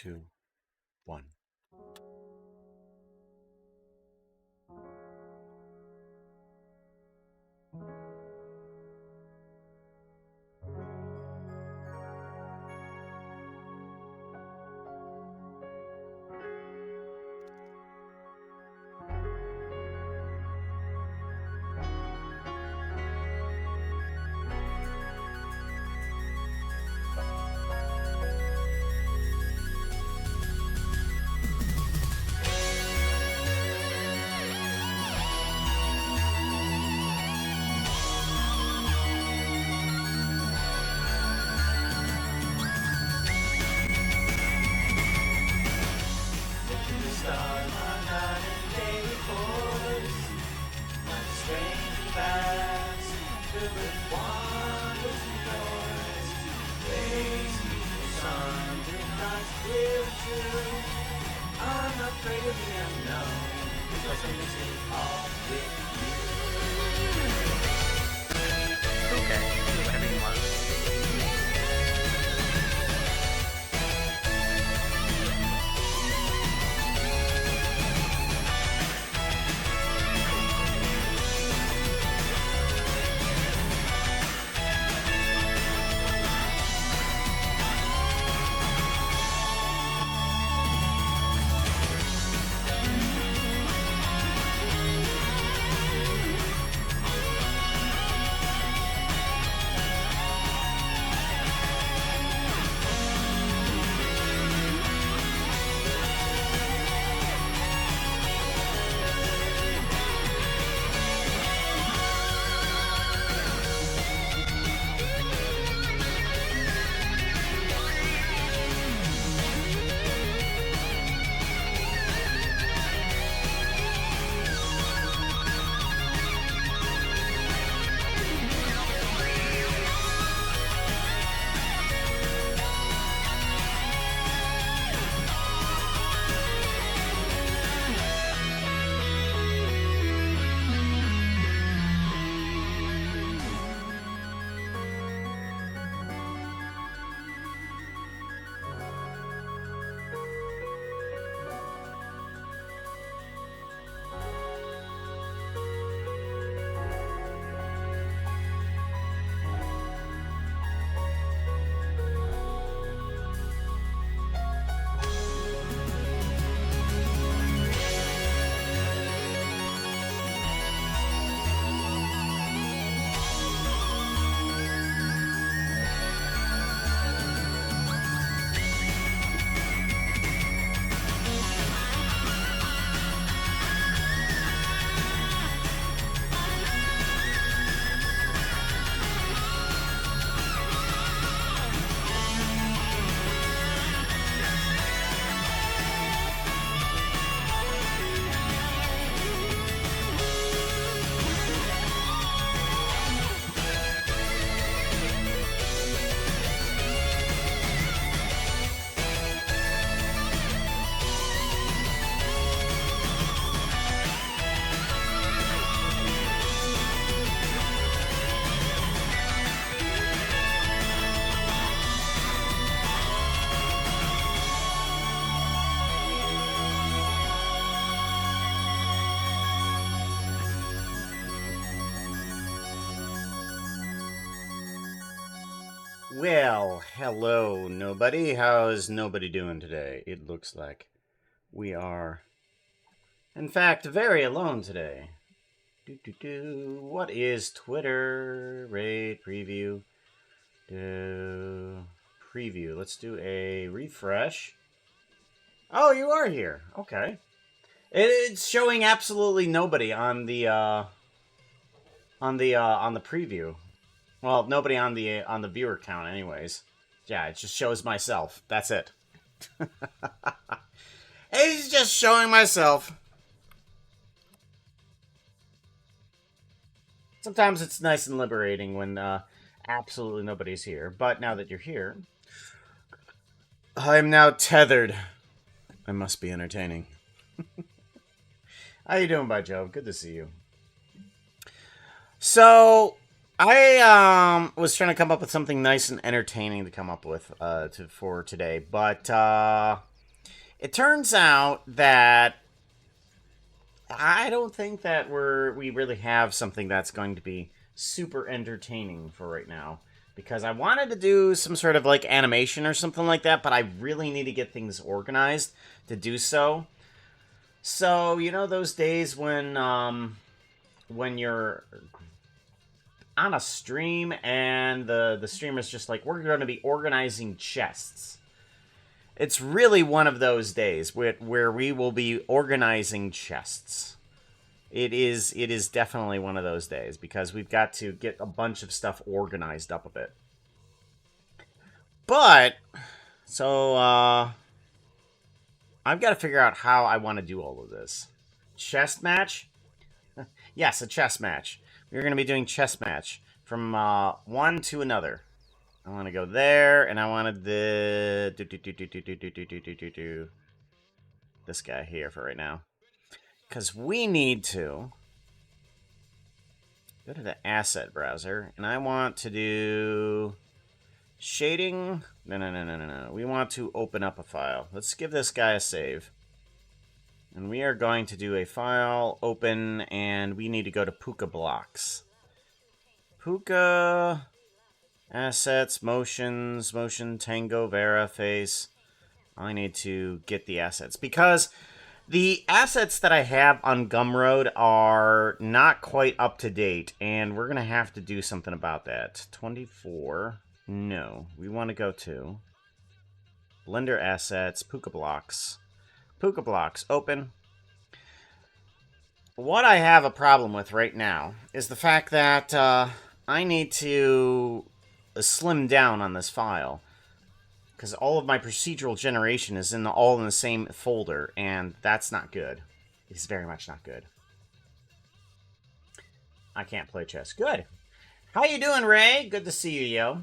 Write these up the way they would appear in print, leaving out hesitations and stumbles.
2, 1. Well, hello, nobody. How's nobody doing today? It looks like we are, in fact, very alone today. What is Twitter? Rate, preview. Preview. Let's do a refresh. Oh, you are here. Okay. It's showing absolutely nobody on the preview. Well, nobody on the viewer count, anyways. Yeah, it just shows myself. That's it. It's just showing myself. Sometimes it's nice and liberating when absolutely nobody's here. But now that you're here, I'm now tethered. I must be entertaining. How you doing, By Joe? Good to see you. So I was trying to come up with something nice and entertaining to come up with for today, but It turns out that I don't think that we really have something that's going to be super entertaining for right now. Because I wanted to do some sort of like animation or something like that, but I really need to get things organized to do so. So, you know those days when you're on a stream and the streamer's just like, we're going to be organizing chests. It's really one of those days where we will be organizing chests. It is definitely one of those days because we've got to get a bunch of stuff organized up a bit. But so I've got to figure out how I want to do all of this. Chest match? Yes, a chess match. We're going to be doing chess match from one to another. I want to go there, and I wanted the this guy here for right now, because we need to go to the asset browser, and I want to do shading. No. We want to open up a file. Let's give this guy a save. And we are going to do a file open, and we need to go to Puka blocks. Puka assets, motions, motion, tango, vera, face. I need to get the assets because the assets that I have on Gumroad are not quite up to date, and we're going to have to do something about that. 24. No, we want to go to Blender assets, Puka blocks. Puka blocks, open. What I have a problem with right now is the fact that I need to slim down on this file. Because all of my procedural generation is all in the same folder, and that's not good. It's very much not good. I can't play chess. Good. How you doing, Ray? Good to see you, yo.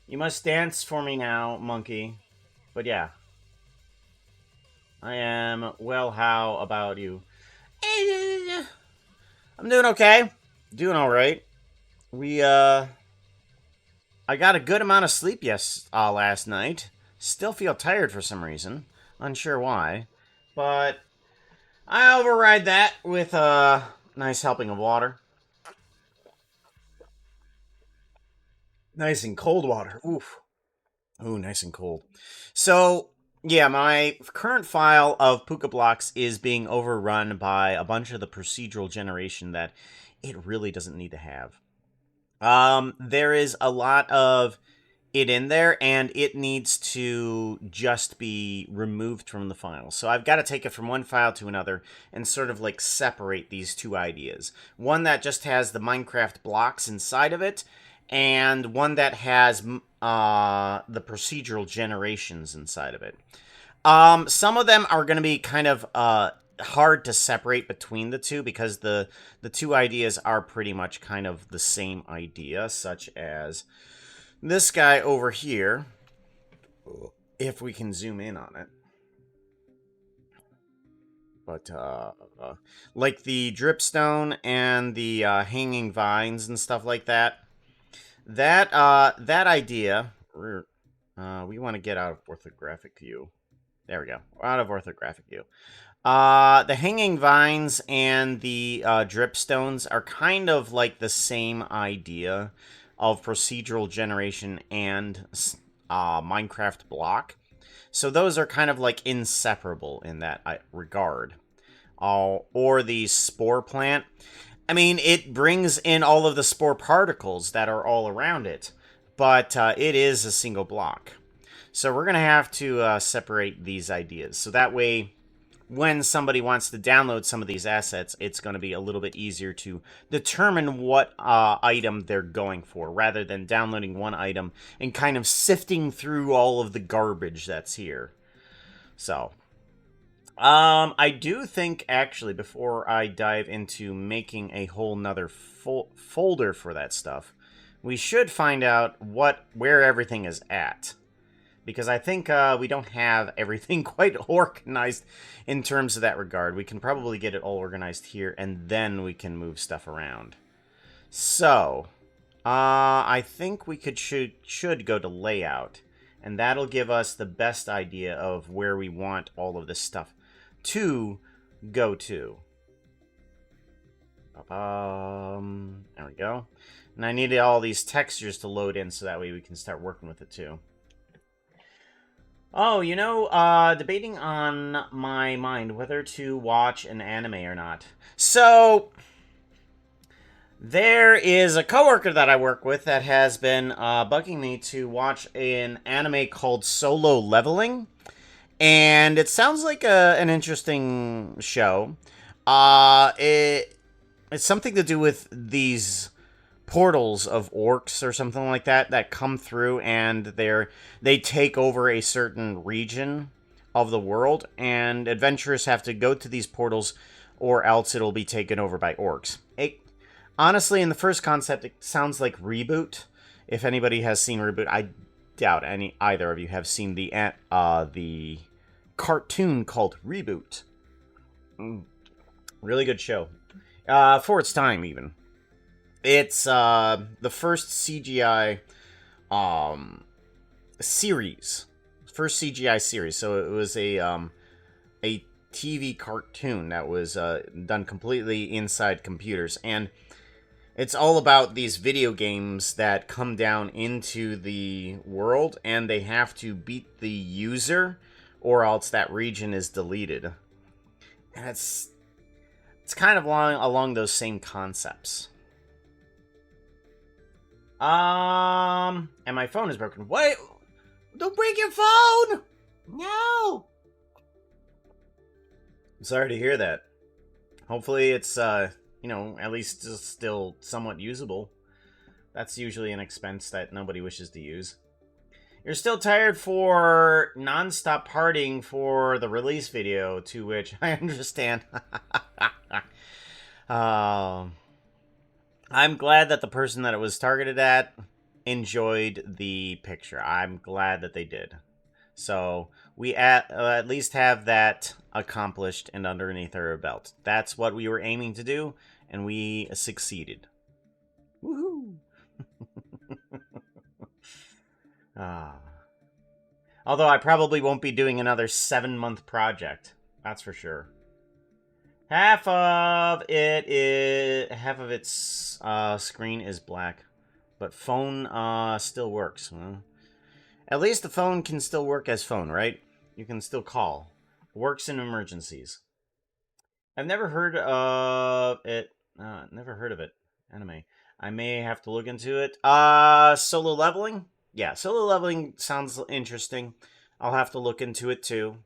You must dance for me now, monkey. But yeah. I am, well, how about you? I'm doing okay. Doing alright. I got a good amount of sleep last night. Still feel tired for some reason. Unsure why. But I override that with a nice helping of water. Nice and cold water. Oof. Ooh, nice and cold. So, yeah, my current file of Puka blocks is being overrun by a bunch of the procedural generation that it really doesn't need to have. There is a lot of it in there, and it needs to just be removed from the file. So I've got to take it from one file to another and sort of like separate these two ideas. One that just has the Minecraft blocks inside of it, and one that has the procedural generations inside of it. Some of them are going to be kind of hard to separate between the two because the two ideas are pretty much kind of the same idea, such as this guy over here, if we can zoom in on it. But like the dripstone and the hanging vines and stuff like that. That idea, we want to get out of orthographic view. There we go. Out of orthographic view. The hanging vines and the dripstones are kind of like the same idea of procedural generation and Minecraft block. So those are kind of like inseparable in that regard. Or the spore plant. I mean, it brings in all of the spore particles that are all around it, but it is a single block. So we're going to have to separate these ideas. So that way, when somebody wants to download some of these assets, it's going to be a little bit easier to determine what item they're going for, rather than downloading one item and kind of sifting through all of the garbage that's here. So, I do think, actually, before I dive into making a whole nother folder for that stuff, we should find out where everything is at. Because I think we don't have everything quite organized in terms of that regard. We can probably get it all organized here, and then we can move stuff around. So, I think we should go to layout And that'll give us the best idea of where we want all of this stuff to go to. There we go. And I needed all these textures to load in so that way we can start working with it too. Oh, you know, debating on my mind whether to watch an anime or not. So, there is a coworker that I work with that has been bugging me to watch an anime called Solo Leveling. And it sounds like an interesting show. It's something to do with these portals of orcs or something like that that come through, and they take over a certain region of the world, and adventurers have to go to these portals or else it'll be taken over by orcs. Honestly, in the first concept, it sounds like Reboot. If anybody has seen Reboot, I doubt either of you have seen the cartoon called Reboot. Really good show. For its time, even. It's the first CGI series. First CGI series. So it was a TV cartoon that was done completely inside computers. And it's all about these video games that come down into the world, and they have to beat the user, or else that region is deleted. And it's kind of along those same concepts. And my phone is broken. Wait! Don't break your phone! No! I'm sorry to hear that. Hopefully it's, you know, at least still somewhat usable. That's usually an expense that nobody wishes to use. You're still tired for non-stop partying for the release video, to which I understand. I'm glad that the person that it was targeted at enjoyed the picture. I'm glad that they did. So we at least have that accomplished and underneath our belt. That's what we were aiming to do, and we succeeded. Woohoo! Although I probably won't be doing another 7-month project. That's for sure. Half of its screen is black, but phone still works. Well, at least the phone can still work as phone, right? You can still call. It works in emergencies. I've never heard of it. Never heard of it. Anime. I may have to look into it. Solo Leveling? Yeah, Solo Leveling sounds interesting. I'll have to look into it too.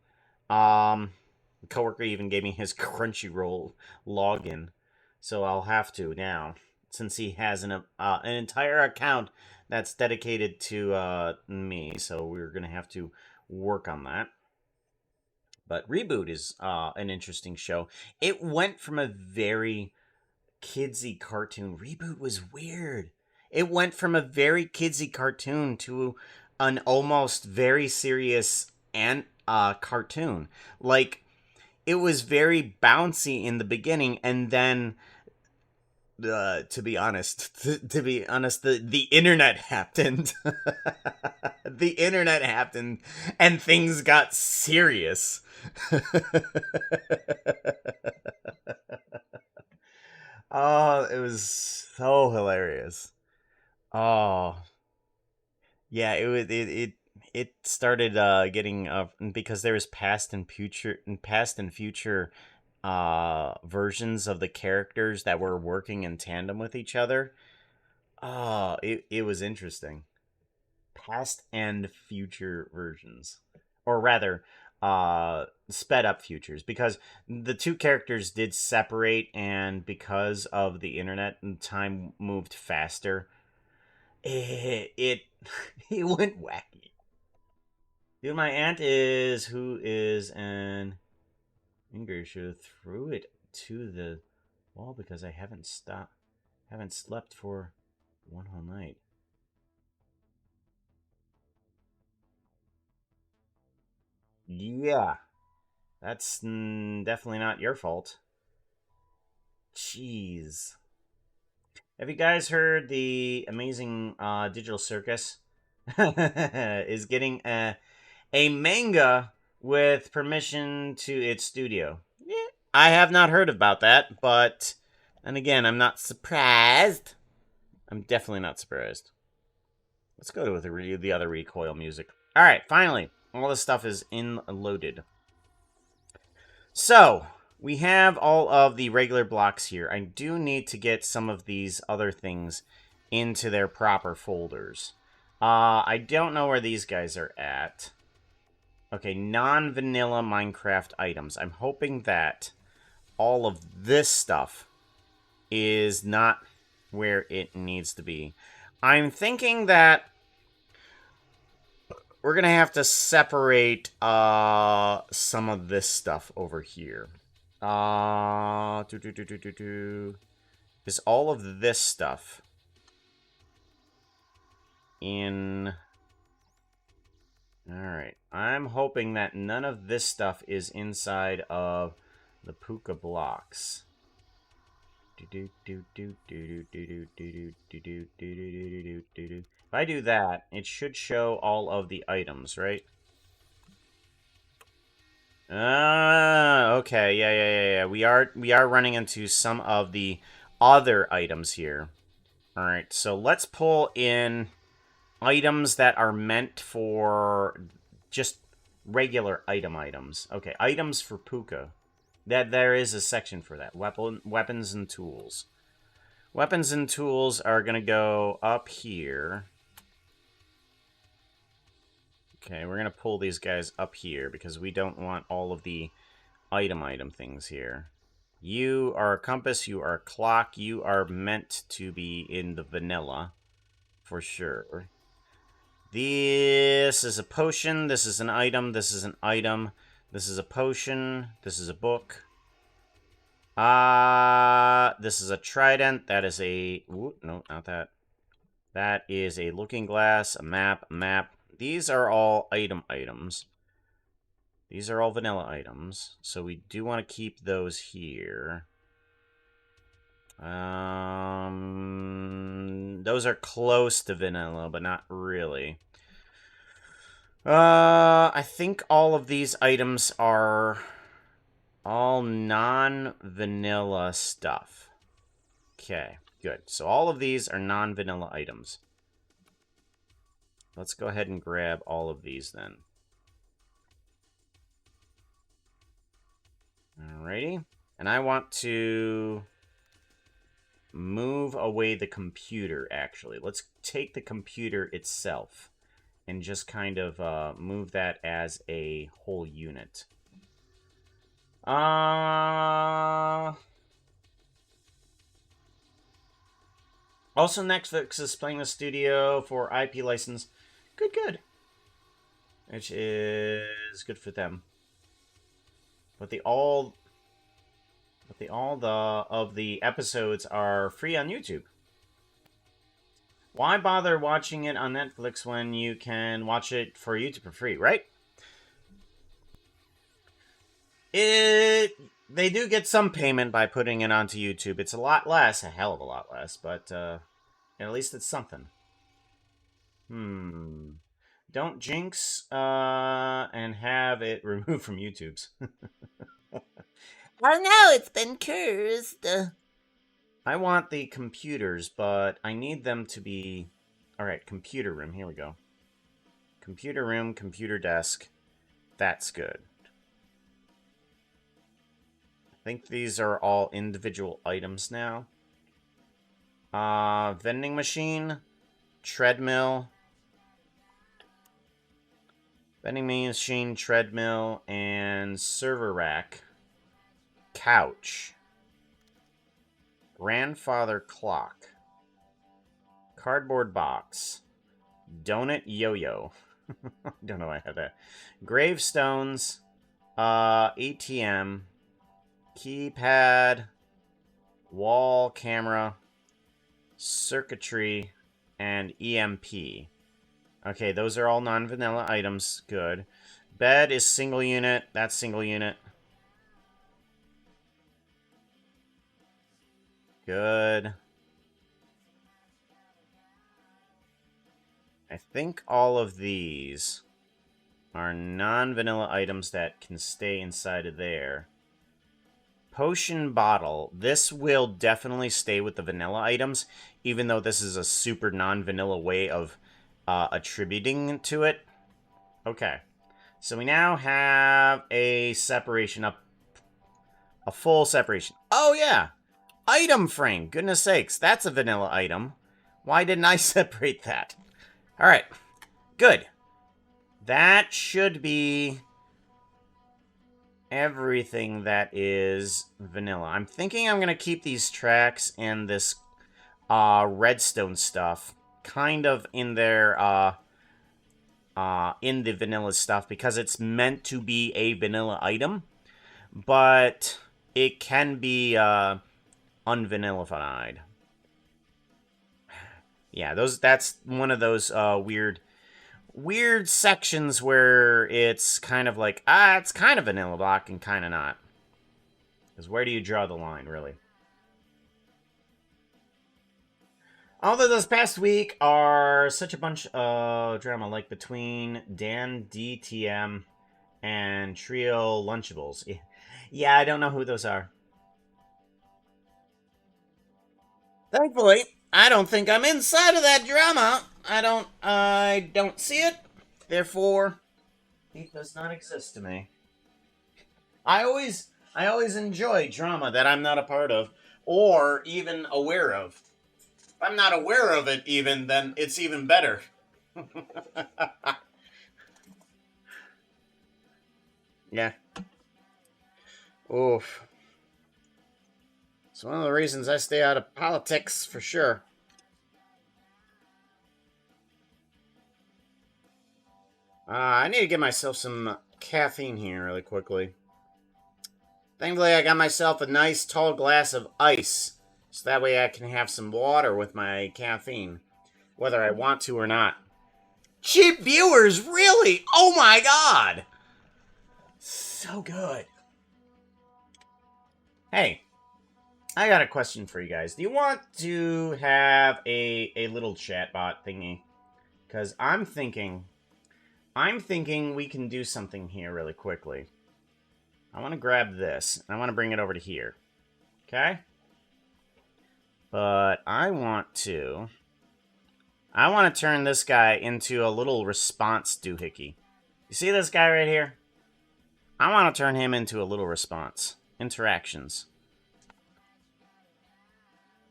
The coworker even gave me his Crunchyroll login, so I'll have to now, since he has an entire account that's dedicated to me. So we're gonna have to work on that. But Reboot is an interesting show. It went from a very kidsy cartoon. Reboot was weird. It went from a very kidsy cartoon to an almost very serious cartoon. Like, it was very bouncy in the beginning, and then to be honest, the internet happened. The internet happened, and things got serious. Oh, it was so hilarious. Oh, yeah, it started getting because there was past and future versions of the characters that were working in tandem with each other. Oh, it was interesting. Past and future versions, or rather sped up futures, because the two characters did separate, and because of the internet and time moved faster, it it went wacky. Dude, my aunt who is an English threw it to the wall because I haven't slept for one whole night. Yeah, that's definitely not your fault. Jeez. Have you guys heard the amazing digital circus? is getting a manga with permission to its studio. Yeah, I have not heard about that, but and again, I'm not surprised. I'm definitely not surprised. Let's go to the other recoil music. All right, finally, all this stuff is loaded. So we have all of the regular blocks here. I do need to get some of these other things into their proper folders. I don't know where these guys are at. Okay, non-vanilla Minecraft items. I'm hoping that all of this stuff is not where it needs to be. I'm thinking that we're going to have to separate some of this stuff over here. Is all of this stuff in... Alright, I'm hoping that none of this stuff is inside of the puka blocks. If I do that, it should show all of the items, right? Okay, yeah. We are running into some of the other items here. Alright, so let's pull in items that are meant for just regular items. Okay, items for puka. There is a section for that. Weapons and tools. Weapons and tools are going to go up here. Okay, we're going to pull these guys up here because we don't want all of the item things here. You are a compass, you are a clock, you are meant to be in the vanilla for sure. This is a potion, this is an item, this is an item, this is a potion, this is a book. This is a trident, that is a... Ooh, no, not that. That is a looking glass, a map. These are all items. These are all vanilla items, so we do want to keep those here. Those are close to vanilla, but not really. I think all of these items are all non-vanilla stuff. Okay, good. So all of these are non-vanilla items. Let's go ahead and grab all of these then. Alrighty. And I want to move away the computer, actually. Let's take the computer itself and just kind of move that as a whole unit. Also, Netflix is playing the studio for IP license. Good. Which is good for them. But all of the episodes are free on YouTube. Why bother watching it on Netflix when you can watch it for YouTube for free, right? They do get some payment by putting it onto YouTube. It's a lot less, a hell of a lot less, but at least it's something. Don't jinx and have it removed from YouTube's. Oh no, it's been cursed. I want the computers, but I need them to be... Alright, computer room. Here we go. Computer room, computer desk. That's good. I think these are all individual items now. Vending machine, treadmill. Vending machine, treadmill, and server rack. Couch. Grandfather clock. Cardboard box. Donut yo-yo. Don't know why I have that. Gravestones. ATM. Keypad. Wall camera. Circuitry. And EMP. Okay, those are all non-vanilla items. Good. Bed is single unit. That's single unit. Good. I think all of these are non-vanilla items that can stay inside of there. Potion bottle. This will definitely stay with the vanilla items, even though this is a super non-vanilla way of attributing to it. Okay. So we now have a separation up. A full separation. Oh, yeah. Item frame. Goodness sakes. That's a vanilla item. Why didn't I separate that? All right. Good. That should be everything that is vanilla. I'm thinking I'm going to keep these tracks and this redstone stuff kind of in there, in the vanilla stuff because it's meant to be a vanilla item, but it can be unvanillified. Yeah, that's one of those weird sections where it's kind of like, it's kind of vanilla block and kind of not. Because where do you draw the line, really? Although this past week are such a bunch of drama, like between Dan DTM and Trio Lunchables. Yeah, I don't know who those are. Thankfully, I don't think I'm inside of that drama. I don't see it. Therefore, it does not exist to me. I always enjoy drama that I'm not a part of or even aware of. If I'm not aware of it even, then it's even better. Yeah. Oof. It's one of the reasons I stay out of politics, for sure. I need to get myself some caffeine here really quickly. Thankfully, I got myself a nice tall glass of ice, so that way I can have some water with my caffeine, whether I want to or not. Cheap viewers, really? Oh my god! So good. Hey, I got a question for you guys. Do you want to have a little chatbot thingy? Because I'm thinking we can do something here really quickly. I want to grab this, and I want to bring it over to here. Okay? But I want to turn this guy into a little response doohickey. You see this guy right here? I want to turn him into a little response. Interactions.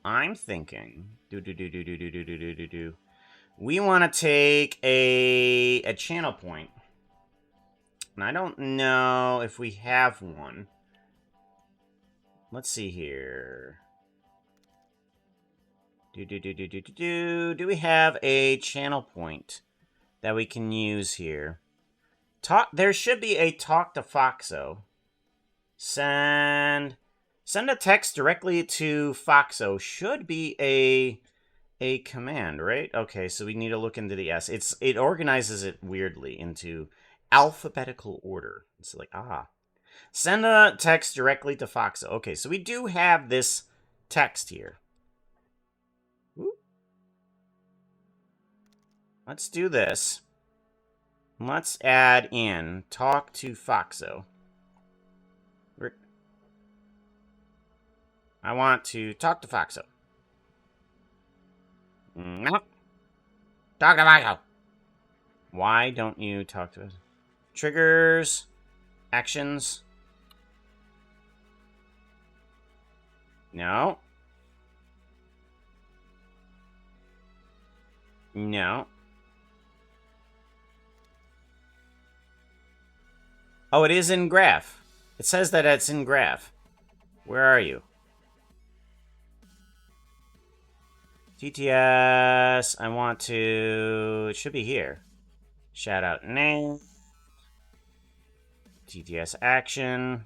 I'm thinking... We want to take a channel point. And I don't know if we have one. Let's see here. Do we have a channel point that we can use here? There should be a talk to Foxo. Send a text directly to Foxo. Should be a command, right? Okay, so we need to look into the S. It organizes it weirdly into alphabetical order. It's like, send a text directly to Foxo. Okay, so we do have this text here. Whoop. Let's do this. Let's add in talk to Foxo. I want to talk to Foxo. No. Talk to Foxo. Why don't you talk to us? Triggers. Actions. No. No. Oh, it is in graph. It says that it's in graph. Where are you? TTS. I want to... It should be here. Shout out name. TTS action.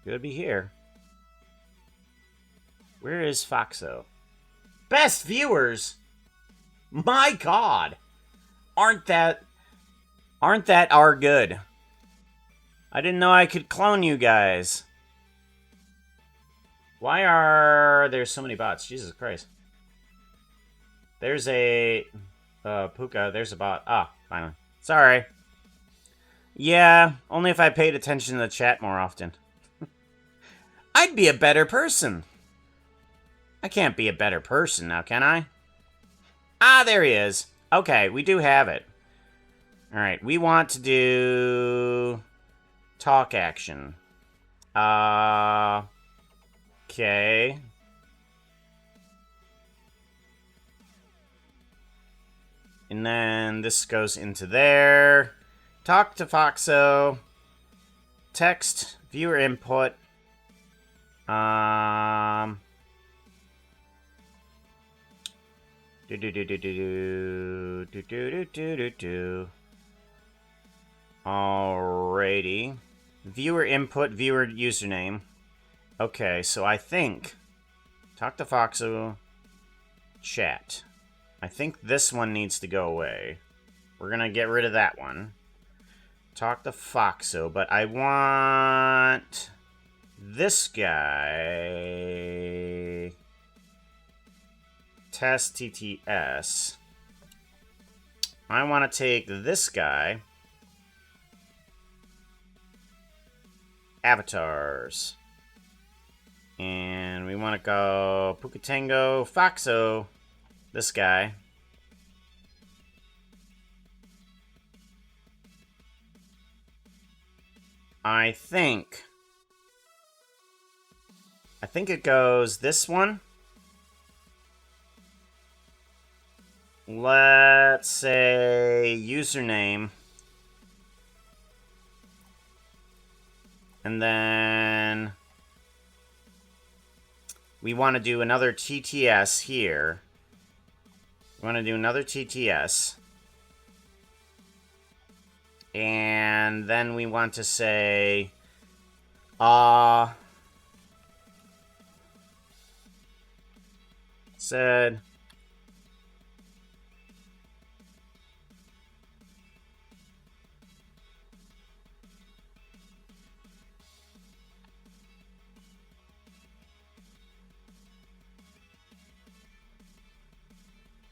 Could be here. Where is Foxo? Best viewers! My god! Aren't that our good? I didn't know I could clone you guys. Why are there so many bots? Jesus Christ. There's a... Puka, there's a bot. Ah, finally. Sorry. Yeah, only if I paid attention to the chat more often. I'd be a better person. I can't be a better person now, can I? Ah, there he is. Okay, we do have it. Alright, we want to do... talk action. Okay. And then this goes into there. Talk to Foxo. Text. Viewer input. Alrighty. Viewer input, viewer username. Okay, so I think... talk to Foxo. Chat. I think this one needs to go away. We're gonna get rid of that one. Talk to Foxo, but I want... this guy... Test TTS. I want to take this guy... avatars. And we want to go Pukatango, Foxo, this guy. I think it goes this one. Let's say username. And then we want to do another TTS here. We want to do another TTS. And then we want to say, said,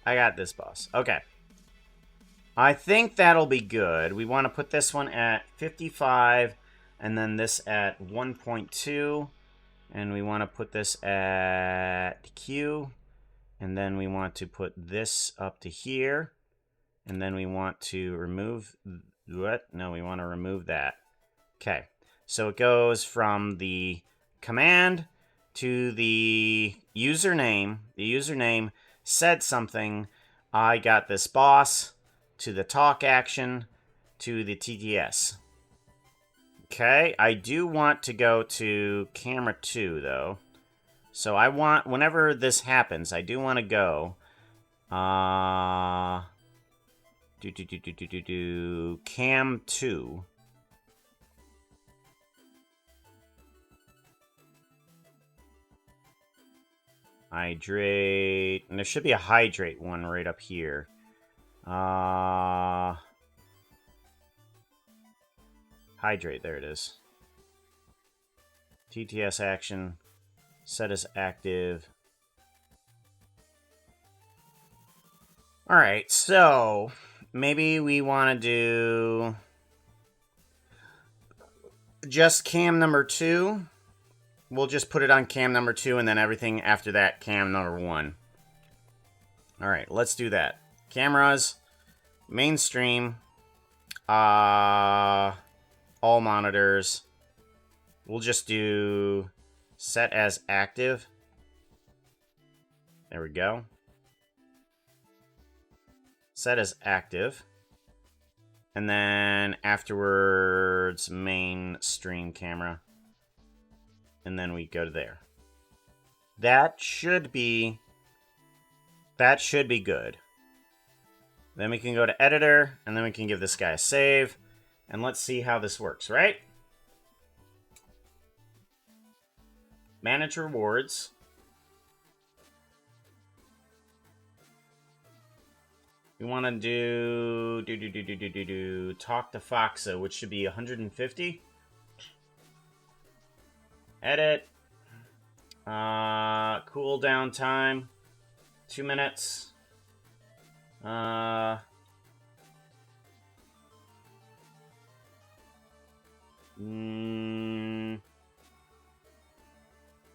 I got this, boss. Okay. I think that'll be good. We want to put this one at 55, and then this at 1.2. And we want to put this at Q. And then we want to put this up to here. And then we want to remove... what? No, we want to remove that. Okay. So it goes from the command to the username. The username said something. I got this, boss. To the talk action. To the TTS. Okay. I do want to go to camera 2, though. So I want, whenever this happens, I do want to go... cam 2. Hydrate. And there should be a hydrate one right up here. Hydrate, there it is. TTS action. Set as active. Alright, so maybe we want to do just cam number 2. We'll just put it on cam number 2, and then everything after that, cam number 1. Alright, let's do that. Cameras, mainstream, all monitors. We'll just do set as active. There we go. Set as active. And then afterwards, mainstream camera. And then we go to there. That should be good. Then we can go to editor, and then we can give this guy a save. And let's see how this works, right? Manage rewards. We want to do talk to Foxa, which should be 150. Edit. Cooldown time, 2 minutes. Uh...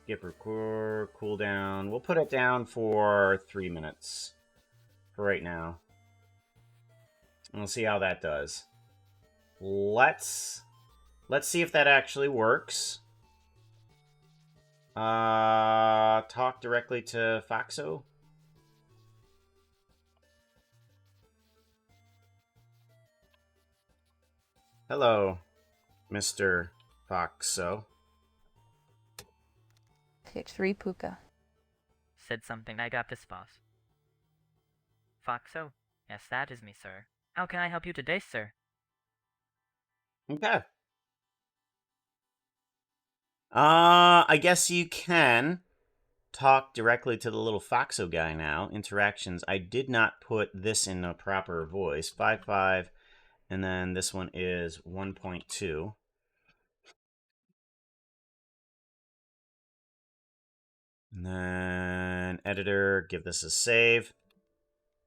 Skip record, cooldown. We'll put it down for 3 minutes for right now. And we'll see how that does. Let's see if that actually works. Talk directly to Foxo. Hello, Mr. Foxo. Pick 3 Puka. Said something, I got this, boss. Foxo? Yes, that is me, sir. How can I help you today, sir? Okay. I guess you can talk directly to the little Foxo guy now. Interactions. I did not put this in a proper voice. 5.5, and then this one is 1.2. And then editor, give this a save.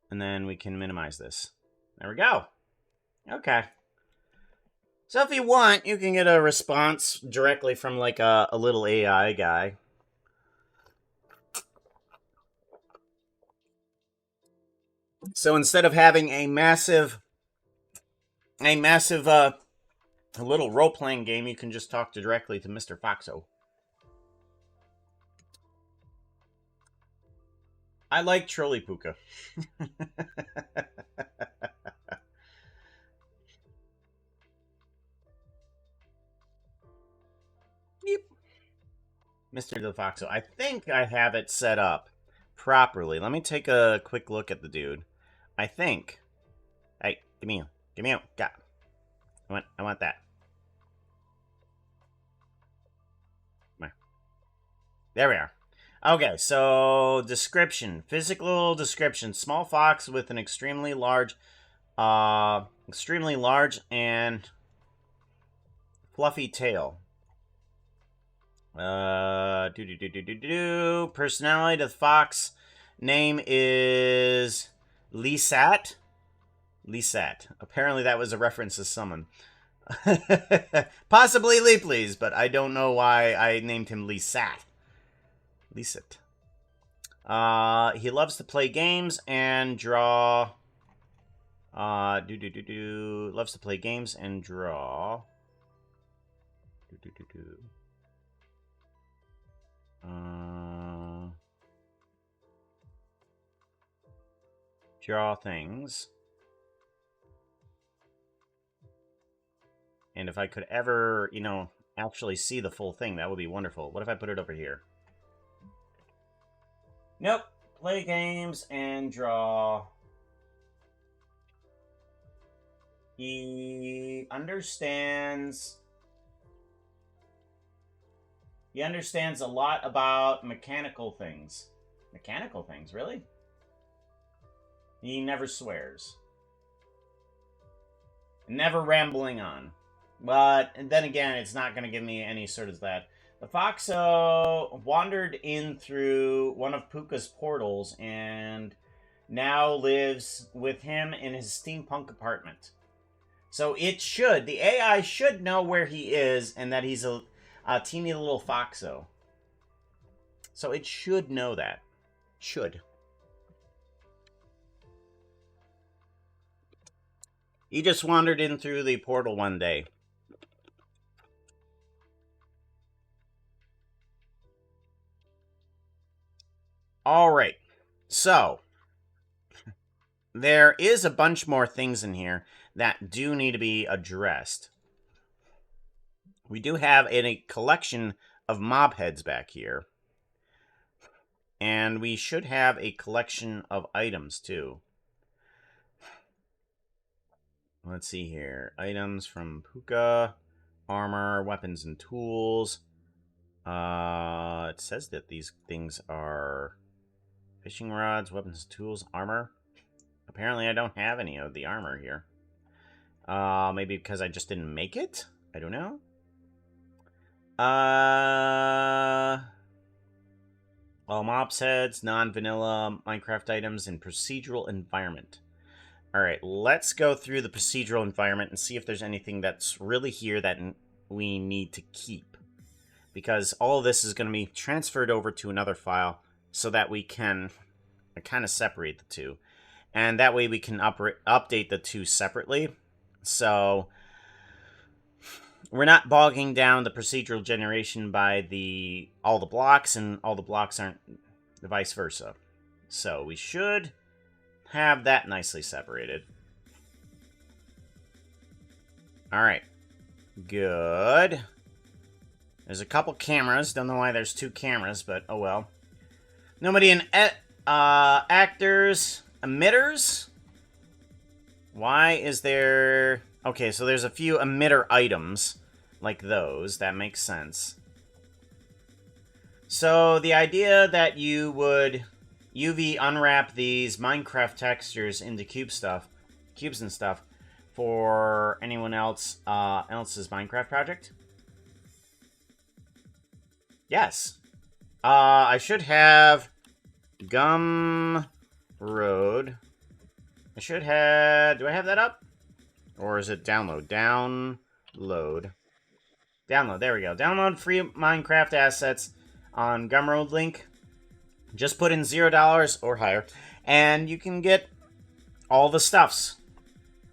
And then we can minimize this. There we go. Okay. So if you want, you can get a response directly from like a little AI guy. So instead of having a massive little role-playing game, you can just talk directly to Mr. Foxo. I like Trolley Puka. Yep. Mr. the Foxo. I think I have it set up properly. Let me take a quick look at the dude. I think. Hey, give me out. Got. I want that. Come on. There we are. Okay, so description. Physical description. Small fox with an extremely large and fluffy tail. Personality of the fox. Name is Lisat. Apparently that was a reference to someone. Possibly Leapleys, but I don't know why I named him Lisat. Lisat. He loves to play games and draw. Loves to play games and draw. Draw things. And if I could ever, actually see the full thing, that would be wonderful. What if I put it over here? Nope. Play games and draw. He understands a lot about mechanical things. Mechanical things, really? He never swears. Never rambling on. But then again, it's not going to give me any sort of that. The Foxo wandered in through one of Puka's portals and now lives with him in his steampunk apartment. So the AI should know where he is and that he's a teeny little Foxo. So it should know that. Should. He just wandered in through the portal one day. Alright, so there is a bunch more things in here that do need to be addressed. We do have a collection of mob heads back here. And we should have a collection of items too. Let's see here. Items from Puka, armor, weapons, and tools. It says that these things are fishing rods, weapons, tools, armor. Apparently I don't have any of the armor here. Maybe because I just didn't make it? I don't know. All mobs heads, non-vanilla Minecraft items, and procedural environment. Alright, let's go through the procedural environment and see if there's anything that's really here that we need to keep. Because all of this is going to be transferred over to another file so that we can kind of separate the two. And that way we can update the two separately. So we're not bogging down the procedural generation by all the blocks, and all the blocks aren't vice versa. So we should have that nicely separated. Alright. Good. There's a couple cameras. Don't know why there's 2 cameras, but oh well. Nobody in actors. Emitters? Why is there... Okay, so there's a few emitter items like those. That makes sense. So the idea that you would UV unwrap these Minecraft textures into cubes and stuff, for anyone else's Minecraft project? Yes. I should have Gumroad. I should have... Do I have that up? Or is it download? Download. There we go. Download free Minecraft assets on Gumroad link. Just put in $0 or higher, and you can get all the stuffs.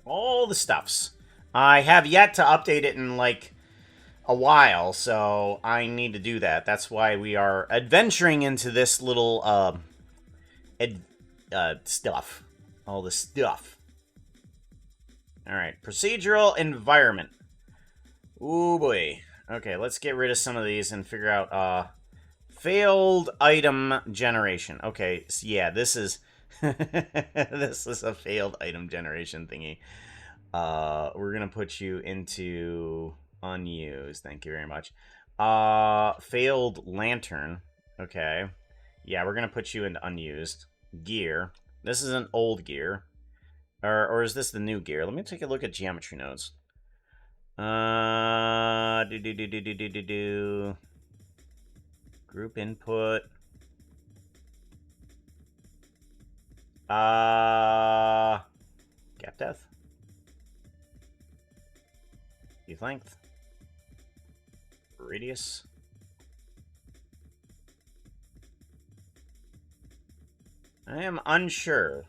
All the stuffs. I have yet to update it in, like, a while, so I need to do that. That's why we are adventuring into this little, stuff. All the stuff. Alright, procedural environment. Ooh, boy. Okay, let's get rid of some of these and figure out, failed item generation. Okay, so yeah, this is this is a failed item generation thingy. We're gonna put you into unused. Thank you very much. Failed lantern. Okay. Yeah, we're gonna put you into unused. Gear. This is an old gear. Or is this the new gear? Let me take a look at geometry nodes. Group input. Gap depth. Youth length. Radius. I am unsure.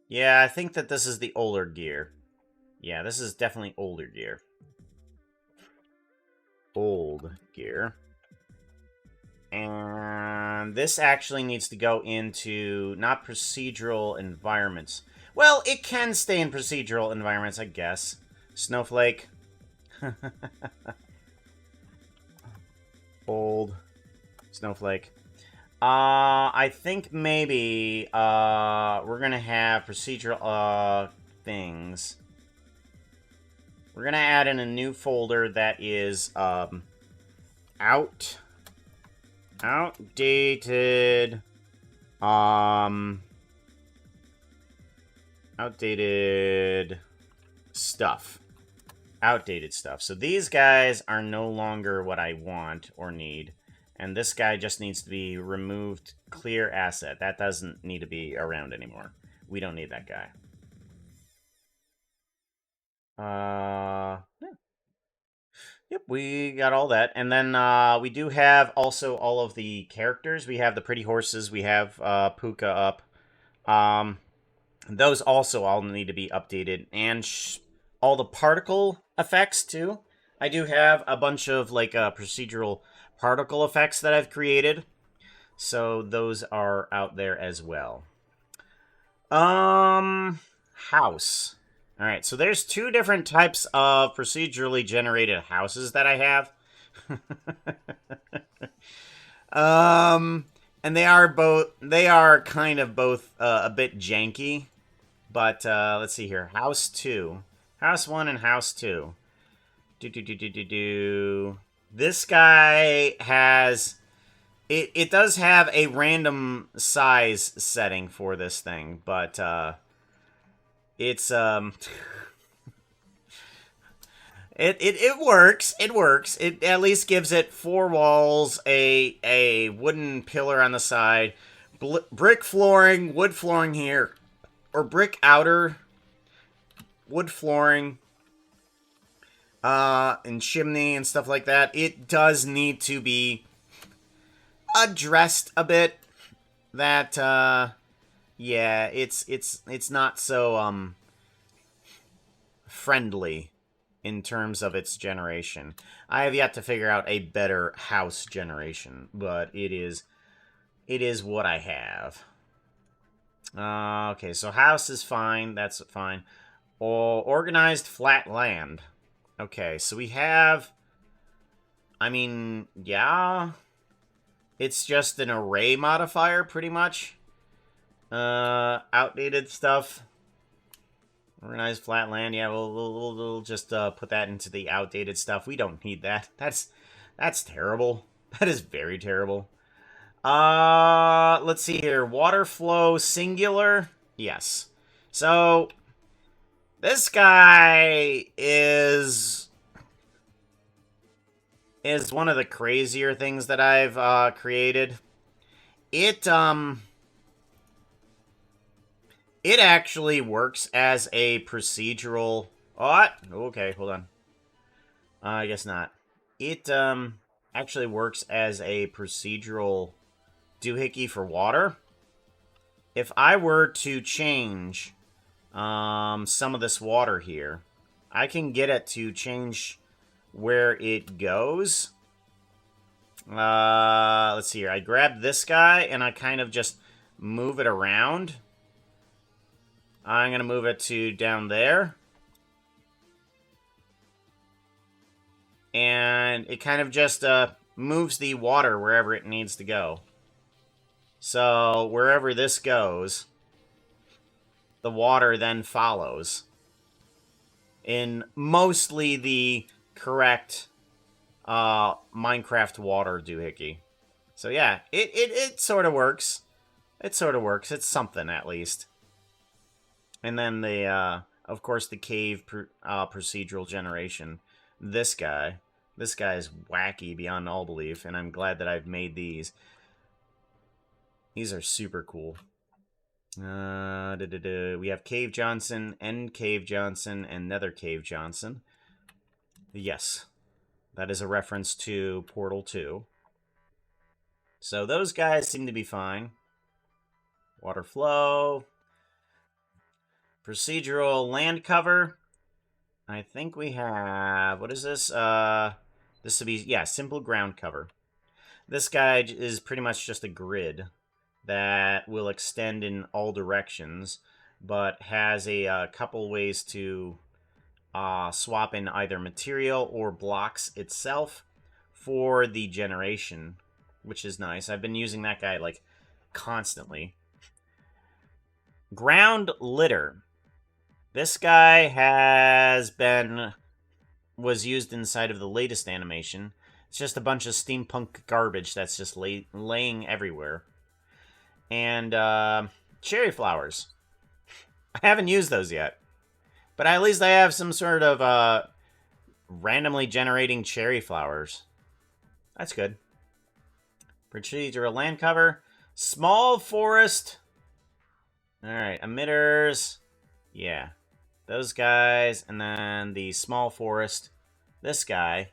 Yeah, I think that this is the older gear. Yeah, this is definitely older gear. Old gear. And this actually needs to go into not procedural environments. Well, it can stay in procedural environments, I guess. Snowflake. Old. Snowflake. I think maybe, we're gonna have procedural, things. We're gonna add in a new folder that is, outdated, outdated stuff. Outdated stuff. So these guys are no longer what I want or need. And this guy just needs to be removed. Clear asset. That doesn't need to be around anymore. We don't need that guy. Yeah. Yep, we got all that. And then we do have also all of the characters. We have the pretty horses. We have Puka up. Those also all need to be updated. And all the particle effects, too. I do have a bunch of, like, procedural particle effects that I've created. So those are out there as well. House. Alright, so there's 2 different types of procedurally generated houses that I have. And they are kind of both a bit janky. But let's see here. House 2. House 1 and House 2. This guy has... It does have a random size setting for this thing, but it's it works. It works. It at least gives it 4 walls, a wooden pillar on the side, brick flooring, wood flooring here, or brick outer, wood flooring, and chimney and stuff like that, it does need to be addressed a bit. That, yeah, it's not so, friendly in terms of its generation. I have yet to figure out a better house generation, but it is what I have. Okay, so house is fine. That's fine. Organized flat land. Okay, so we have... I mean, yeah. It's just an array modifier, pretty much. Outdated stuff. Organized flat land. Yeah, we'll just put that into the outdated stuff. We don't need that. That's terrible. That is very terrible. Let's see here. Water flow singular. Yes. So this guy is one of the crazier things that I've created. It actually works as a procedural... What? Okay, hold on. I guess not. It actually works as a procedural doohickey for water. If I were to change some of this water here, I can get it to change where it goes. Let's see here. I grab this guy and I kind of just move it around. I'm going to move it to down there. And it kind of just moves the water wherever it needs to go. So wherever this goes, the water then follows. In mostly the correct Minecraft water doohickey. So yeah, it sort of works. It sort of works. It's something at least. And then the, of course, the cave procedural generation. This guy is wacky beyond all belief, and I'm glad that I've made these. These are super cool. We have Cave Johnson, End Cave Johnson, and Nether Cave Johnson. Yes, that is a reference to Portal 2. So those guys seem to be fine. Water flow. Procedural land cover. I think we have... What is this? This would be... Yeah, simple ground cover. This guy is pretty much just a grid that will extend in all directions, but has a couple ways to swap in either material or blocks itself for the generation, which is nice. I've been using that guy, like, constantly. Ground litter. This guy was used inside of the latest animation. It's just a bunch of steampunk garbage that's just laying everywhere. And cherry flowers. I haven't used those yet. But at least I have some sort of randomly generating cherry flowers. That's good. Procedural land cover. Small forest. Alright, emitters. Yeah. Those guys, and then the small forest. This guy.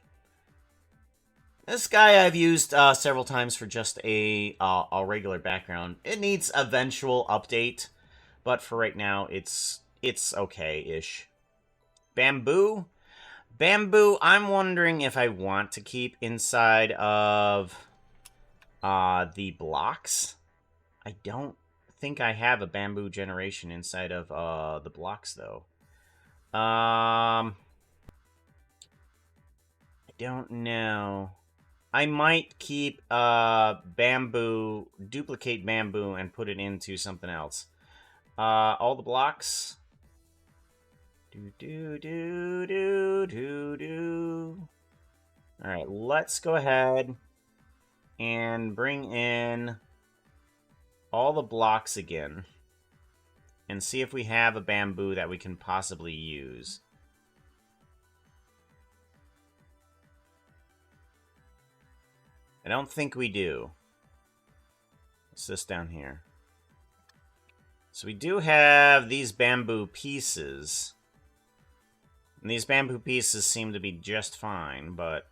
This guy I've used several times for just a regular background. It needs eventual update, but for right now, it's okay-ish. Bamboo. Bamboo, I'm wondering if I want to keep inside of the blocks. I don't think I have a bamboo generation inside of the blocks, though. I don't know. I might keep bamboo, duplicate bamboo, and put it into something else. All the blocks. Alright, let's go ahead and bring in all the blocks again. And see if we have a bamboo that we can possibly use. I don't think we do. What's this down here? So we do have these bamboo pieces. And these bamboo pieces seem to be just fine, but...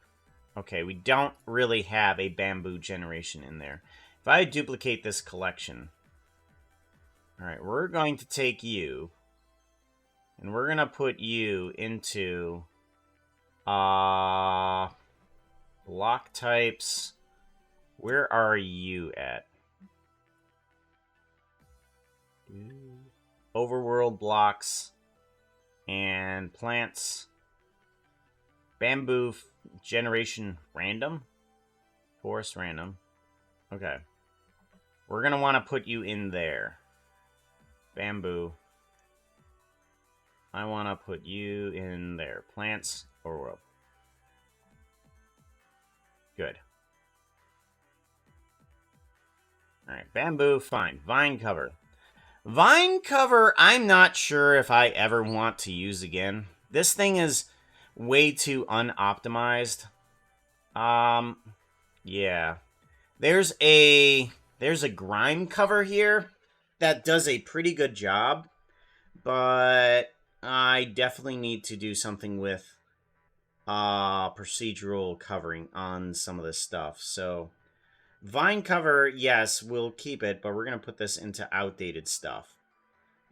Okay, we don't really have a bamboo generation in there. If I duplicate this collection... Alright, we're going to take you... And we're going to put you into... Block types... Where are you at? Overworld blocks and plants. Bamboo generation random. Forest random. Okay. We're going to want to put you in there. Bamboo. I want to put you in there. Plants, overworld. Good. Alright, bamboo, fine. Vine cover. Vine cover, I'm not sure if I ever want to use again. This thing is way too unoptimized. Yeah. There's a grime cover here that does a pretty good job, but I definitely need to do something with procedural covering on some of this stuff. So vine cover, yes, we'll keep it, but we're going to put this into outdated stuff.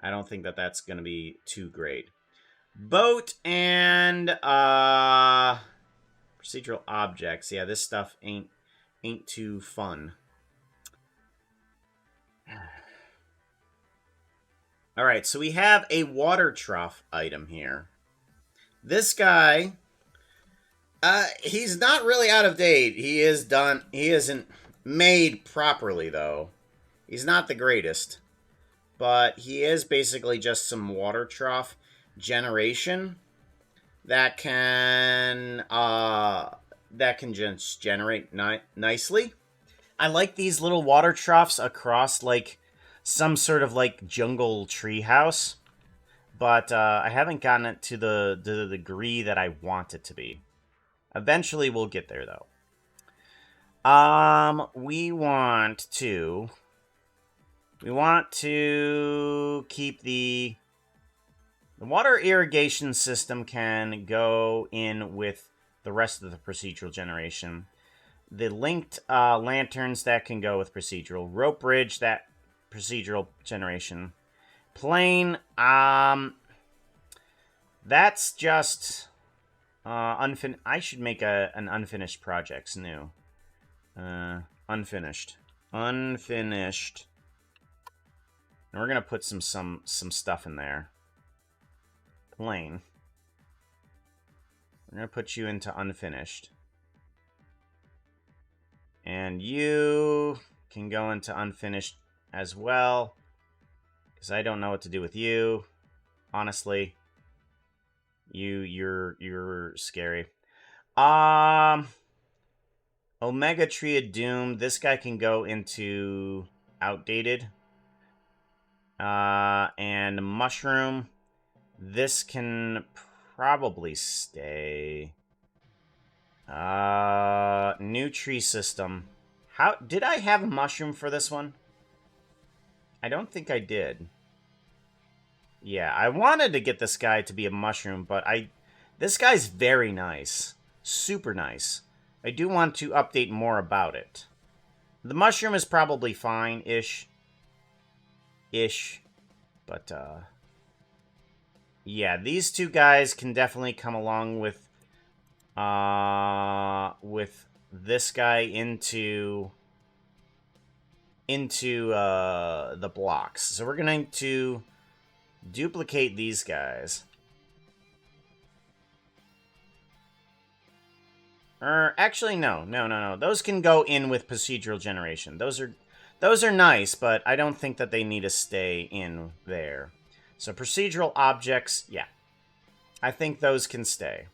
I don't think that that's going to be too great. Boat and procedural objects. Yeah, this stuff ain't too fun. All right, so we have a water trough item here. This guy, he's not really out of date. He isn't made properly, though. He's not the greatest. But he is basically just some water trough generation that can just generate nicely. I like these little water troughs across, like, some sort of, like, jungle treehouse. But I haven't gotten it to the degree that I want it to be. Eventually, we'll get there, though. We want to keep the water irrigation system can go in with the rest of the procedural generation. The linked lanterns, that can go with procedural. Rope bridge, that procedural generation. Plane, that's just unfinished. I should make an unfinished projects new. Unfinished. And we're gonna put some stuff in there. Plane. We're gonna put you into unfinished. And you can go into unfinished as well, because I don't know what to do with you. Honestly, you're scary. Omega Tree of Doom. This guy can go into outdated. And Mushroom. This can probably stay. New tree system. How did I have a mushroom for this one? I don't think I did. Yeah, I wanted to get this guy to be a mushroom, but this guy's very nice. Super nice. I do want to update more about it. The mushroom is probably fine-ish. But, yeah, these two guys can definitely come along with this guy into the blocks. So we're going to duplicate these guys. Actually, no. Those can go in with procedural generation. Those are nice, but I don't think that they need to stay in there. So procedural objects, yeah. I think those can stay.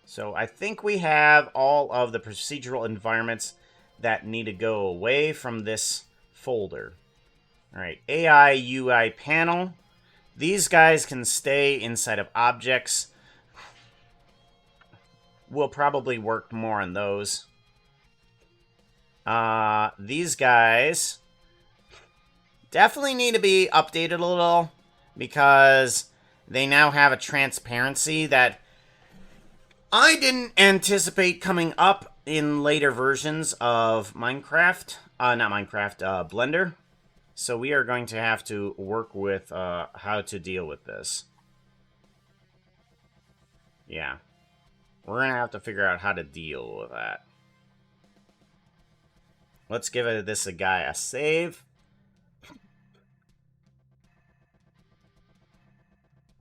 So I think we have all of the procedural environments that need to go away from this folder. All right, AI UI panel. These guys can stay inside of objects. We'll probably work more on those. These guys definitely need to be updated a little, because they now have a transparency that I didn't anticipate coming up in later versions of Minecraft. Not Minecraft, Blender. So we are going to have to work with how to deal with this. Yeah. We're going to have to figure out how to deal with that. Let's give this a guy a save.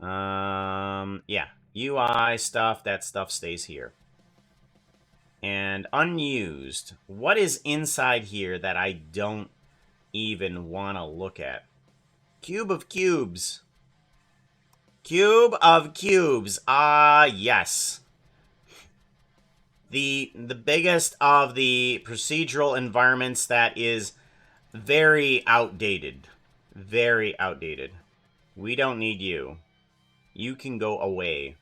Yeah. UI stuff, that stuff stays here. And unused. What is inside here that I don't even want to look at? Cube of cubes. Cube of cubes. Ah, yes. The biggest of the procedural environments that is very outdated. Very outdated. We don't need you. You can go away.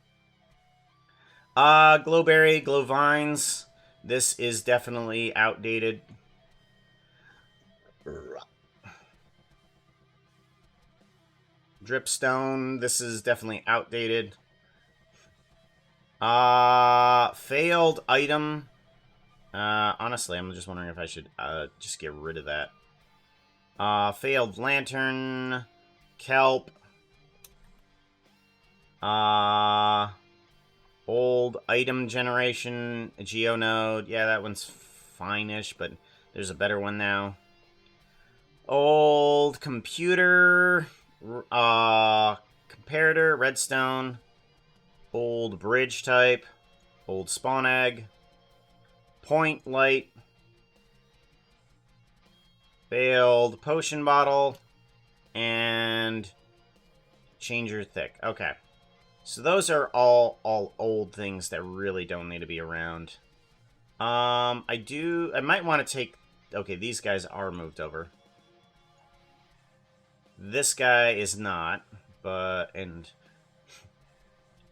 Glowberry, Glowvines. This is definitely outdated. Dripstone. This is definitely outdated. Failed item. Honestly, I'm just wondering if I should just get rid of that. Failed lantern. Kelp. Old item generation. Geonode. Yeah, that one's fine-ish, but there's a better one now. Old computer. Comparator. Redstone. Old bridge type. Old spawn egg. Point light. Failed potion bottle. And changer thick. Okay. So those are all old things that really don't need to be around. I might want to take... Okay, these guys are moved over. This guy is not, and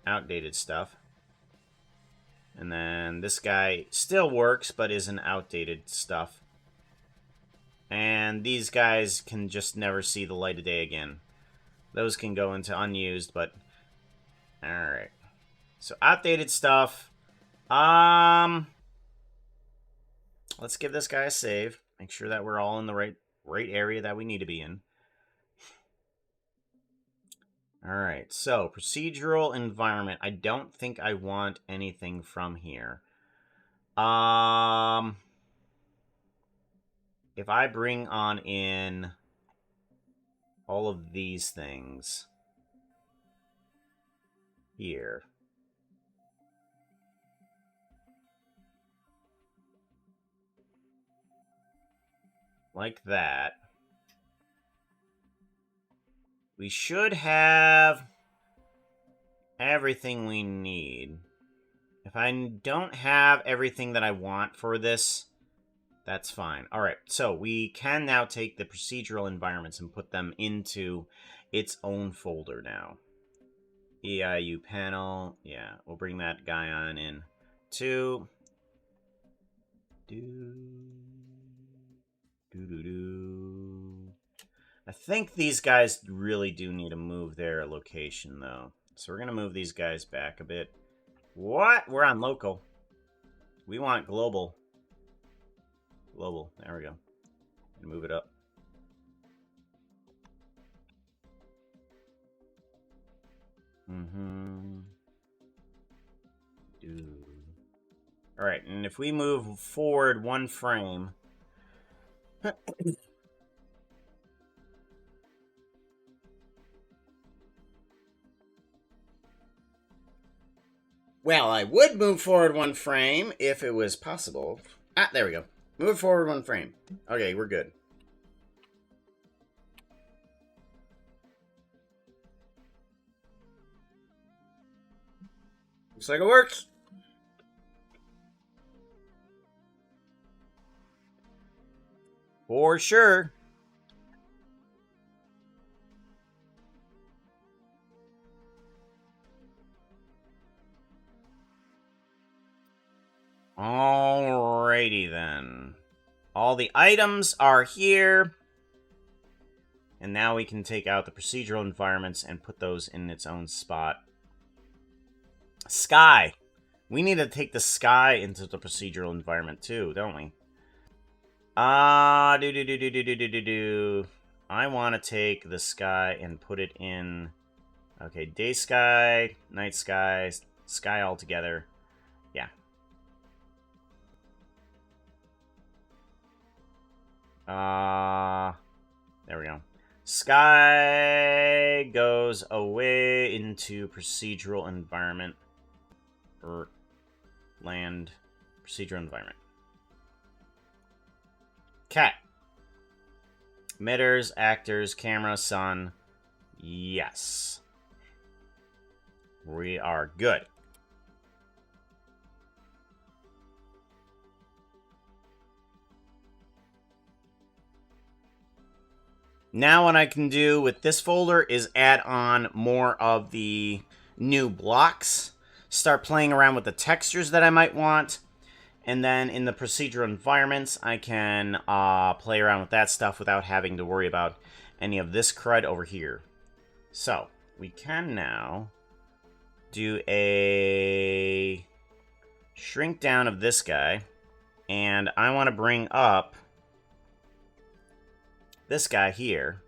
outdated stuff. And then this guy still works, but is an outdated stuff. And these guys can just never see the light of day again. Those can go into unused, but... Alright. So, outdated stuff. Let's give this guy a save. Make sure that we're all in the right area that we need to be in. Alright, so, procedural environment. I don't think I want anything from here. If I bring on in all of these things here. Like that. We should have everything we need. If I don't have everything that I want for this, that's fine. Alright, so we can now take the procedural environments and put them into its own folder now. EIU panel. Yeah, we'll bring that guy on in too. I think these guys really do need to move their location, though. So we're going to move these guys back a bit. What? We're on local. We want global. Global. There we go. Move it up. Alright, and if we move forward one frame... Well, I would move forward one frame if it was possible. Ah, there we go. Move forward one frame. Okay, we're good. Looks like it works. For sure. Alrighty then. All the items are here. And now we can take out the procedural environments and put those in its own spot. Sky. We need to take the sky into the procedural environment too, don't we? I want to take the sky and put it in... Okay, day sky, night sky, sky all together. Yeah. There we go. Sky goes away into procedural environment. Or land procedural environment. Cat. Emitters, actors, camera, sun. Yes. We are good. Now what I can do with this folder is add on more of the new blocks. Start playing around with the textures that I might want. And then in the procedural environments, I can play around with that stuff without having to worry about any of this crud over here. So, we can now do a shrink down of this guy. And I want to bring up this guy here.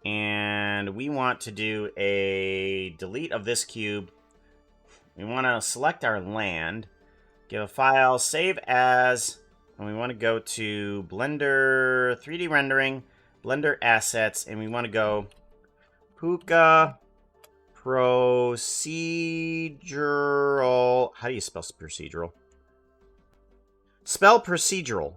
And we want to do a delete of this cube. We want to select our land. Give a file, save as, and we want to go to Blender 3D rendering, Blender assets, and we want to go Puka procedural. How do you spell procedural? Spell procedural.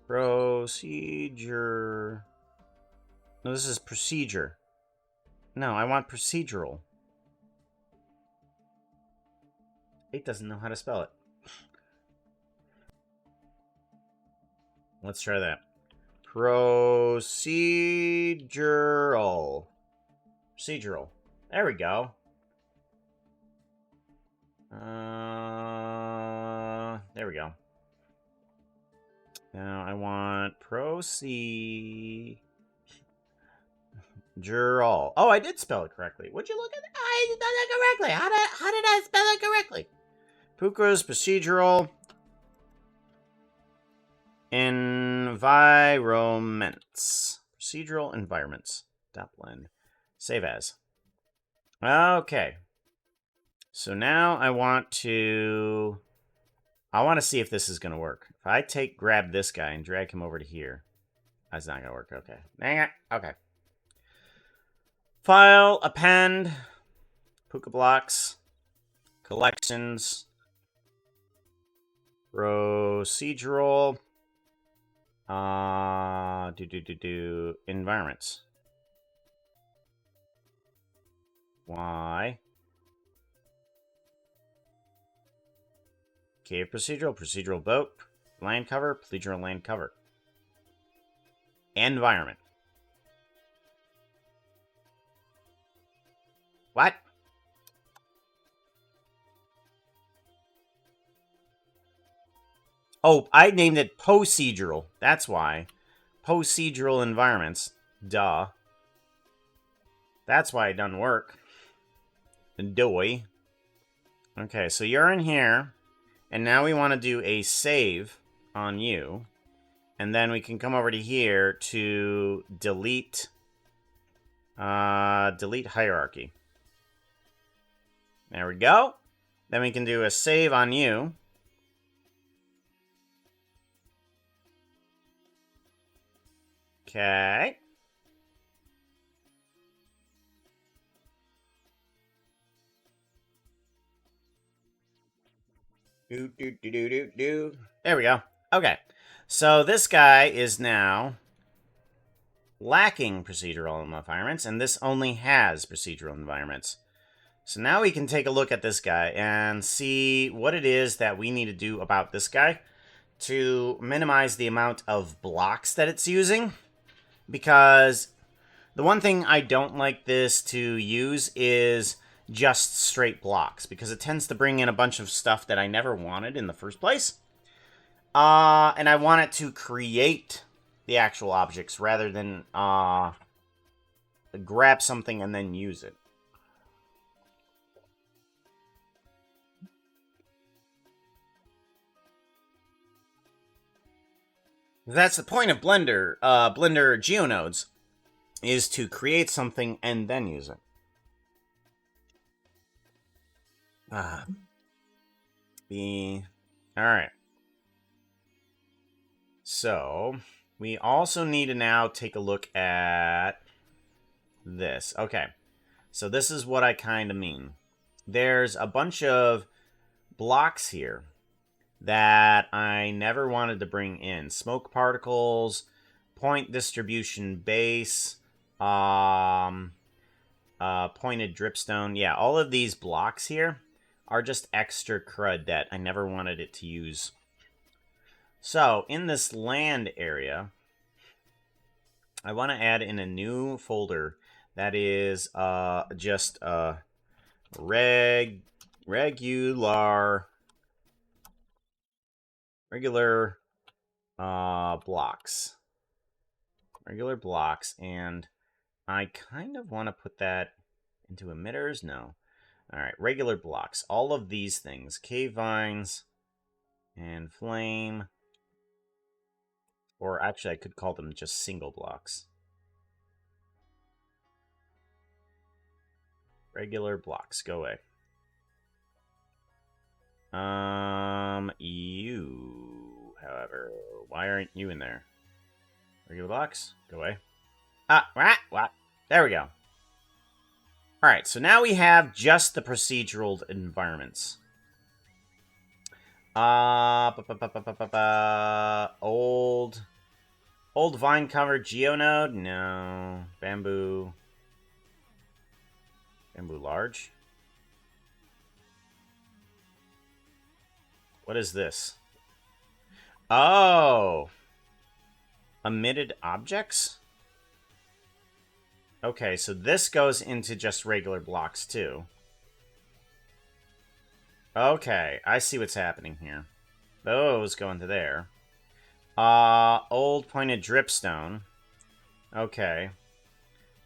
Procedure. No, this is procedure. No, I want procedural. It doesn't know how to spell it. Let's try that. Procedural. Procedural. There we go. There we go. Now I want procedural. Oh, I did spell it correctly. Would you look at it? I spelled it correctly. How did I spell it correctly? Puka's procedural environments. Procedural environments. .blend. Save as. Okay. So now I want to see if this is going to work. If I grab this guy and drag him over to here, that's not going to work. Okay. Dang it. Okay. File, append, Puka blocks, collections, procedural, environments. Y. Cave procedural boat, land cover, procedural land cover. Environment. What? Oh, I named it procedural. That's why. Procedural environments. Duh. That's why it doesn't work. Doy. Okay, so you're in here. And now we want to do a save on you. And then we can come over to here to delete hierarchy. There we go. Then we can do a save on you. Okay. There we go. Okay. So this guy is now lacking procedural environments, and this only has procedural environments. So now we can take a look at this guy and see what it is that we need to do about this guy to minimize the amount of blocks that it's using. Because the one thing I don't like this to use is just straight blocks, because it tends to bring in a bunch of stuff that I never wanted in the first place. And I want it to create the actual objects rather than grab something and then use it. That's the point of Blender, Blender GeoNodes, is to create something and then use it. Alright. So, we also need to now take a look at this. Okay. So this is what I kind of mean. There's a bunch of blocks here that I never wanted to bring in. Smoke particles, point distribution base, pointed dripstone. Yeah, all of these blocks here are just extra crud that I never wanted it to use. So, in this land area, I want to add in a new folder that is just regular blocks. Regular blocks, and I kind of want to put that into emitters. No. Alright, regular blocks. All of these things. Cave vines and flame. Or actually, I could call them just single blocks. Regular blocks. Go away. You, however, why aren't you in there? Regular blocks? Go away. What? There we go. Alright, so now we have just the procedural environments. Old vine-covered geonode? No. Bamboo. Bamboo large? What is this? Oh! Emitted objects? Okay, so this goes into just regular blocks, too. Okay, I see what's happening here. Those go into there. Old pointed dripstone. Okay.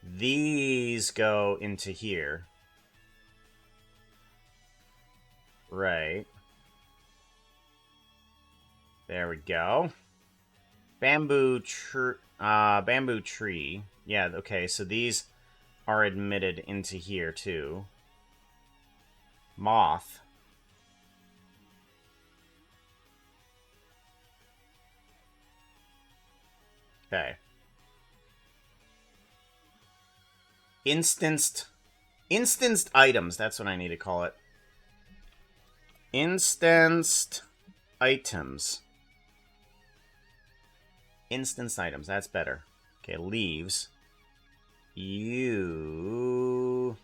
These go into here. Right. There we go. Bamboo tree. Yeah, okay, so these are admitted into here, too. Moth. Okay. Instanced items. That's what I need to call it. Instanced items. Instanced items. That's better. Okay, leaves. You...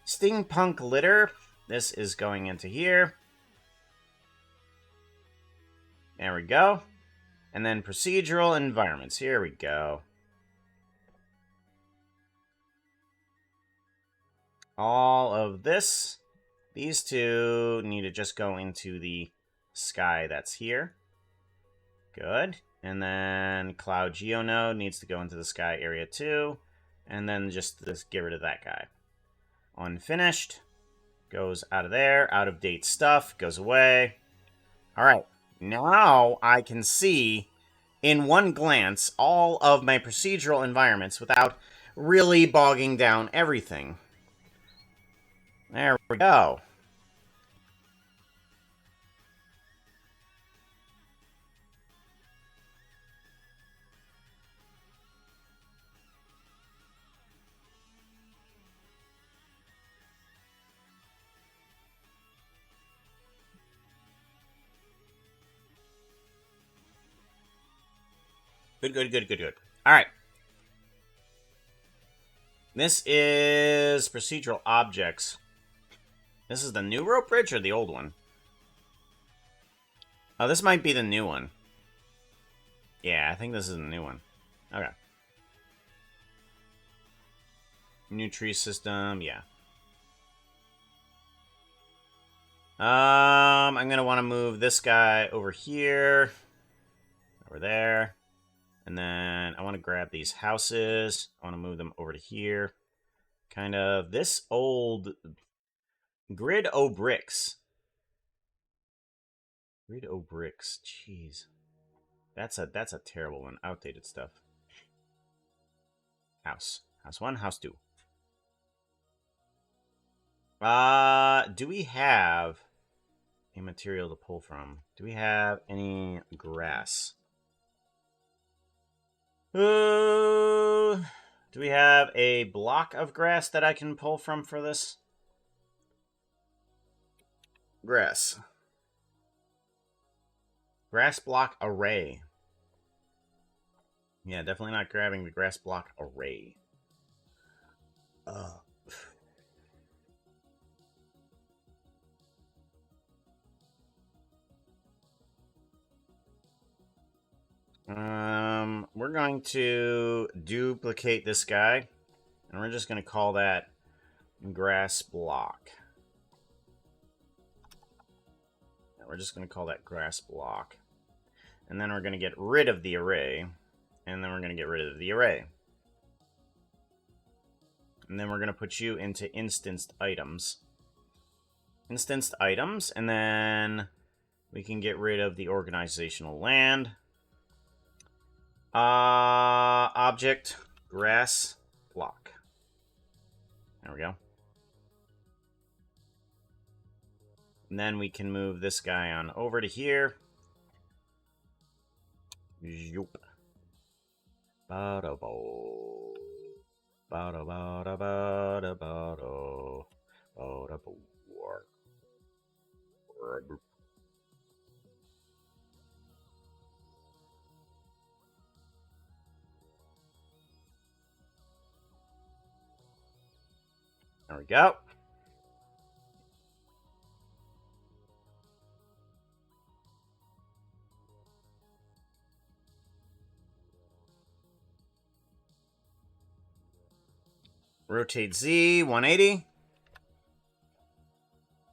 Steampunk litter. This is going into here. There we go. And then procedural environments. Here we go. All of this. These two need to just go into the sky that's here. Good. And then Cloud Geonode needs to go into the sky area too. And then just get rid of that guy. Unfinished. Goes out of there. Out of date stuff. Goes away. Alright. Now I can see in one glance all of my procedural environments without really bogging down everything. There we go. Good. Alright. This is procedural objects. This is the new rope bridge or the old one? Oh, this might be the new one. Yeah, I think this is the new one. Okay. New tree system, yeah. I'm going to want to move this guy over here. Over there. And then I want to grab these houses. I want to move them over to here. Kind of this old grid o bricks. Grid o bricks. Jeez. That's a terrible one. Outdated stuff. House. House 1, house 2. Do we have a material to pull from? Do we have any grass? Do we have a block of grass that I can pull from for this? Grass. Grass block array. Yeah, definitely not grabbing the grass block array. We're going to duplicate this guy, and we're just going to call that grass block. We're just going to call that grass block. And then we're going to get rid of the array. And then we're going to get rid of the array. And then we're going to put you into instanced items. Instanced items, and then we can get rid of the organizational land. Object, grass, block. There we go. And then we can move this guy on over to here. Yoop. Ba-da-bo. Ba-da-ba-da-ba-da-ba-do. Ba-da-bo. There we go. Rotate Z 180.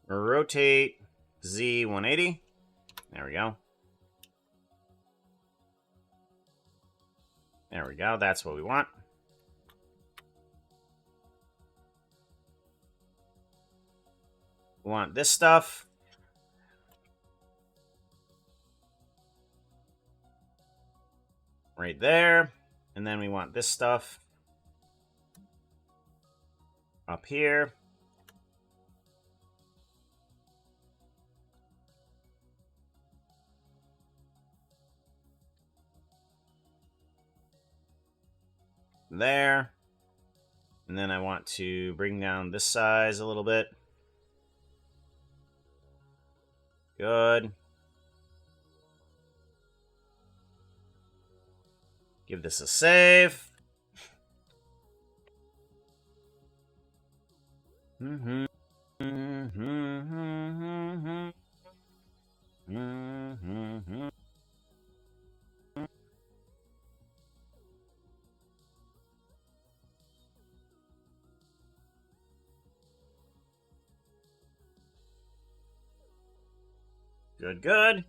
Rotate Z 180. There we go. There we go. That's what we want. We want this stuff. Right there. And then we want this stuff up here. There. And then I want to bring down this size a little bit. Good. Give this a save. Good, good.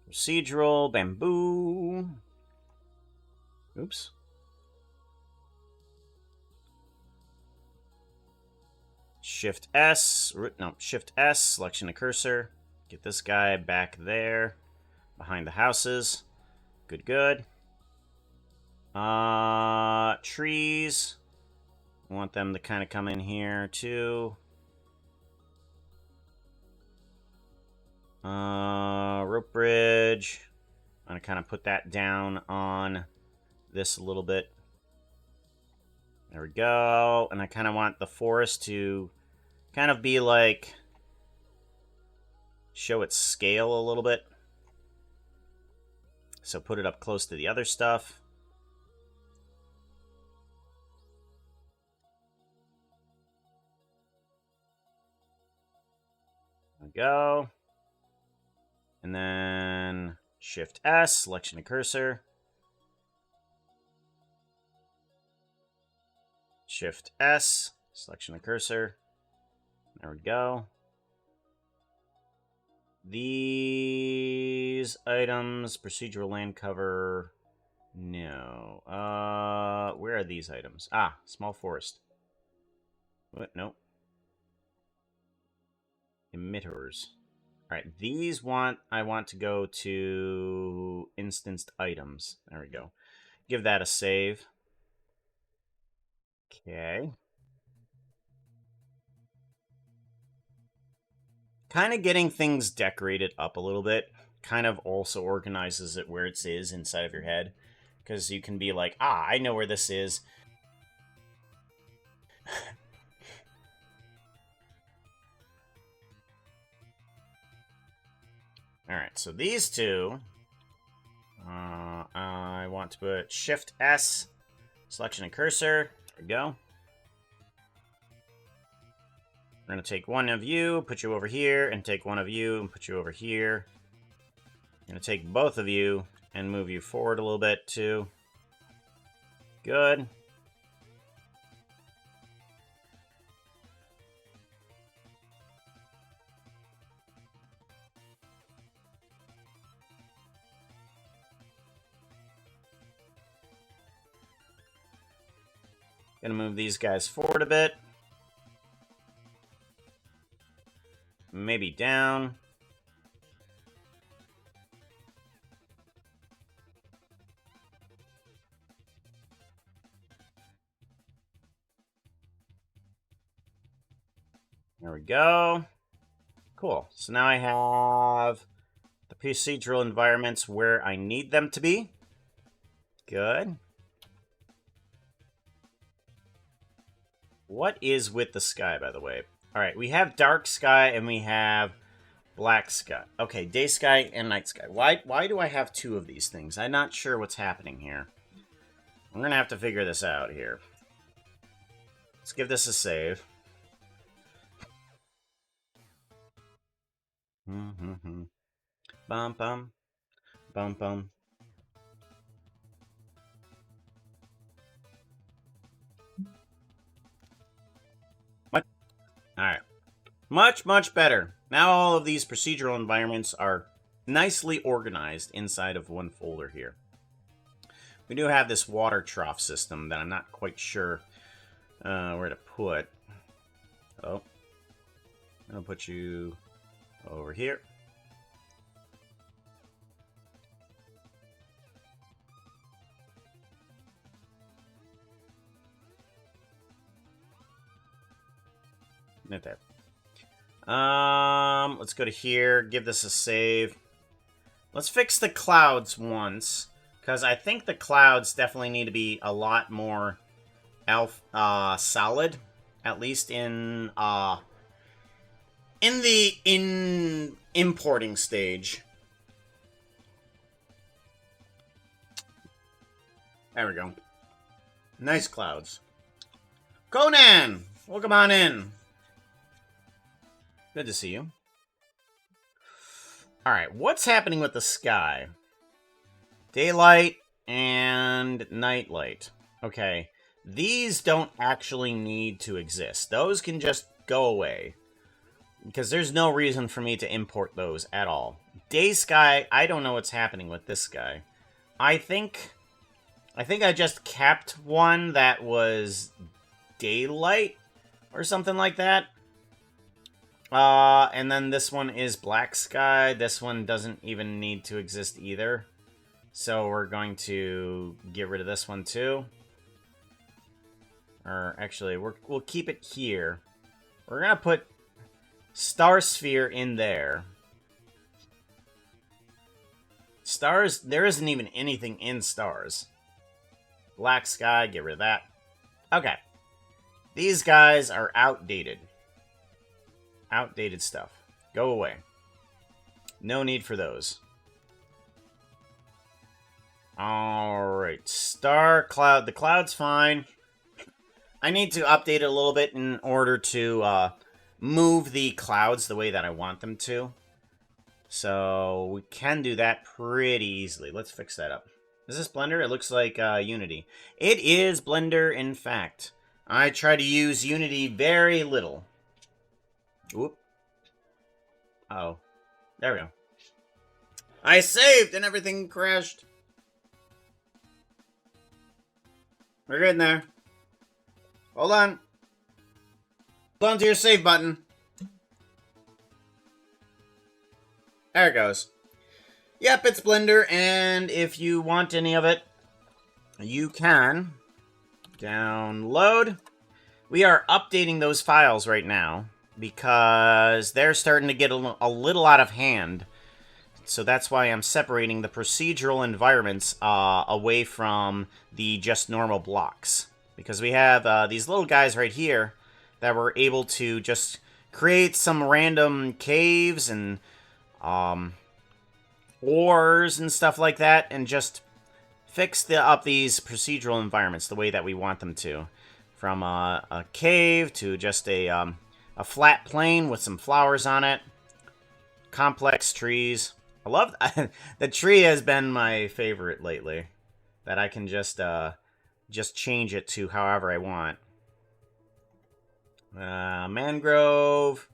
Procedural, bamboo. Oops. Shift S, no, Shift S, selection of cursor. Get this guy back there, behind the houses. Good, good. Trees. I want them to kind of come in here too. Rope bridge. I'm gonna kind of put that down on this a little bit. There we go. And I kind of want the forest to kind of be like, show its scale a little bit. So put it up close to the other stuff. There we go. And then Shift S, selection of cursor. Shift S, selection of cursor. There we go. These items, procedural land cover. No. Where are these items? Ah, small forest. What? Nope. Emitters. Alright, I want to go to instanced items. There we go. Give that a save. Okay. Kind of getting things decorated up a little bit kind of also organizes it where it is inside of your head. Because you can be like, I know where this is. Alright, so these two, I want to put Shift S, selection and cursor. There we go. We're going to take one of you, put you over here, and take one of you and put you over here. I'm going to take both of you and move you forward a little bit, too. Good. Gonna move these guys forward a bit. Maybe down. There we go. Cool. So now I have the procedural environments where I need them to be. Good. What is with the sky, by the way? Alright, we have dark sky and we have black sky. Okay, day sky and night sky. Why do I have two of these things? I'm not sure what's happening here. I'm gonna have to figure this out here. Let's give this a save. Bum bum. Bum bum. Alright. Much, much better. Now all of these procedural environments are nicely organized inside of one folder here. We do have this water trough system that I'm not quite sure where to put. Oh. I'm going to put you over here. Right there. Let's go to here. Give this a save. Let's fix the clouds once, because I think the clouds definitely need to be a lot more solid, at least in the importing stage. There we go. Nice clouds. Conan, welcome on in. Good to see you. Alright, what's happening with the sky? Daylight and nightlight. Okay, these don't actually need to exist. Those can just go away. Because there's no reason for me to import those at all. Day sky, I don't know what's happening with this guy. I think I just kept one that was daylight or something like that. And then this one is black sky. This one doesn't even need to exist either. So we're going to get rid of this one too. Or actually, we'll keep it here. We're gonna put Star Sphere in there. Stars, there isn't even anything in stars. Black sky, get rid of that. Okay. These guys are outdated. Outdated stuff. Go away. No need for those. Alright. Star, cloud. The cloud's fine. I need to update it a little bit in order to move the clouds the way that I want them to. So we can do that pretty easily. Let's fix that up. Is this Blender? It looks like Unity. It is Blender, in fact. I try to use Unity very little. Whoop. Uh-oh. There we go. I saved and everything crashed. We're getting there. Hold on. Hold on to your save button. There it goes. Yep, it's Blender, and if you want any of it, you can download. We are updating those files right now because they're starting to get a little out of hand. So that's why I'm separating the procedural environments away from the just normal blocks. Because we have these little guys right here that we're able to just create some random caves and ores and stuff like that, and just fix up these procedural environments the way that we want them to. From a cave to just a flat plane with some flowers on it. Complex trees. I love the tree has been my favorite lately. That I can just change it to however I want. Mangrove.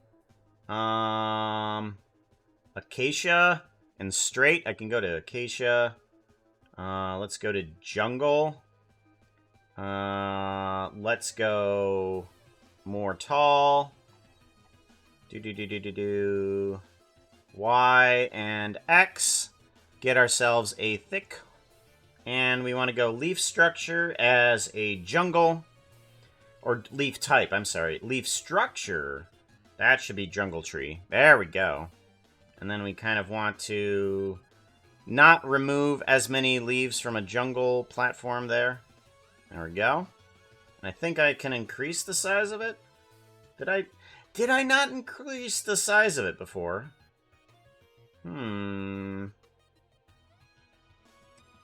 Acacia and straight. I can go to acacia. Let's go to jungle. Let's go more tall. Y and X. Get ourselves a thick. And we want to go leaf structure as a jungle. Or leaf type, I'm sorry. Leaf structure. That should be jungle tree. There we go. And then we kind of want to not remove as many leaves from a jungle platform there. There we go. And I think I can increase the size of it. Did I not increase the size of it before?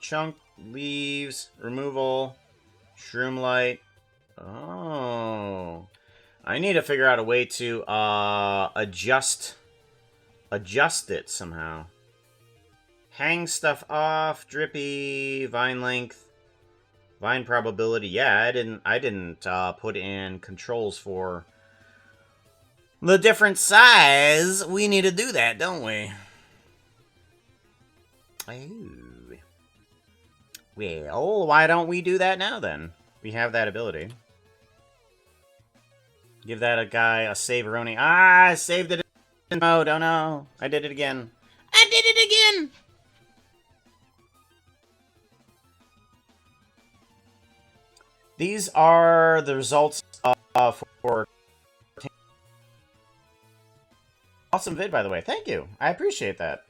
Chunk, leaves, removal, shroom light. Oh. I need to figure out a way to adjust it somehow. Hang stuff off, drippy, vine length, vine probability. Yeah, I didn't put in controls for the different size. We need to do that, don't we? Oh. Well, why don't we do that now then? We have that ability. Give that a guy a save-a-roni. Ah, I saved it in mode. Oh no. I did it again. I did it again! These are the results for... Awesome vid, by the way. Thank you. I appreciate that.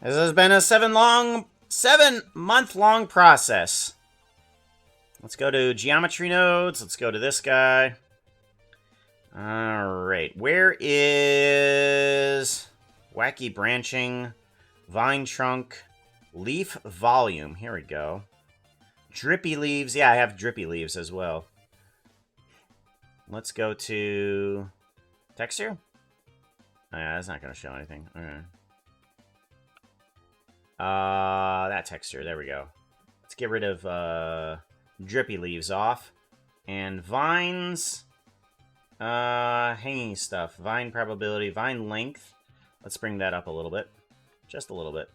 This has been a 7-month-long process. Let's go to geometry nodes. Let's go to this guy. Alright, where is wacky branching, vine trunk, leaf volume? Here we go. Drippy leaves. Yeah, I have drippy leaves as well. Let's go to texture. Oh, yeah, that's not going to show anything. Okay. That texture. There we go. Let's get rid of drippy leaves off. And vines. Hanging stuff. Vine probability. Vine length. Let's bring that up a little bit. Just a little bit.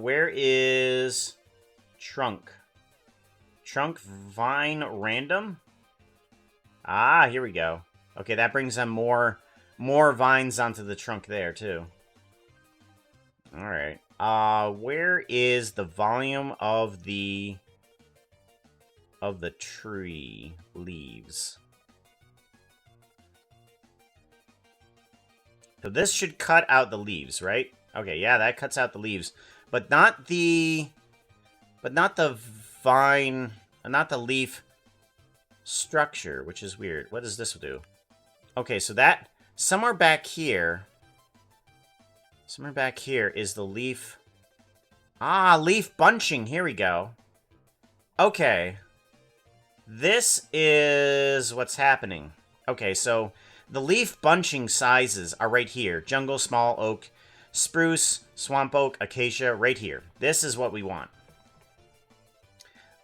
Where is trunk? Trunk vine random? Ah, here we go. Okay, that brings them more vines onto the trunk there, too. Alright. Where is the volume of the tree leaves? So this should cut out the leaves, right? Okay, yeah, that cuts out the leaves. But not the vine, not the leaf structure, which is weird. What does this do? Okay, so that somewhere back here is the leaf. Ah, leaf bunching. Here we go. Okay. This is what's happening. Okay, so the leaf bunching sizes are right here. Jungle, small oak, spruce, swamp oak, acacia, right here. This is what we want.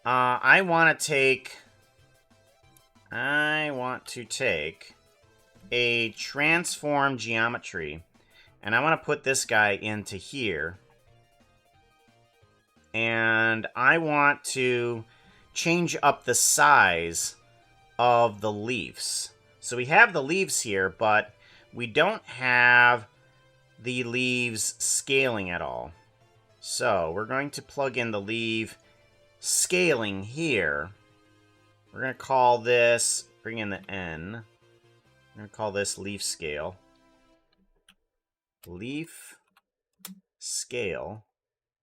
I want to take I want to take a transform geometry, and I want to put this guy into here. And I want to change up the size of the leaves. So we have the leaves here, but we don't have the leaves scaling at all. So we're going to plug in the leaf scaling here. We're going to call this, bring in the N. We're going to call this leaf scale. Leaf scale.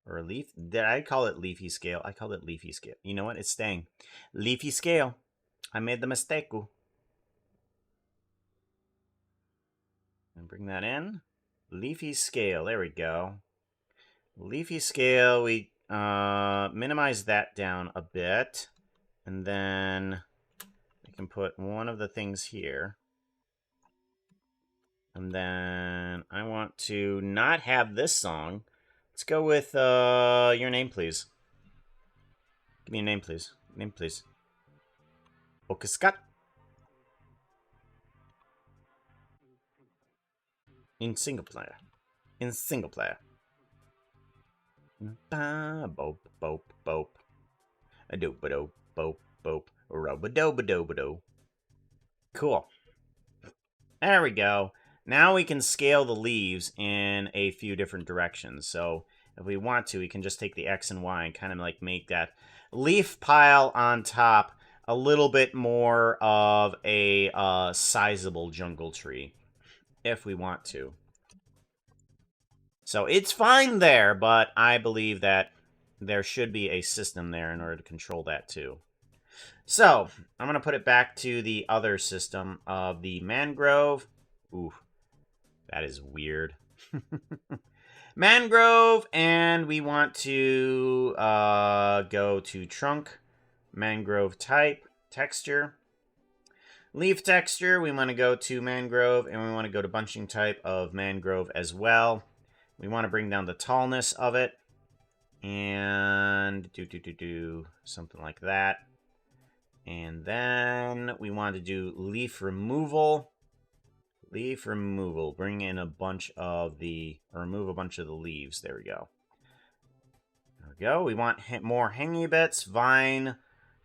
Or leaf. Did I call it leafy scale? I called it leafy scale. You know what? It's staying. Leafy scale. I made the mistake. And bring that in. Leafy scale. There we go. Leafy scale. We minimize that down a bit. And then we can put one of the things here. And then I want to not have this song. Let's go with your name, please. Give me a name, please. Name, please. Okaskat. In single player. In single player. Ba bope bope bope. A dope a dope bope bope. Roba doba doba do. Cool. There we go. Now we can scale the leaves in a few different directions. So if we want to, we can just take the X and Y and kind of like make that leaf pile on top a little bit more of a sizable jungle tree, if we want to. So it's fine there, but I believe that there should be a system there in order to control that too. So I'm going to put it back to the other system of the mangrove. Ooh, that is weird. Mangrove, and we want to go to trunk, mangrove type, texture. Leaf texture, we want to go to mangrove, and we want to go to bunching type of mangrove as well. We want to bring down the tallness of it, and do something like that. And then we want to do leaf removal. Leaf removal. Bring in a bunch of the, or remove a bunch of the leaves. There we go. There we go. We want more hanging bits. Vine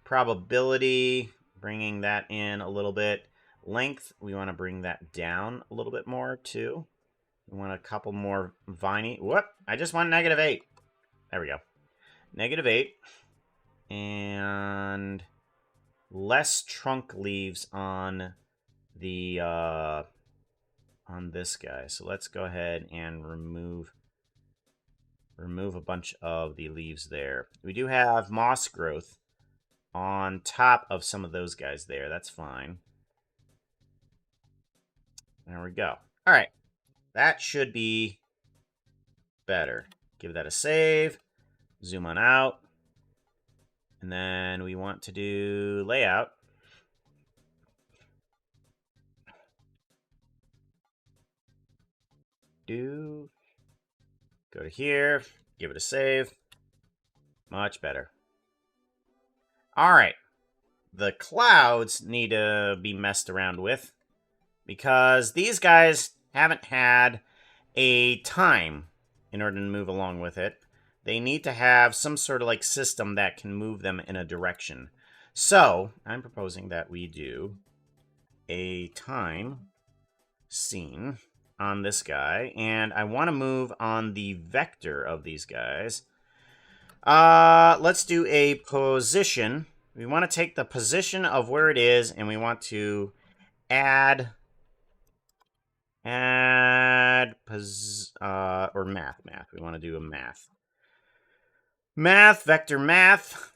probability. Bringing that in a little bit. Length. We want to bring that down a little bit more too. We want a couple more viney. Whoop. I just want -8. There we go. -8. And less trunk leaves on the on this guy. So let's go ahead and remove a bunch of the leaves there. We do have moss growth on top of some of those guys there. That's fine. There we go. All right. That should be better. Give that a save. Zoom on out. And then we want to do layout. Go to here, give it a save. Much better. All right. The clouds need to be messed around with because these guys haven't had a time in order to move along with it. They need to have some sort of like system that can move them in a direction. So I'm proposing that we do a time scene on this guy, and I want to move on the vector of these guys. Let's do a position. We want to take the position of where it is, and we want to add or math. We want to do a math. Vector math.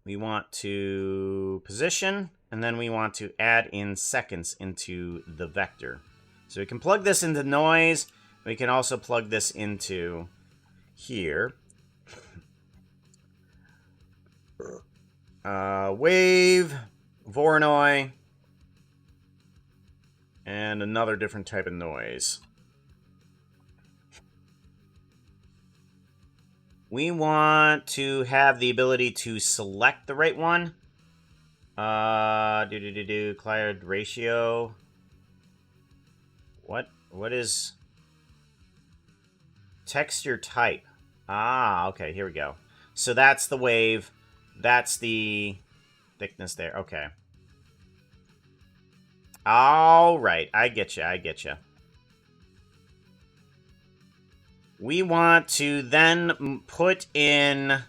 We want to position, and then we want to add in seconds into the vector. So we can plug this into noise. We can also plug this into here. Wave, Voronoi, and another different type of noise. We want to have the ability to select the right one. Cloud ratio. What is texture type? Ah, okay, here we go. So that's the wave. That's the thickness there. Okay. All right, I get you. We want to then put in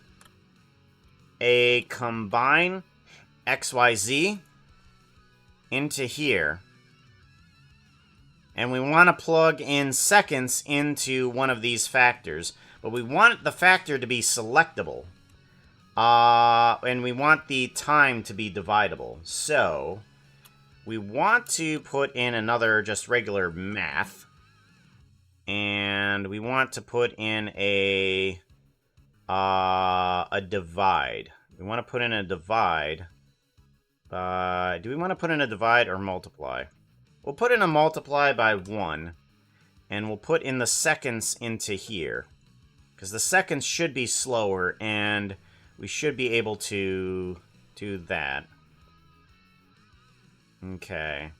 a combine XYZ into here. And we want to plug in seconds into one of these factors. But we want the factor to be selectable. And we want the time to be dividable. So, we want to put in another just regular math. And we want to put in a divide. We want to put in a divide. Do we want to put in a divide or multiply? We'll put in a multiply by 1, and we'll put in the seconds into here. Because the seconds should be slower, and we should be able to do that. Okay.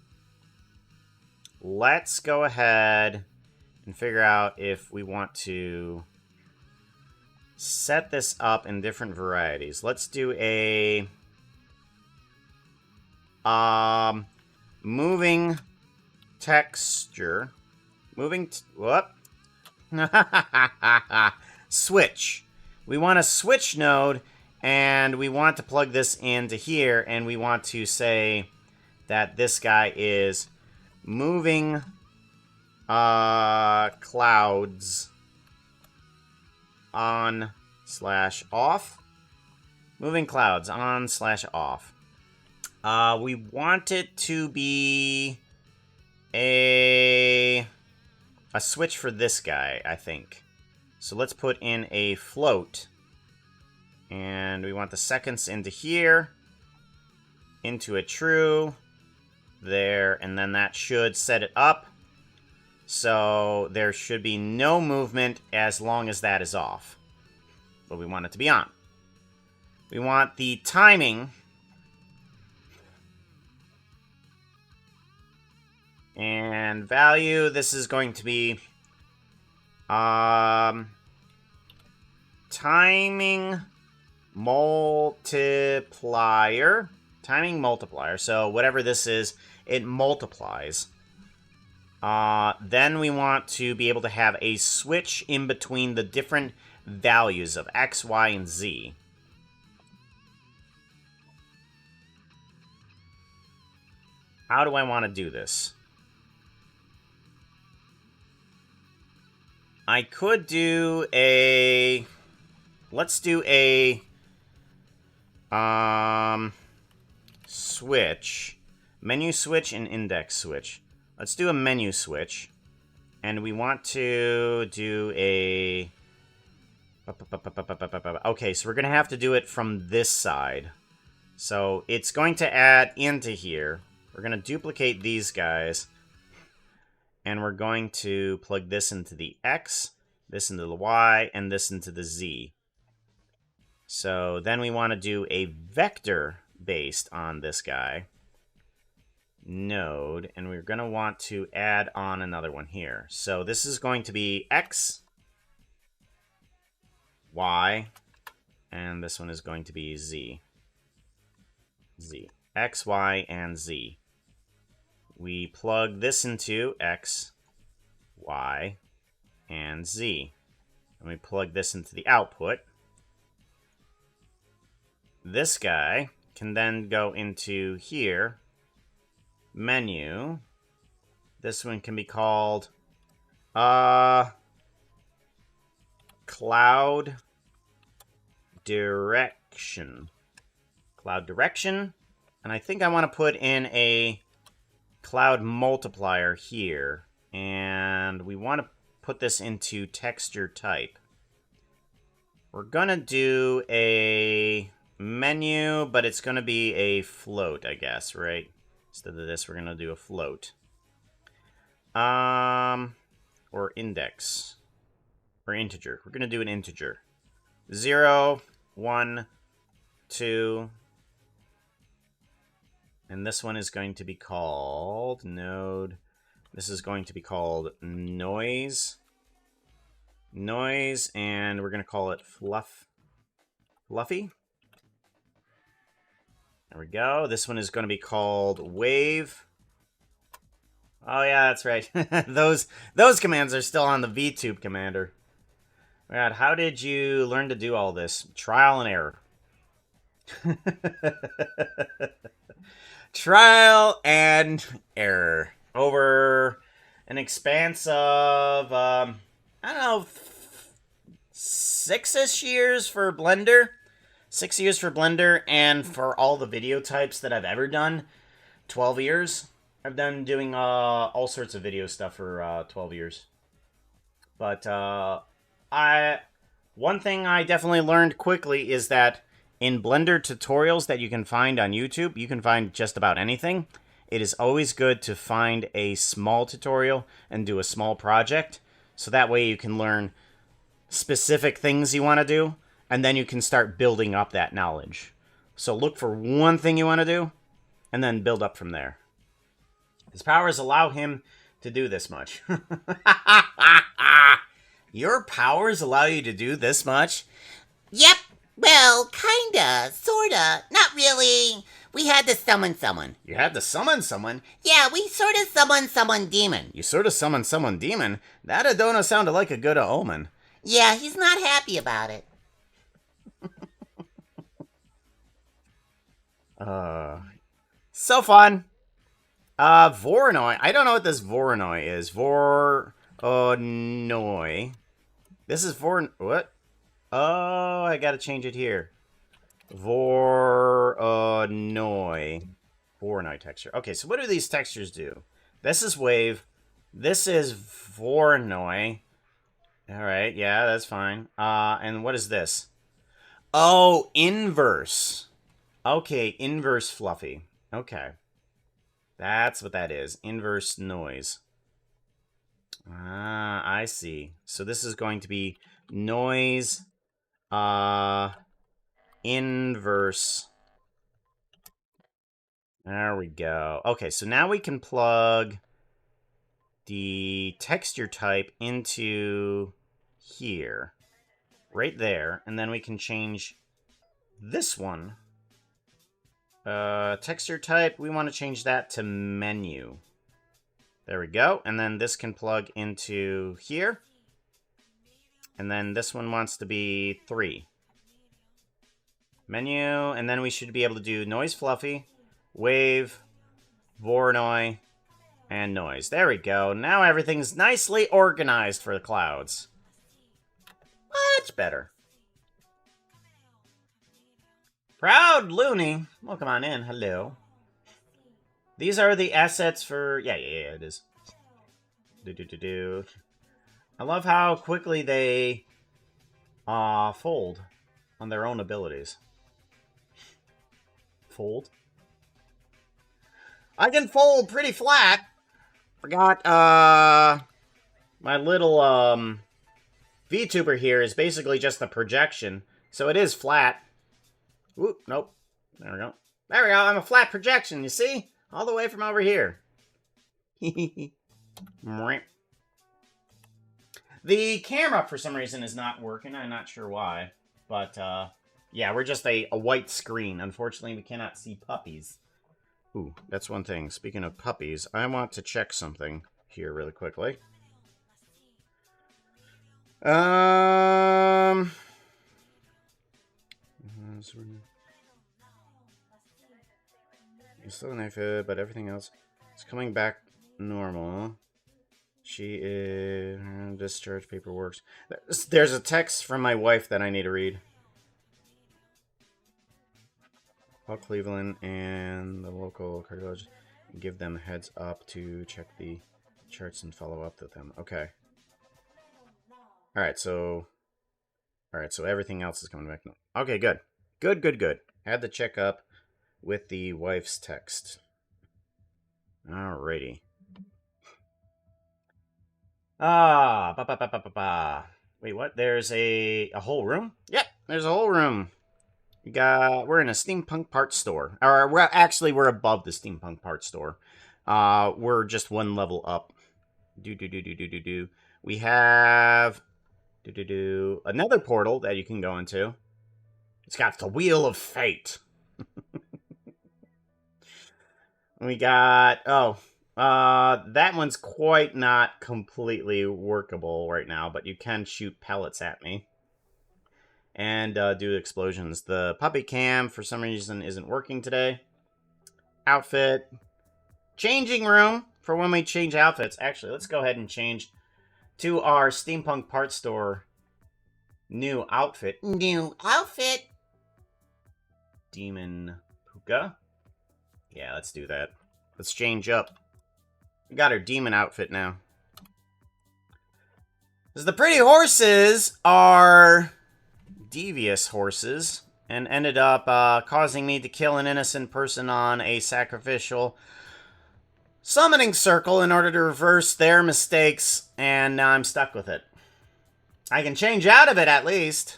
Let's go ahead and figure out if we want to set this up in different varieties. Let's do a moving texture. Switch. We want a switch node, and we want to plug this into here, and we want to say that this guy is moving clouds on/off. Moving clouds on/off. We want it to be a switch for this guy, I think. So let's put in a float. And we want the seconds into here. Into a true. There. And then that should set it up. So there should be no movement as long as that is off. But we want it to be on. We want the timing. And value, this is going to be timing multiplier. Timing multiplier. So whatever this is, it multiplies. Then we want to be able to have a switch in between the different values of X, Y, and Z. How do I want to do this? I could do a... Let's do a... switch. Menu switch and index switch. Let's do a menu switch. And we want to do a... Okay, so we're going to have to do it from this side. So it's going to add into here. We're going to duplicate these guys. And we're going to plug this into the X, this into the Y, and this into the Z. So then we want to do a vector based on this guy. Node. And we're going to want to add on another one here. So this is going to be X, Y, and this one is going to be Z. Z. X, Y, and Z. We plug this into X, Y, and Z. And we plug this into the output. This guy can then go into here. Menu. This one can be called Cloud Direction. Cloud Direction. And I think I want to put in a cloud multiplier here, and we want to put this into texture type. We're gonna do a menu, but it's gonna be a float, I guess, right? Instead of this, we're gonna do a float. Or index. Or integer. We're gonna do an integer. 0, 1, 2, And this one is going to be called node. This is going to be called noise. Noise, and we're going to call it fluffy. There we go. This one is going to be called wave. Oh yeah, that's right. those commands are still on the VTube commander. God, how did you learn to do all this? Trial and error. Trial and error over an expanse of I don't know, 6-ish years for Blender. 6 years for Blender, and for all the video types that I've ever done, 12 years. I've done doing all sorts of video stuff for 12 years. But one thing I definitely learned quickly is that in Blender tutorials that you can find on YouTube, you can find just about anything. It is always good to find a small tutorial and do a small project, so that way you can learn specific things you want to do, and then you can start building up that knowledge. So look for one thing you want to do, and then build up from there. His powers allow him to do this much. Your powers allow you to do this much? Yep. Well, kinda, sorta, not really. We had to summon someone. You had to summon someone? Yeah, we sorta summoned someone demon. You sort of summoned someone demon? That don't sound like a good omen. Yeah, he's not happy about it. So fun. Voronoi. I don't know what this Voronoi is. Voronoi. This is what? Oh, I gotta change it here. Voronoi. Voronoi texture. Okay, so what do these textures do? This is wave. This is Voronoi. Alright, yeah, that's fine. And what is this? Oh, inverse. Okay, inverse fluffy. Okay. That's what that is. Inverse noise. Ah, I see. So this is going to be noise inverse. There we go. Okay, so now we can plug the texture type into here. Right there. And then we can change this one. Texture type, we want to change that to menu. There we go. And then this can plug into here. And then this one wants to be 3. Menu, and then we should be able to do noise fluffy, wave, Voronoi, and noise. There we go. Now everything's nicely organized for the clouds. Much better. Proud Looney. Welcome on in. Hello. These are the assets for... Yeah, it is. I love how quickly they fold on their own abilities. Fold? I can fold pretty flat. Forgot, my little, VTuber here is basically just a projection, so it is flat. Oop, nope. There we go. There we go, I'm a flat projection, you see? All the way from over here. The camera, for some reason, is not working. I'm not sure why. But, yeah, we're just a white screen. Unfortunately, we cannot see puppies. Ooh, that's one thing. Speaking of puppies, I want to check something here really quickly. It's still naked, but everything else is coming back normal. She is... discharge paperwork. There's a text from my wife that I need to read. Call Cleveland and the local cardiologist and give them a heads up to check the charts and follow up with them. Okay. Alright, so everything else is coming back now. Okay, good. Good. Had the checkup with the wife's text. Alrighty. Wait, what? There's a whole room? Yep, there's a whole room. We're in a steampunk parts store. Or we're above the steampunk parts store. We're just one level up. We have another portal that you can go into. It's got the Wheel of Fate. We got that one's quite not completely workable right now, but you can shoot pellets at me. And do explosions. The puppy cam, for some reason, isn't working today. Outfit. Changing room for when we change outfits. Actually, let's go ahead and change to our steampunk parts store new outfit. New outfit. Demon Puka. Yeah, let's do that. Let's change up. We got our demon outfit now. Because the pretty horses are devious horses and ended up causing me to kill an innocent person on a sacrificial summoning circle in order to reverse their mistakes, and now I'm stuck with it. I can change out of it at least.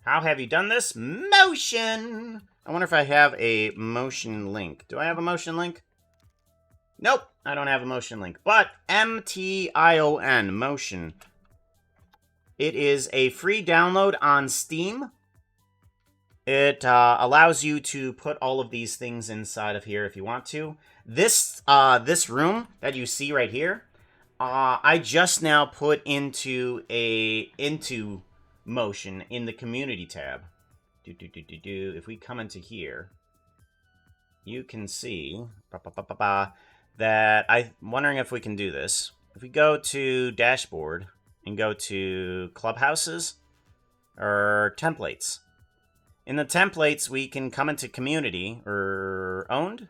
How have you done this? Motion! I wonder if I have a motion link. Do I have a motion link? Nope, I don't have a motion link. But MTION, motion. It is a free download on Steam. It allows you to put all of these things inside of here if you want to. This room that you see right here, I just now put into motion in the community tab. If we come into here, you can see that I'm wondering if we can do this. If we go to dashboard and go to clubhouses or templates. In the templates, we can come into community or owned.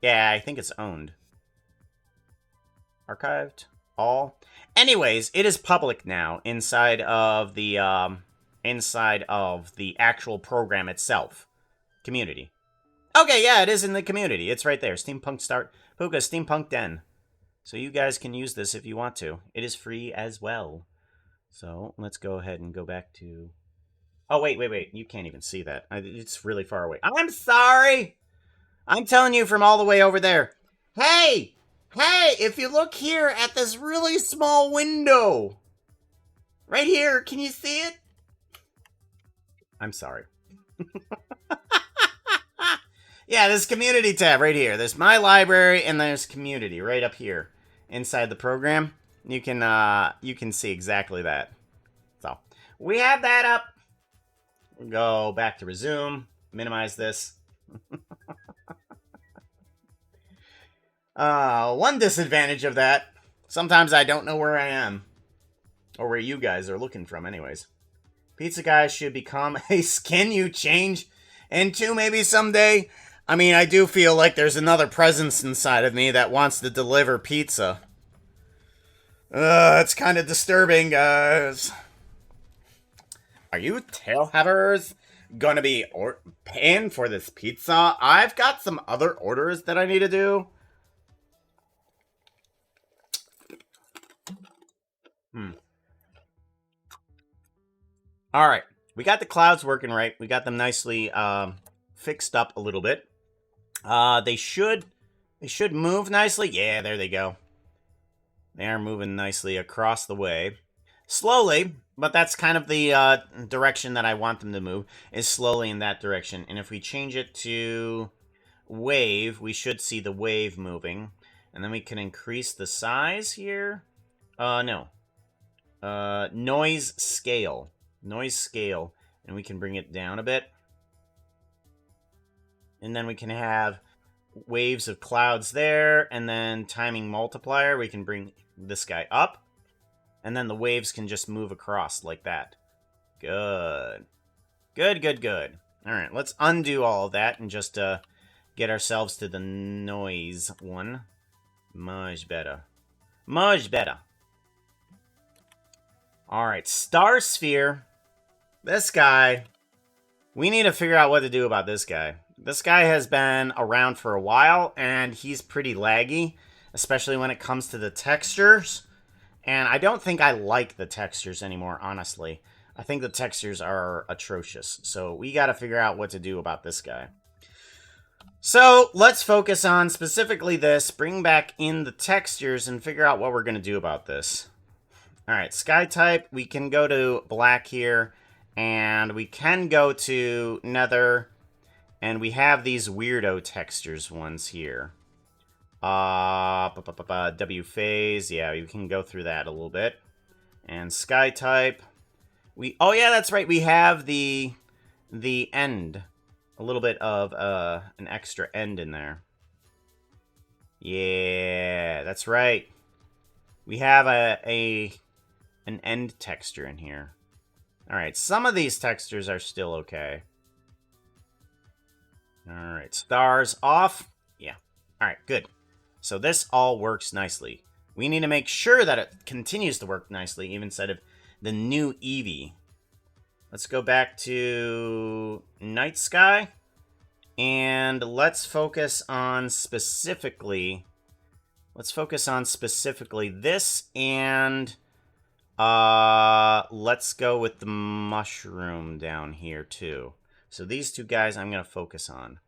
Yeah, I think it's owned. Archived. All. Anyways, it is public now inside of the actual program itself. Community. Okay, yeah, it is in the community. It's right there. Steampunk Start Puka Steampunk Den. So you guys can use this if you want to. It is free as well. So let's go ahead and go back to... Oh, wait. You can't even see that. It's really far away. I'm sorry! I'm telling you from all the way over there. Hey! Hey, if you look here at this really small window. Right here, can you see it? I'm sorry. Yeah, this community tab right here. There's my library and there's community right up here inside the program. You can see exactly that. So we have that up. Go back to resume. Minimize this. One disadvantage of that. Sometimes I don't know where I am. Or where you guys are looking from anyways. Pizza guy should become a skin you change into maybe someday. I mean, I do feel like there's another presence inside of me that wants to deliver pizza. It's kind of disturbing, guys. Are you tailhavers gonna be paying for this pizza? I've got some other orders that I need to do. Alright, we got the clouds working right. We got them nicely fixed up a little bit. They should move nicely. Yeah, there they go. They are moving nicely across the way. Slowly, but that's kind of the direction that I want them to move, is slowly in that direction. And if we change it to wave, we should see the wave moving. And then we can increase the size here. No. Noise scale. Noise scale. And we can bring it down a bit. And then we can have waves of clouds there. And then timing multiplier. We can bring this guy up. And then the waves can just move across like that. Good. Good. Alright, let's undo all of that and just get ourselves to the noise one. Much better. Alright, Star Sphere. This guy. We need to figure out what to do about this guy. This guy has been around for a while, and he's pretty laggy. Especially when it comes to the textures. And I don't think I like the textures anymore, honestly. I think the textures are atrocious. So we got to figure out what to do about this guy. So let's focus on specifically this, bring back in the textures, and figure out what we're going to do about this. All right, sky type, we can go to black here, and we can go to nether, and we have these weirdo textures ones here. W phase, yeah, we can go through that a little bit. And sky type, oh yeah, that's right, we have the end. A little bit of an extra end in there. Yeah, that's right. We have an end texture in here. Alright, some of these textures are still okay. Alright, stars off. Yeah. Alright, good. So this all works nicely. We need to make sure that it continues to work nicely, even instead of the new Eevee. Let's go back to night sky. And let's focus on specifically this, and let's go with the mushroom down here too. So these two guys I'm going to focus on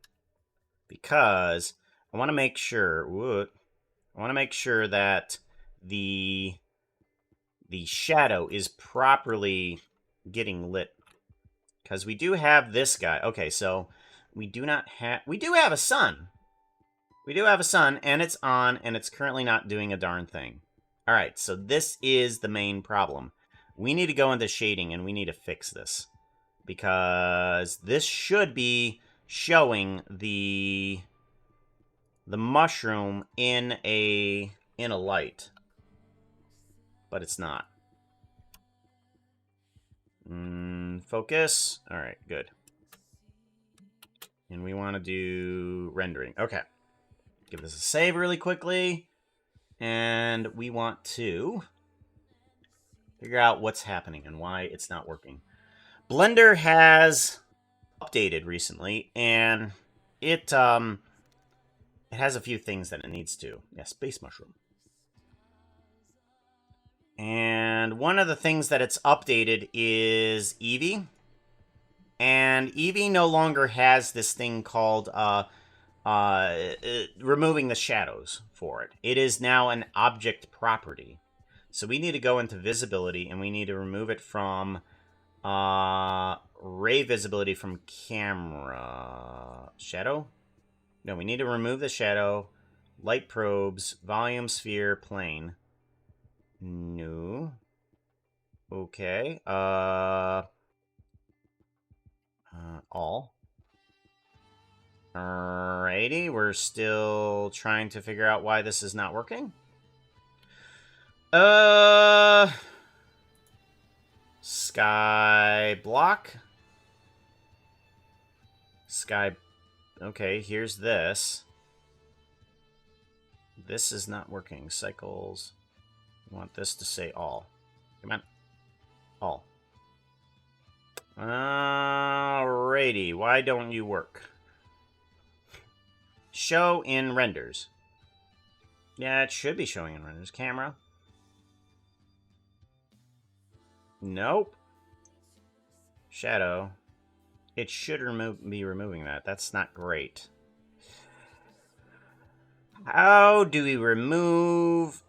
because I want to make sure that the shadow is properly getting lit, because we do have this guy. Okay, so we do have a sun. We do have a sun, and it's on, and it's currently not doing a darn thing. All right, so this is the main problem. We need to go into shading, and we need to fix this, because this should be showing the mushroom in a light, but it's not. Focus. All right, good. And we want to do rendering. Okay. Give this a save really quickly. And we want to figure out what's happening and why it's not working. Blender has updated recently, and it has a few things that it needs to. Yeah, space mushroom. And one of the things that it's updated is Eevee. And Eevee no longer has this thing called removing the shadows for it. It is now an object property. So we need to go into visibility, and we need to remove it from ray visibility from camera. Shadow? No, we need to remove the shadow. Light probes, volume, sphere, plane. No. Okay. All. Alrighty, we're still trying to figure out why this is not working. Sky block. Sky. Okay, here's this. This is not working. Cycles. I want this to say all. Come on. All. Alrighty, why don't you work? Show in renders. Yeah, it should be showing in renders. Camera. Nope. Shadow. It should be removing that. That's not great. How do we remove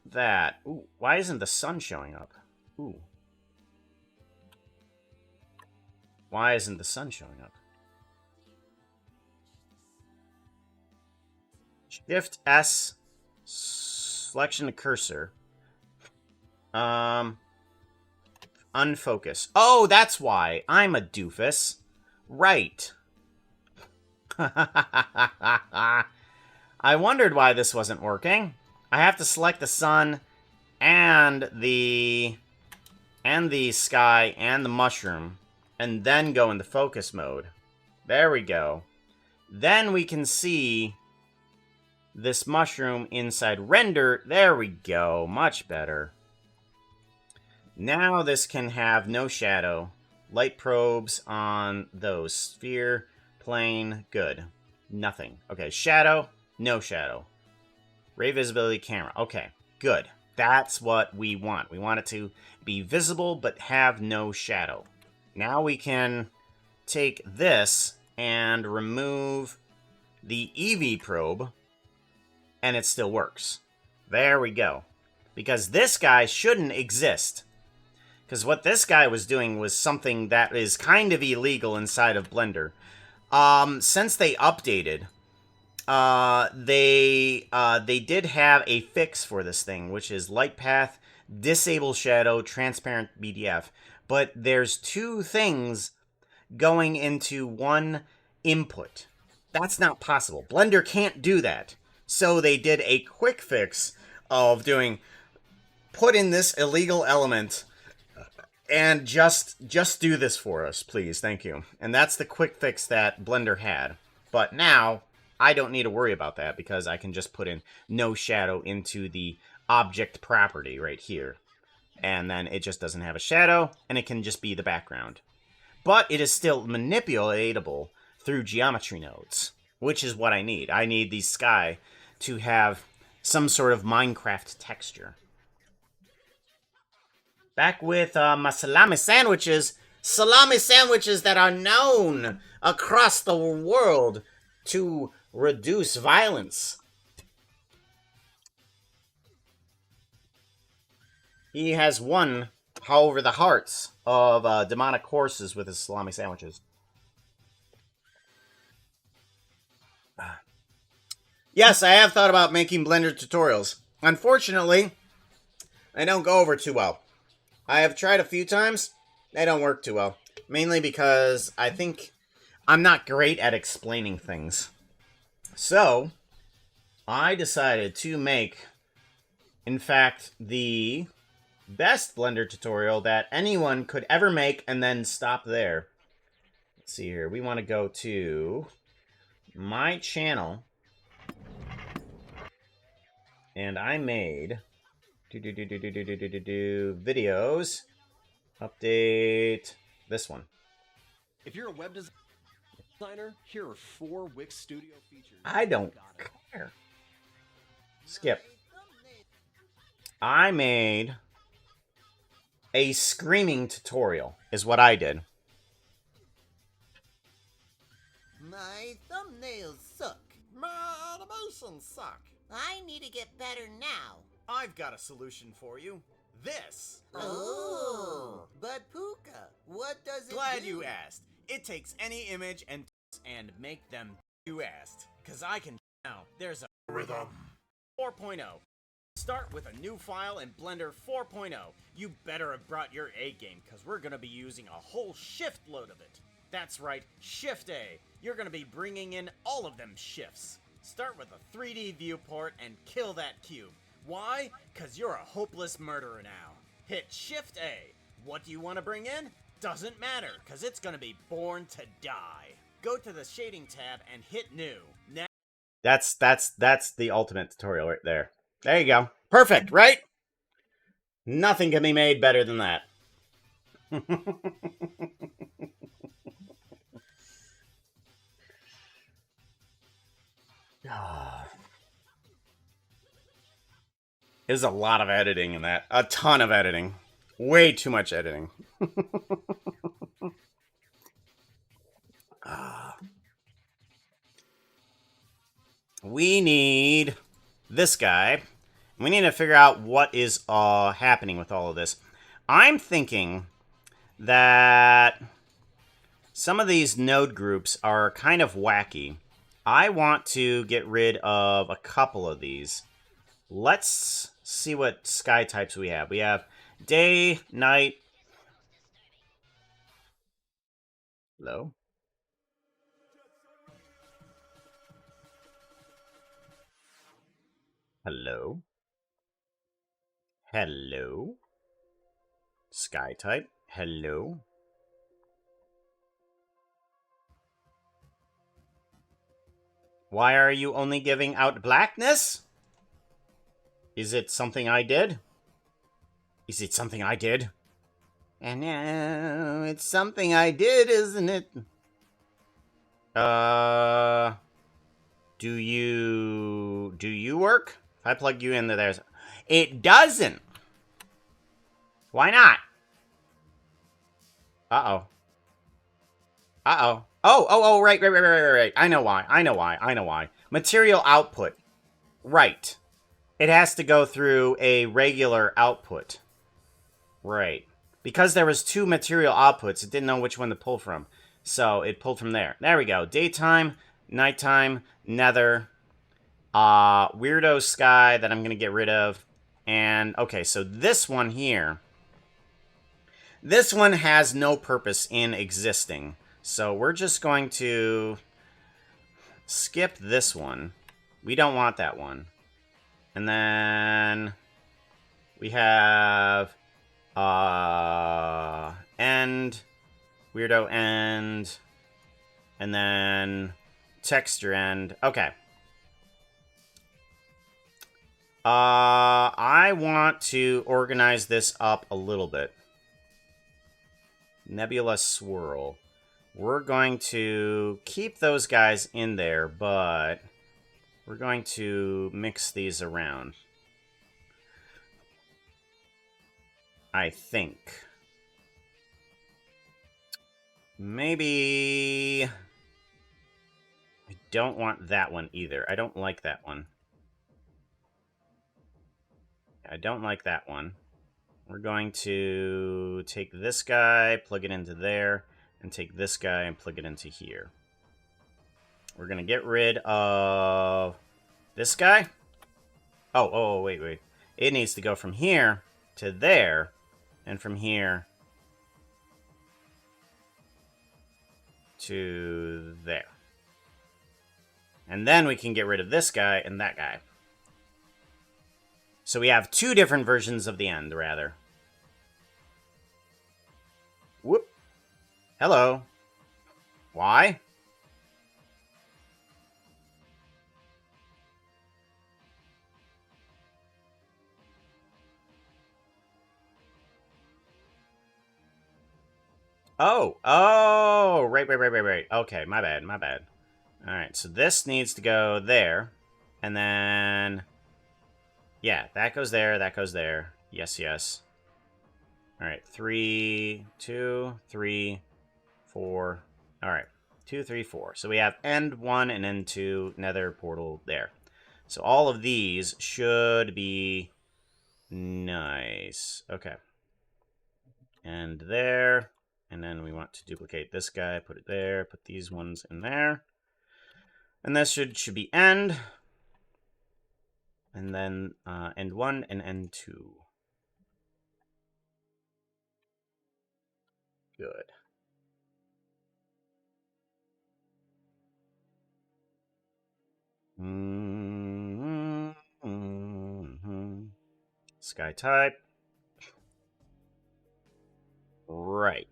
that? Ooh, why isn't the sun showing up? Ooh. Why isn't the sun showing up? Shift S, selection of cursor. Unfocus. Oh, that's why. I'm a doofus. Right. I wondered why this wasn't working. I have to select the sun and the sky and the mushroom, and then go into focus mode. There we go. Then we can see this mushroom inside render. There we go. Much better. Now this can have no shadow. Light probes on those. Sphere, plane, good. Nothing. Okay, shadow, no shadow. Ray visibility, camera. Okay, good. That's what we want. We want it to be visible but have no shadow. Now we can take this and remove the EV probe, and it still works. There we go. Because this guy shouldn't exist. Because what this guy was doing was something that is kind of illegal inside of Blender. Since they updated, they did have a fix for this thing, which is light path, disable shadow, transparent BDF. But there's two things going into one input. That's not possible. Blender can't do that. So they did a quick fix of doing, put in this illegal element and just do this for us, please. Thank you. And that's the quick fix that Blender had. But now I don't need to worry about that because I can just put in no shadow into the object property right here. And then it just doesn't have a shadow, and it can just be the background. But it is still manipulatable through geometry nodes, which is what I need. I need the sky to have some sort of Minecraft texture. Back with my salami sandwiches. Salami sandwiches that are known across the world to reduce violence. He has won, however, the hearts of demonic horses with his salami sandwiches. Yes, I have thought about making Blender tutorials. Unfortunately, they don't go over too well. I have tried a few times. They don't work too well. Mainly because I think I'm not great at explaining things. So, I decided to make, in fact, the best Blender tutorial that anyone could ever make and then stop there. Let's see here. We want to go to my channel. And I made videos. Update this one. If you're a web designer, here are 4 Wix Studio features. I don't care. Skip. I made a screaming tutorial, is what I did. My thumbnails suck. My animations suck. I need to get better now. I've got a solution for you. This. Oh. But Puka, what does it Glad do? you asked. It takes any image and make them you asked. Cause I can now. There's a rhythm. 4.0. Start with a new file in Blender 4.0. You better have brought your A game, cause we're gonna be using a whole shift load of it. That's right, Shift A. You're gonna be bringing in all of them shifts. Start with a 3D viewport and kill that cube. Why? Cause you're a hopeless murderer now. Hit Shift A. What do you want to bring in? Doesn't matter, cause it's gonna be born to die. Go to the shading tab and hit new. Now That's the ultimate tutorial right there. There you go. Perfect, right? Nothing can be made better than that. There's a lot of editing in that. A ton of editing. Way too much editing. We need this guy. We need to figure out what is happening with all of this. I'm thinking that some of these node groups are kind of wacky. I want to get rid of a couple of these. Let's see what sky types we have. We have day, night. Hello? Hello? Hello? Sky type? Hello? Why are you only giving out blackness? Is it something I did? Is it something I did? And now it's something I did, isn't it? Do you work? If I plug you in there's... It doesn't. Why not? Uh-oh. Uh-oh. Oh, right. I know why. Material output. Right. It has to go through a regular output. Right. Because there was 2 material outputs, it didn't know which one to pull from. So it pulled from there. There we go. Daytime, nighttime, nether, weirdo sky that I'm going to get rid of. And, okay, so this one here, this one has no purpose in existing. So we're just going to skip this one. We don't want that one. And then we have end, weirdo end, and then texture end. Okay. I want to organize this up a little bit. Nebula swirl. We're going to keep those guys in there, but we're going to mix these around. I think. Maybe... I don't want that one either. I don't like that one. I don't like that one. We're going to take this guy, plug it into there, and take this guy and plug it into here. We're going to get rid of this guy. Oh, wait. It needs to go from here to there, and from here to there. And then we can get rid of this guy and that guy. So we have 2 different versions of the end, rather. Whoop. Hello. Why? Oh, right. Okay, my bad. Alright, so this needs to go there. And then... yeah, that goes there, that goes there. Yes. Alright, 3, 2, 3, 4. Alright, 2, 3, 4. So we have end 1 and end 2, nether portal there. So all of these should be nice. Okay. And there. And then we want to duplicate this guy, put it there, put these ones in there. And this should be end. And then end 1 and end 2. Good. Sky type. Right.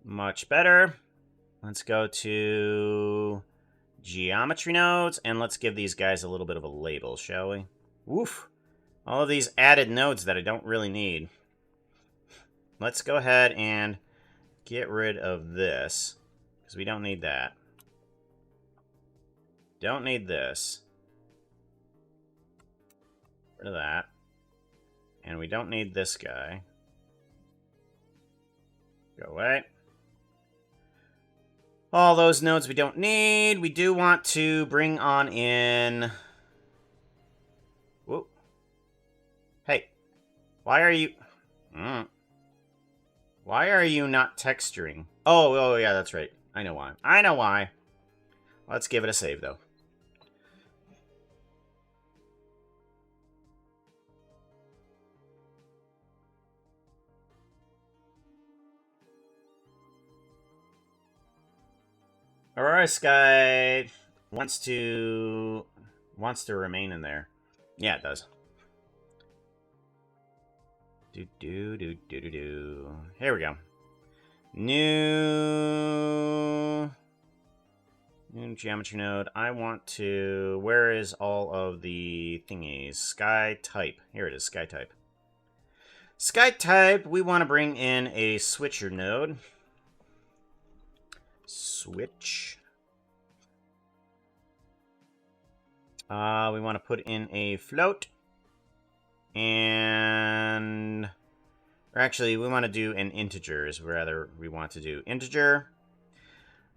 Much better. Let's go to geometry nodes, and let's give these guys a little bit of a label, shall we? Woof. All of these added nodes that I don't really need. Let's go ahead and get rid of this, because we don't need that. Don't need this. Rid of that. And we don't need this guy. Go away. All those nodes we don't need. We do want to bring on in... whoop. Hey. Why are you... Why are you not texturing? Oh, yeah, that's right. I know why. Let's give it a save, though. Aurora Sky wants to remain in there. Yeah, it does. Do. Here we go. New geometry node. I want to... where is all of the thingies? Sky type. Here it is, sky type. Sky type, we want to bring in a switcher node. Switch. We want to put in a float. and... Or actually, we want to do an integer is rather we want to do. Integer.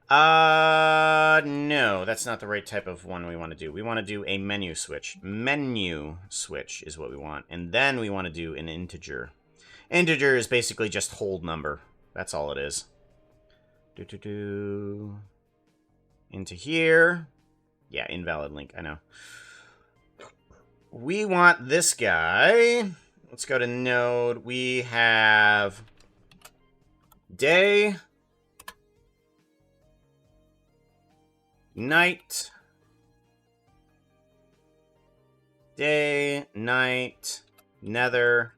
No, that's not the right type of one we want to do. We want to do a menu switch. Menu switch is what we want. And then we want to do an integer. Integer is basically just hold number. That's all it is. Into here. Yeah, invalid link, I know. We want this guy. Let's go to node. We have day, night, day, night, nether,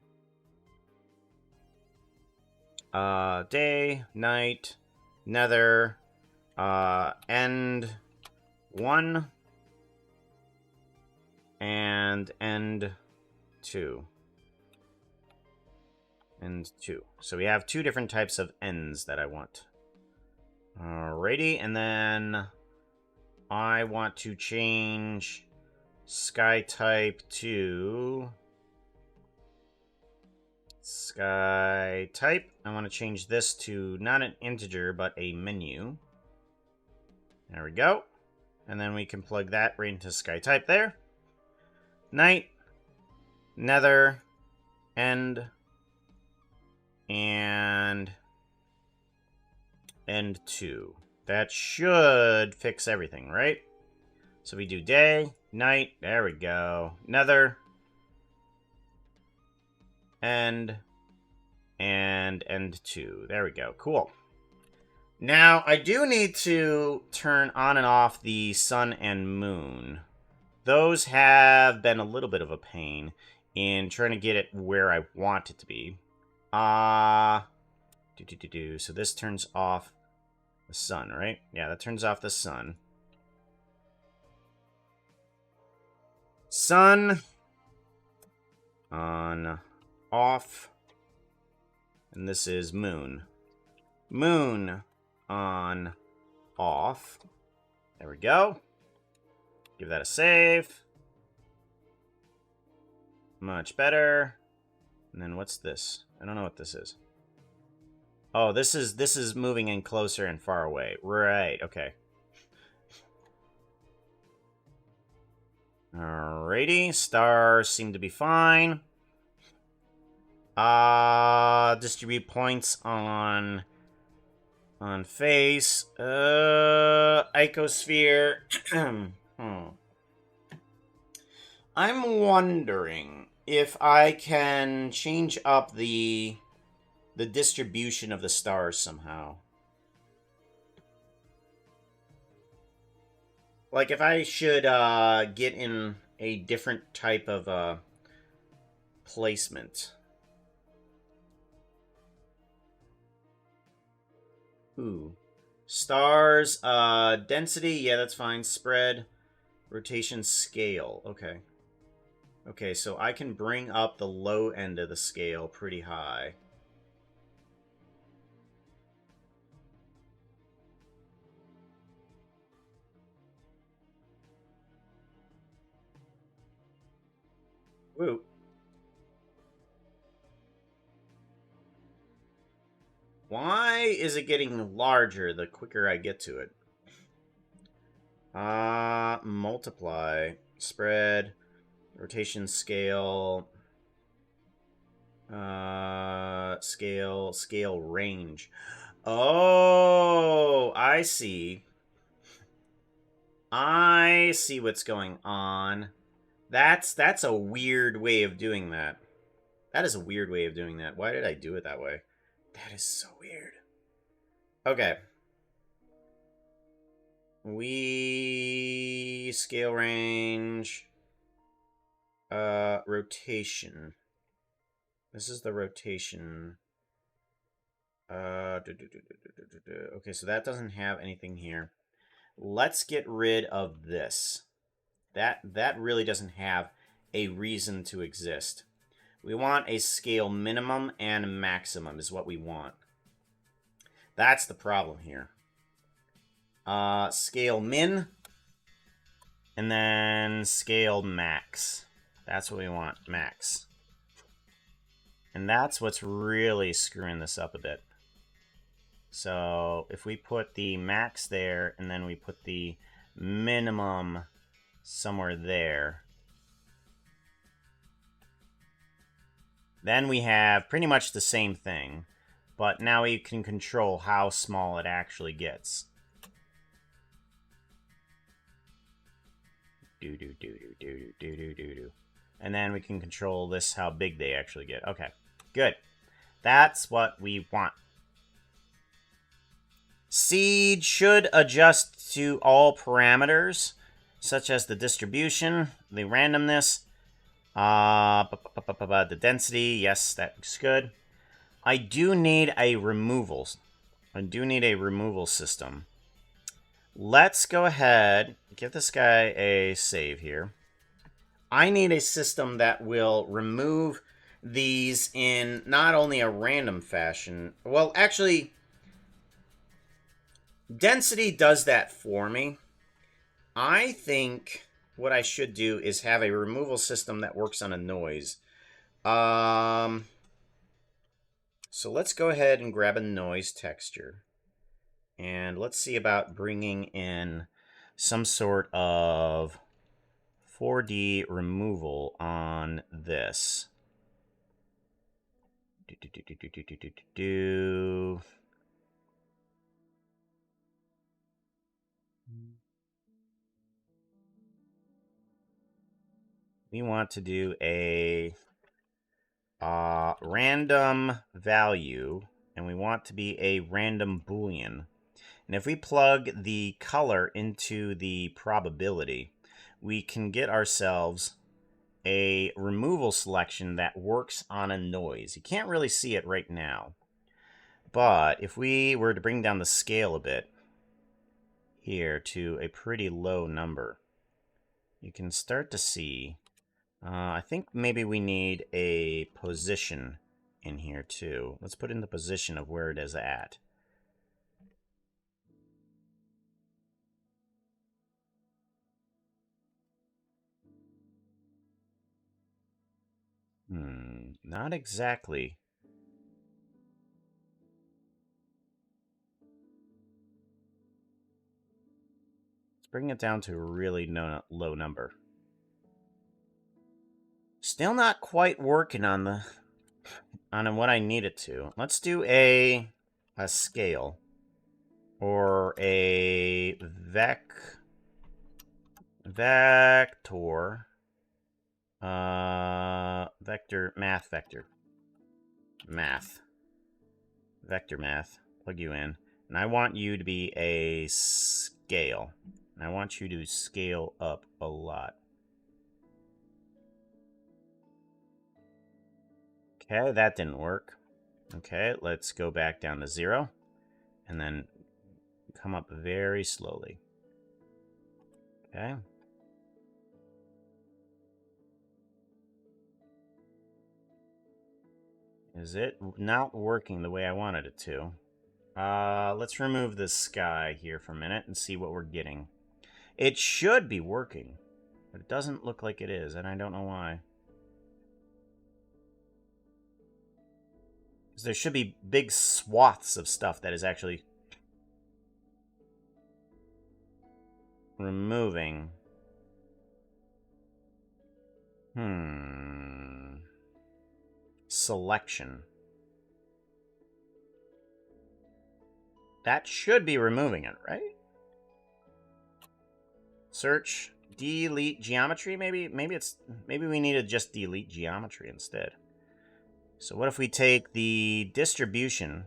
day, night, nether, end 1, and end 2. And 2. So we have 2 different types of ends that I want. Alrighty, and then I want to change sky type to sky type. I want to change this to not an integer, but a menu. There we go. And then we can plug that right into sky type there. Night, nether, end, and end 2. That should fix everything, right? So we do day, night, there we go. Nether, end, and end 2. There we go, cool. Now, I do need to turn on and off the sun and moon. Those have been a little bit of a pain in trying to get it where I want it to be. So this turns off the sun, right? Yeah, that turns off the sun. Sun on, off, and this is moon. Moon on, off. There we go. Give that a save. Much better. And then what's this? I don't know what this is. Oh, this is moving in closer and far away. Right, okay. Alrighty, stars seem to be fine. Distribute points on face. Icosphere. I'm wondering if I can change up the distribution of the stars somehow. Like if I should get in a different type of placement. Ooh. Stars, density, yeah, that's fine. Spread, rotation, scale. Okay. Okay, so I can bring up the low end of the scale pretty high. Woo. Why is it getting larger the quicker I get to it? Multiply, spread, rotation, scale, scale range. Oh, I see. I see what's going on. That's a weird way of doing that. That is a weird way of doing that. Why did I do it that way? That is so weird. Okay. We scale range. Rotation. This is the rotation. Okay, so that doesn't have anything here. Let's get rid of this. That really doesn't have a reason to exist. We want a scale minimum and maximum is what we want. That's the problem here. Scale min, and then scale max. That's what we want, max. And that's what's really screwing this up a bit. So if we put the max there, and then we put the minimum somewhere there, then we have pretty much the same thing. But now we can control how small it actually gets. Do. And then we can control this, how big they actually get. Okay, good. That's what we want. Seed should adjust to all parameters, such as the distribution, the randomness, the density. Yes, that looks good. I do need a removal. I do need a removal system. Let's go ahead, give this guy a save here. I need a system that will remove these in not only a random fashion. Well, actually, density does that for me. I think what I should do is have a removal system that works on a noise. So let's go ahead and grab a noise texture. And let's see about bringing in some sort of 4D removal on this. We want to do a random value, and we want to be a random Boolean. And if we plug the color into the probability, we can get ourselves a removal selection that works on a noise. You can't really see it right now. But if we were to bring down the scale a bit here to a pretty low number, you can start to see, I think maybe we need a position in here too. Let's put in the position of where it is at. Not exactly. Let's bring it down to a really low number. Still not quite working on the what I need it to. Let's do a scale or a vector vector math, plug you in, and I want you to be a scale, and I want you to scale up a lot. Okay, that didn't work. Okay, let's go back down to 0 and then come up very slowly. Okay. Is it not working the way I wanted it to? Let's remove this sky here for a minute and see what we're getting. It should be working, but it doesn't look like it is, and I don't know why. Because there should be big swaths of stuff that is actually removing. Selection. That should be removing it, right? Search, delete geometry, maybe we need to just delete geometry instead. So what if we take the distribution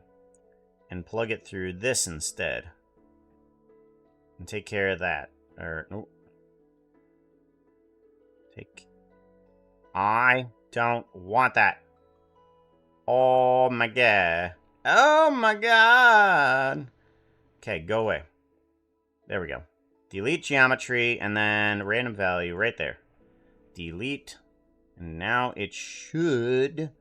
and plug it through this instead? And take care of that. Or nope. I don't want that. Oh my god. Oh my god. Okay, go away. There we go. Delete geometry and then random value right there. Delete. And now it should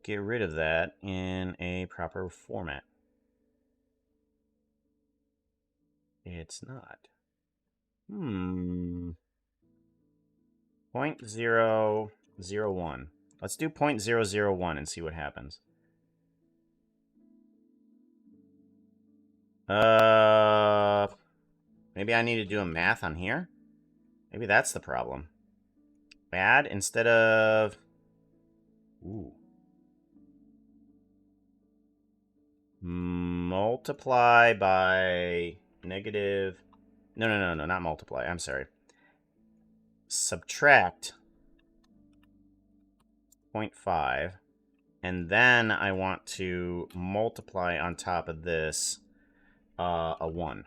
get rid of that in a proper format. It's not. 0.001. Let's do 0.001 and see what happens. Maybe I need to do a math on here? Maybe that's the problem. Add instead of... Ooh. Multiply by negative... No, not multiply. I'm sorry. Subtract 0.5. And then I want to multiply on top of this a 1.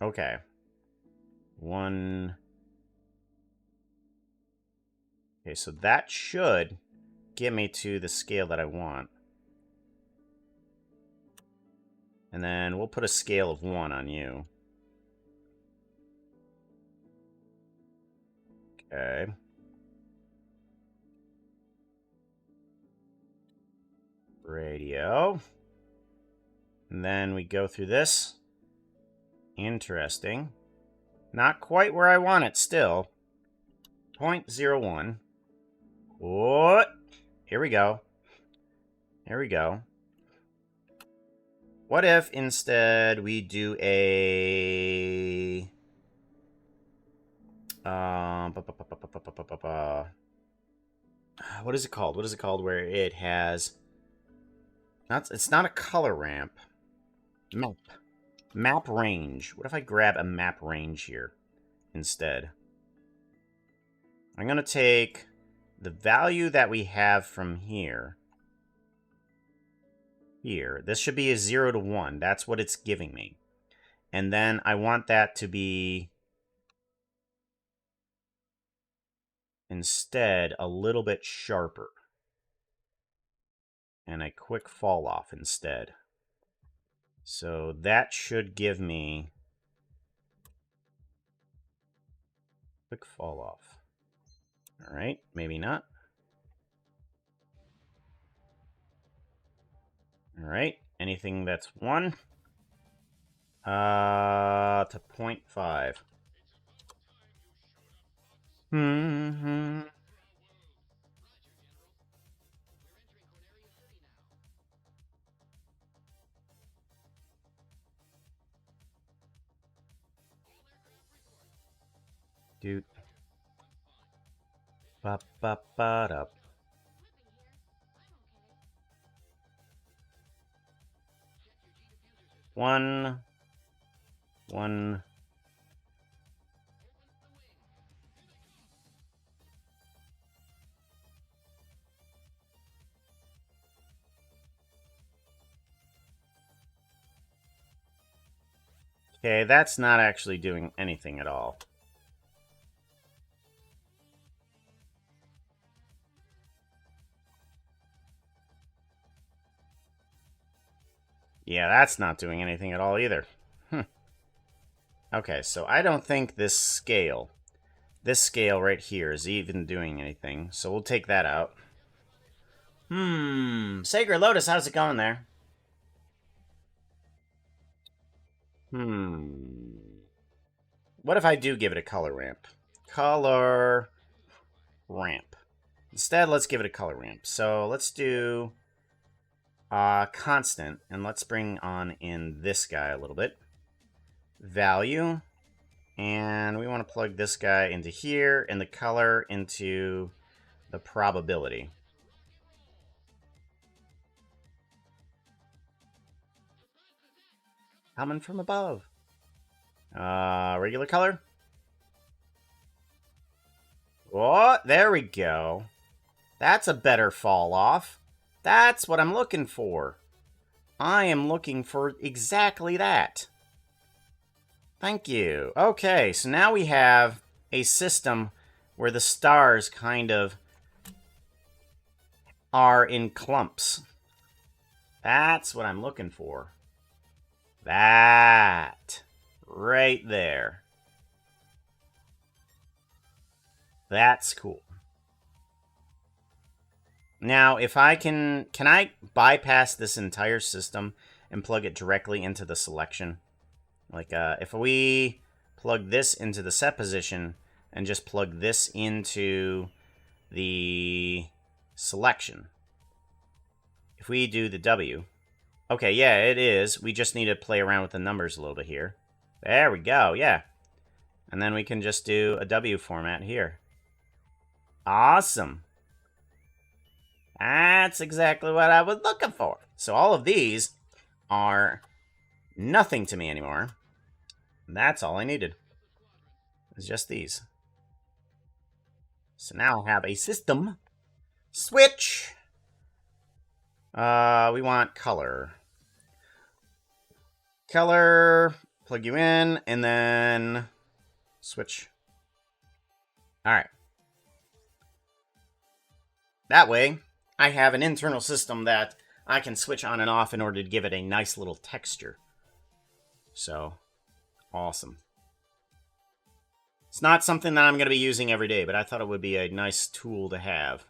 Okay. 1... Okay, so that should get me to the scale that I want. And then we'll put a scale of 1 on you. Okay. Radio. And then we go through this. Interesting. Not quite where I want it still. 0.01. What? Here we go. Here we go. What if instead we do a... what is it called? What is it called where it has... It's not a color ramp. Map. Map range. What if I grab a map range here instead? I'm going to take the value that we have from here. Here. This should be a 0 to 1. That's what it's giving me. And then I want that to be instead a little bit sharper. And a quick fall off instead. So that should give me quick fall off. All right, maybe not. All right, anything that's 1 to 0.5. Dude. Ba ba ba da. One. Okay, that's not actually doing anything at all. Yeah, that's not doing anything at all either. Okay, so I don't think this scale right here is even doing anything. So we'll take that out. Sacred Lotus, how's it going there? What if I do give it a color ramp? Color ramp. Instead, let's give it a color ramp. So let's do constant, and let's bring on in this guy a little bit. Value, and we want to plug this guy into here, and the color into the probability. Coming from above. Regular color. Oh, there we go. That's a better fall off. That's what I'm looking for. I am looking for exactly that. Thank you. Okay, so now we have a system where the stars kind of are in clumps. That's what I'm looking for. That. Right there. That's cool. Now, if I can I bypass this entire system and plug it directly into the selection? Like, if we plug this into the set position and just plug this into the Selection. If we do the W. Okay, yeah, it is. We just need to play around with the numbers a little bit here. There we go, yeah. And then we can just do a W format here. Awesome. That's exactly what I was looking for. So all of these are nothing to me anymore. That's all I needed. It's just these. So now I have a system. Switch. We want color. Color. Plug you in, and then switch. Alright. That way, I have an internal system that I can switch on and off in order to give it a nice little texture. So, awesome. It's not something that I'm going to be using every day, but I thought it would be a nice tool to have.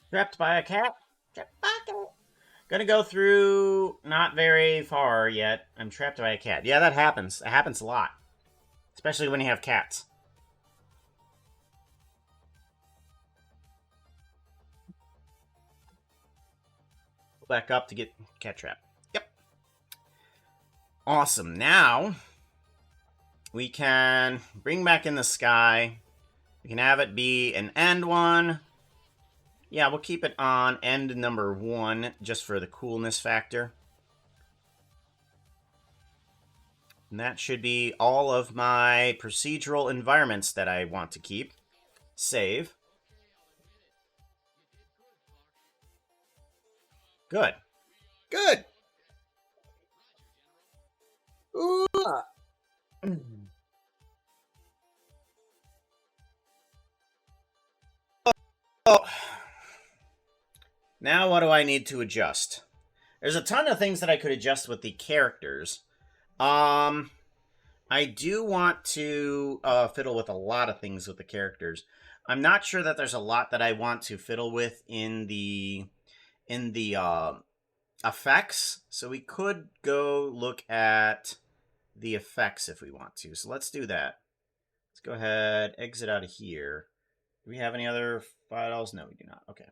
Trapped by a cat? Trapped by a cat. Gonna go through not very far yet. I'm trapped by a cat. Yeah, that happens. It happens a lot. Especially when you have cats. Go back up to get cat trap. Yep. Awesome. Now, we can bring back in the sky. We can have it be an end one. Yeah, we'll keep it on end number 1 just for the coolness factor. And that should be all of my procedural environments that I want to keep. Save. Good. Good. Ooh. Oh. Now what do I need to adjust? There's a ton of things that I could adjust with the characters. I do want to fiddle with a lot of things with the characters. I'm not sure that there's a lot that I want to fiddle with in the effects. So we could go look at the effects if we want to. So let's do that. Let's go ahead, exit out of here. Do we have any other files? No, we do not. Okay.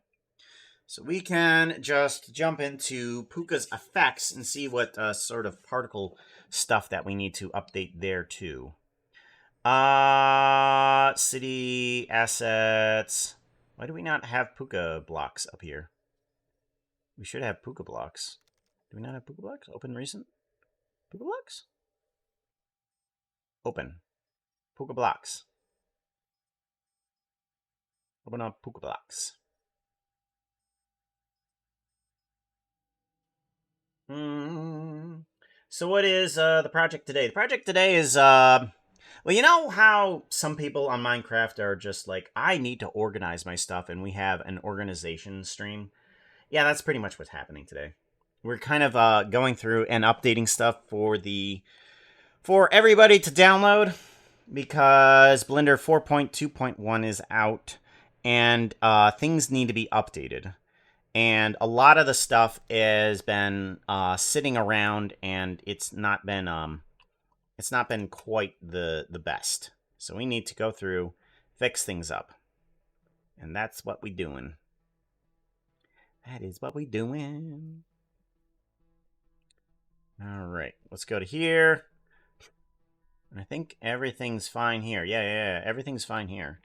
So we can just jump into Puka's effects and see what sort of particle stuff that we need to update there too. City assets. Why do we not have Puka blocks up here? We should have Puka blocks. Do we not have Puka blocks? Open recent? Puka blocks? Open. Puka blocks. Open up Puka blocks. So what is the project today? The project today is, well, you know how some people on Minecraft are just like, I need to organize my stuff, and we have an organization stream? Yeah, that's pretty much what's happening today. We're kind of going through and updating stuff for everybody to download, because Blender 4.2.1 is out, and things need to be updated. And a lot of the stuff has been sitting around, and it's not been quite the best. So we need to go through, fix things up, and that's what we're doing. That is what we're doing. All right, let's go to here. And I think everything's fine here. Yeah, everything's fine here.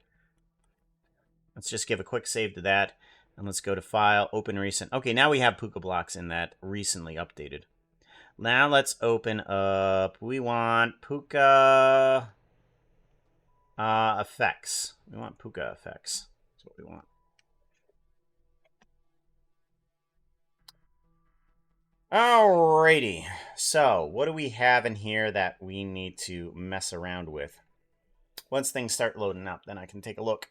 Let's just give a quick save to that. And let's go to File, Open Recent. Okay, now we have Puka blocks in that recently updated. Now let's open up, we want Puka effects. We want Puka effects. That's what we want. Alrighty, so what do we have in here that we need to mess around with? Once things start loading up, then I can take a look.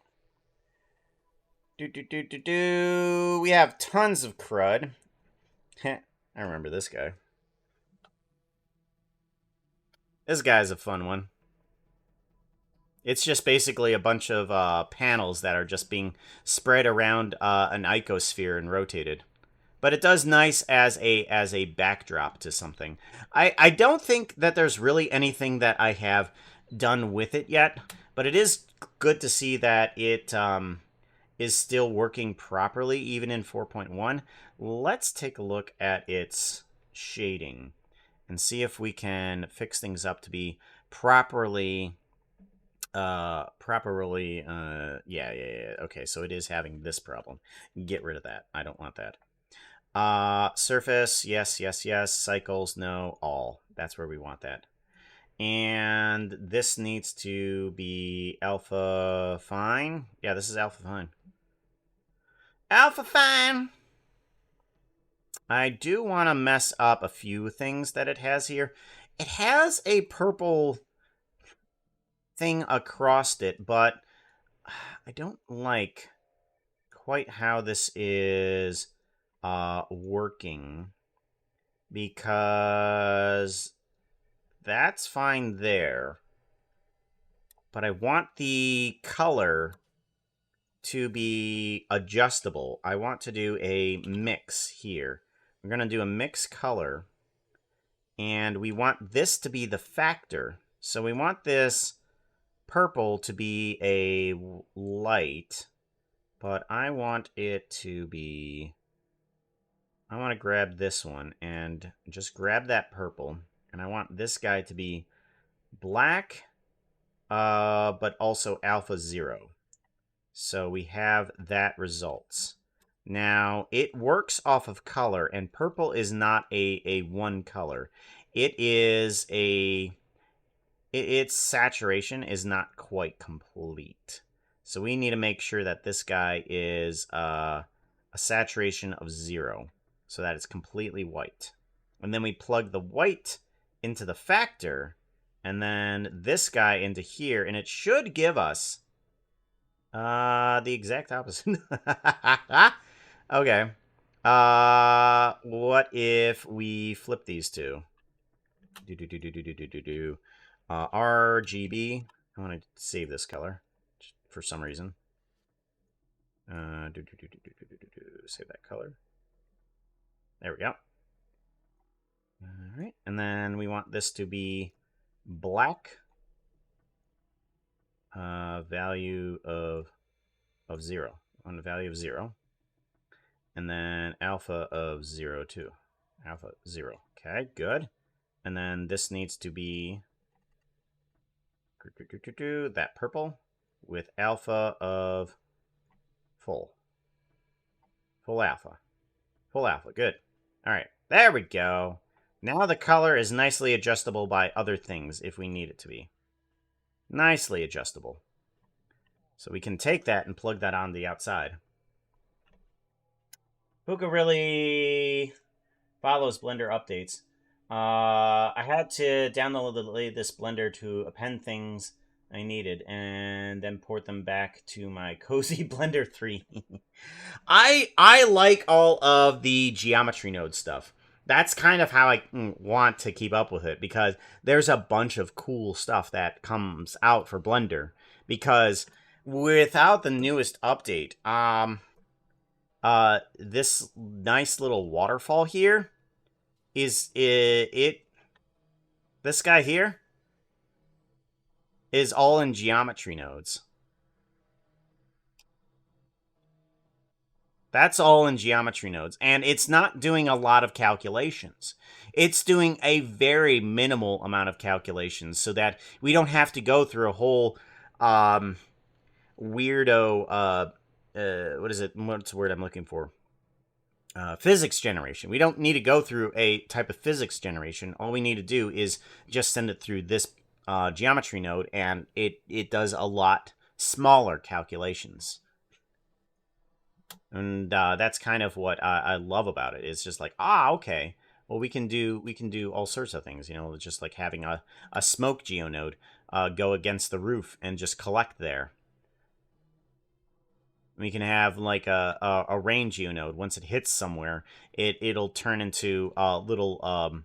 We have tons of crud. I remember this guy. This guy's a fun one. It's just basically a bunch of panels that are just being spread around an icosphere and rotated. But it does nice as a backdrop to something. I don't think that there's really anything that I have done with it yet, but it is good to see that it is still working properly even in 4.1. Let's take a look at its shading and see if we can fix things up to be properly yeah. Okay, so it is having this problem. Get rid of that. I don't want that. Surface, yes. Cycles, no. All. That's where we want that. And this needs to be alpha fine. Yeah, this is alpha fine. Alpha fine. I do want to mess up a few things that it has here. It has a purple thing across it, but I don't like quite how this is working, because that's fine there, but I want the color to be adjustable. I want to do a mix here. We're going to do a mix color, and we want this to be the factor. So we want this purple to be a light, but I want it to be... I want to grab this one and just grab that purple, and I want this guy to be black, but also alpha 0. So we have that results. Now, it works off of color, and purple is not a one color. It is its saturation is not quite complete. So we need to make sure that this guy is a saturation of 0, so that it's completely white. And then we plug the white into the factor, and then this guy into here, and it should give us the exact opposite. Okay. What if we flip these two? RGB. I want to save this color for some reason. Save that color. There we go. All right, and then we want this to be black. Value of 0. On the value of 0. And then alpha of 0 too. Alpha 0. Okay, good. And then this needs to be that purple with alpha of full. Full alpha. Full alpha. Good. All right. There we go. Now the color is nicely adjustable by other things if we need it to be. Nicely adjustable. So we can take that and plug that on the outside. Puka really follows Blender updates. I had to download this Blender to append things I needed and then port them back to my cozy Blender 3. I like all of the geometry node stuff. That's kind of how I want to keep up with it, because there's a bunch of cool stuff that comes out for Blender. Because without the newest update, this nice little waterfall here is this guy here is all in geometry nodes. That's all in geometry nodes, and it's not doing a lot of calculations. It's doing a very minimal amount of calculations so that we don't have to go through a whole weirdo what is it? What's the word I'm looking for? Physics generation. We don't need to go through a type of physics generation. All we need to do is just send it through this geometry node, and it does a lot smaller calculations. And that's kind of what I love about it. It's just like, okay. Well, we can do all sorts of things, just like having a smoke geonode go against the roof and just collect there. We can have like a rain geonode. Once it hits somewhere, it'll turn into little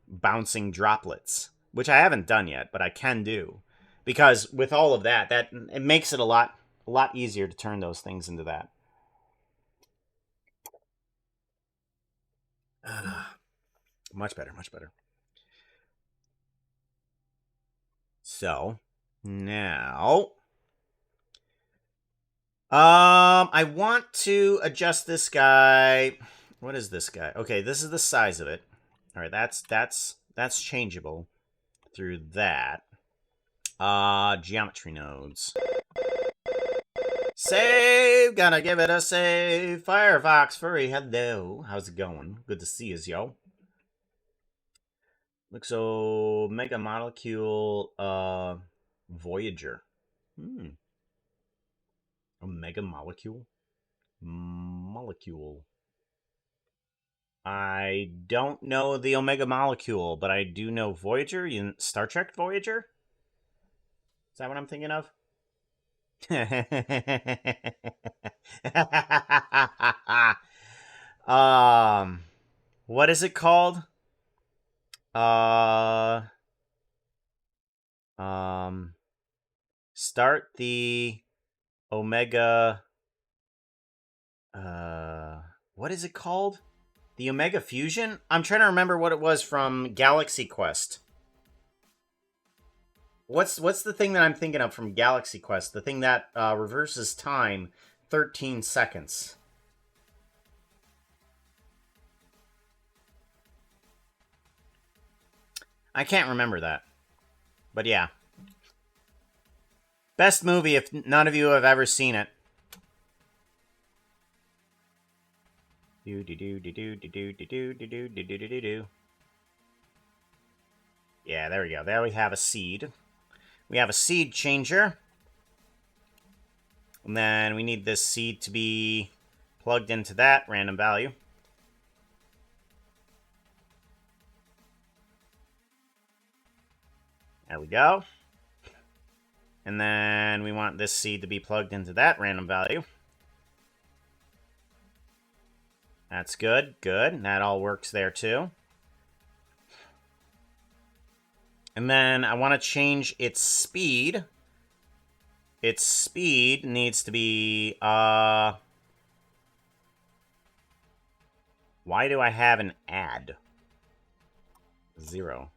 bouncing droplets, which I haven't done yet, but I can do, because with all of that it makes it a lot easier to turn those things into that. Much better. So Now, I want to adjust this guy. What is this guy? Okay, this is the size of it. All right, that's changeable through that. Geometry nodes. Save, gotta give it a save. Firefox Furry, hello. How's it going? Good to see you, yo. Looks so mega molecule, Voyager. Omega molecule? Molecule. I don't know the Omega molecule, but I do know Voyager. Star Trek Voyager? Is that what I'm thinking of? What is it called? Start the Omega, what is it called? The Omega Fusion? I'm trying to remember what it was from Galaxy Quest. What's the thing that I'm thinking of from Galaxy Quest? The thing that reverses time 13 seconds. I can't remember that. But yeah. Best movie if none of you have ever seen it. Yeah, there we go. There we have a seed. We have a seed changer. And then we need this seed to be plugged into that random value. There we go. And then we want this seed to be plugged into that random value. That's good, good. That all works there too. And then I want to change its speed. Its speed needs to be, why do I have an add? 0.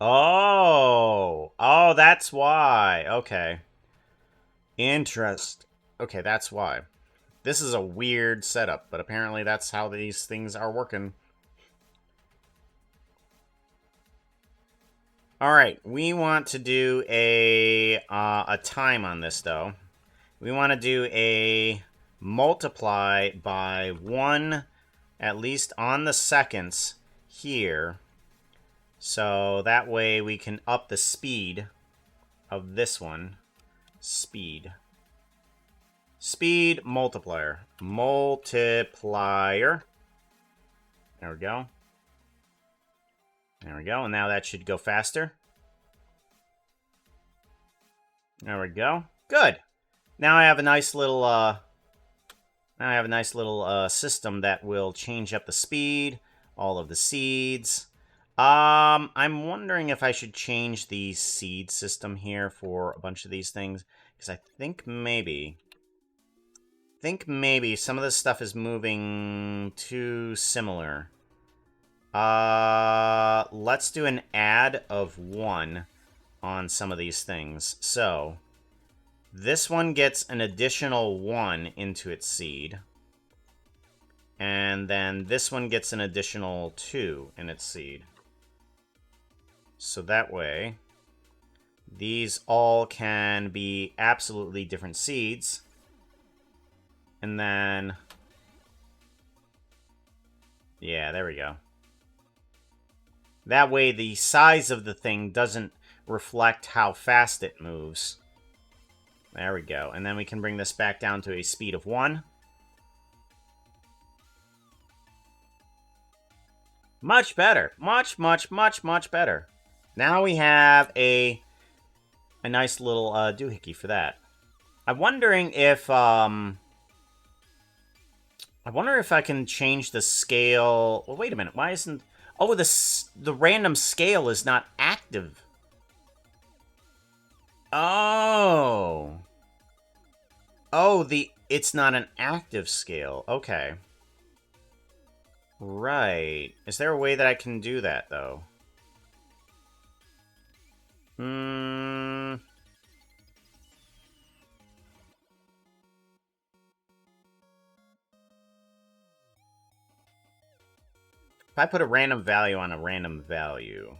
Oh, that's why. Okay. Interest. Okay, that's why. This is a weird setup, but apparently that's how these things are working. All right, we want to do a time on this, though. We want to do a multiply by 1, at least on the seconds here. So that way we can up the speed of this one. Speed. Speed multiplier. Multiplier. There we go. There we go. And now that should go faster. There we go. Good. Now I have a nice little system that will change up the speed, all of the seeds. I'm wondering if I should change the seed system here for a bunch of these things, because I think maybe some of this stuff is moving too similar. Let's do an add of 1 on some of these things. So, this one gets an additional 1 into its seed. And then this one gets an additional 2 in its seed. So that way, these all can be absolutely different seeds. And then, yeah, there we go. That way the size of the thing doesn't reflect how fast it moves. There we go. And then we can bring this back down to a speed of 1. Much better. Much, much, much, much better. Now we have a nice little doohickey for that. I'm wondering if I wonder if I can change the scale. Well, wait a minute. Why isn't... Oh, the random scale is not active. Oh. Oh, it's not an active scale. Okay. Right. Is there a way that I can do that, though? I put a random value on a random value,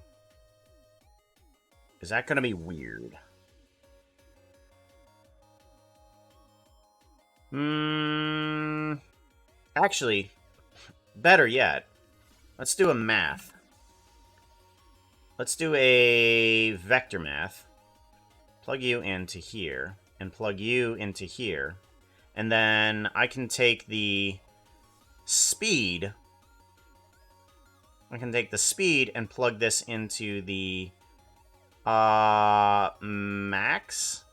is that going to be weird? Actually, better yet, let's do a math. Let's do a vector math. Plug you into here, and plug you into here. And then I can take the speed. I can take the speed and plug this into the max?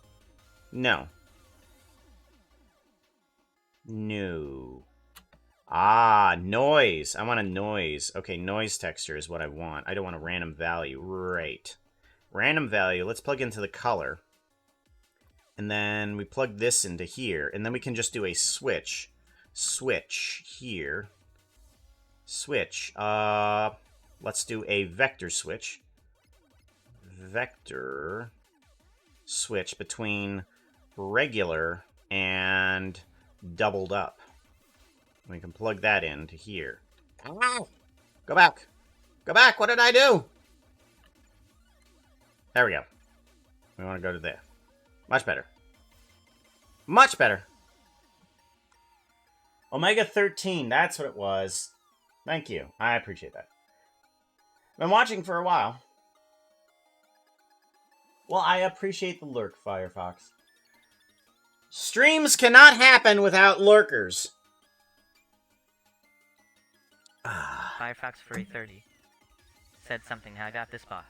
No. No. Noise. I want a noise. Okay, noise texture is what I want. I don't want a random value. Right. Random value. Let's plug into the color. And then we plug this into here. And then we can just do a switch. Switch here. Switch. Let's do a vector switch. Vector switch between regular and doubled up. We can plug that into here. Ow! Go back. Go back. What did I do? There we go. We want to go to there. Much better. Much better. Omega 13. That's what it was. Thank you. I appreciate that. Been watching for a while. Well, I appreciate the lurk, Firefox. Streams cannot happen without lurkers. Firefox Furry 30 said something. I got this, boss.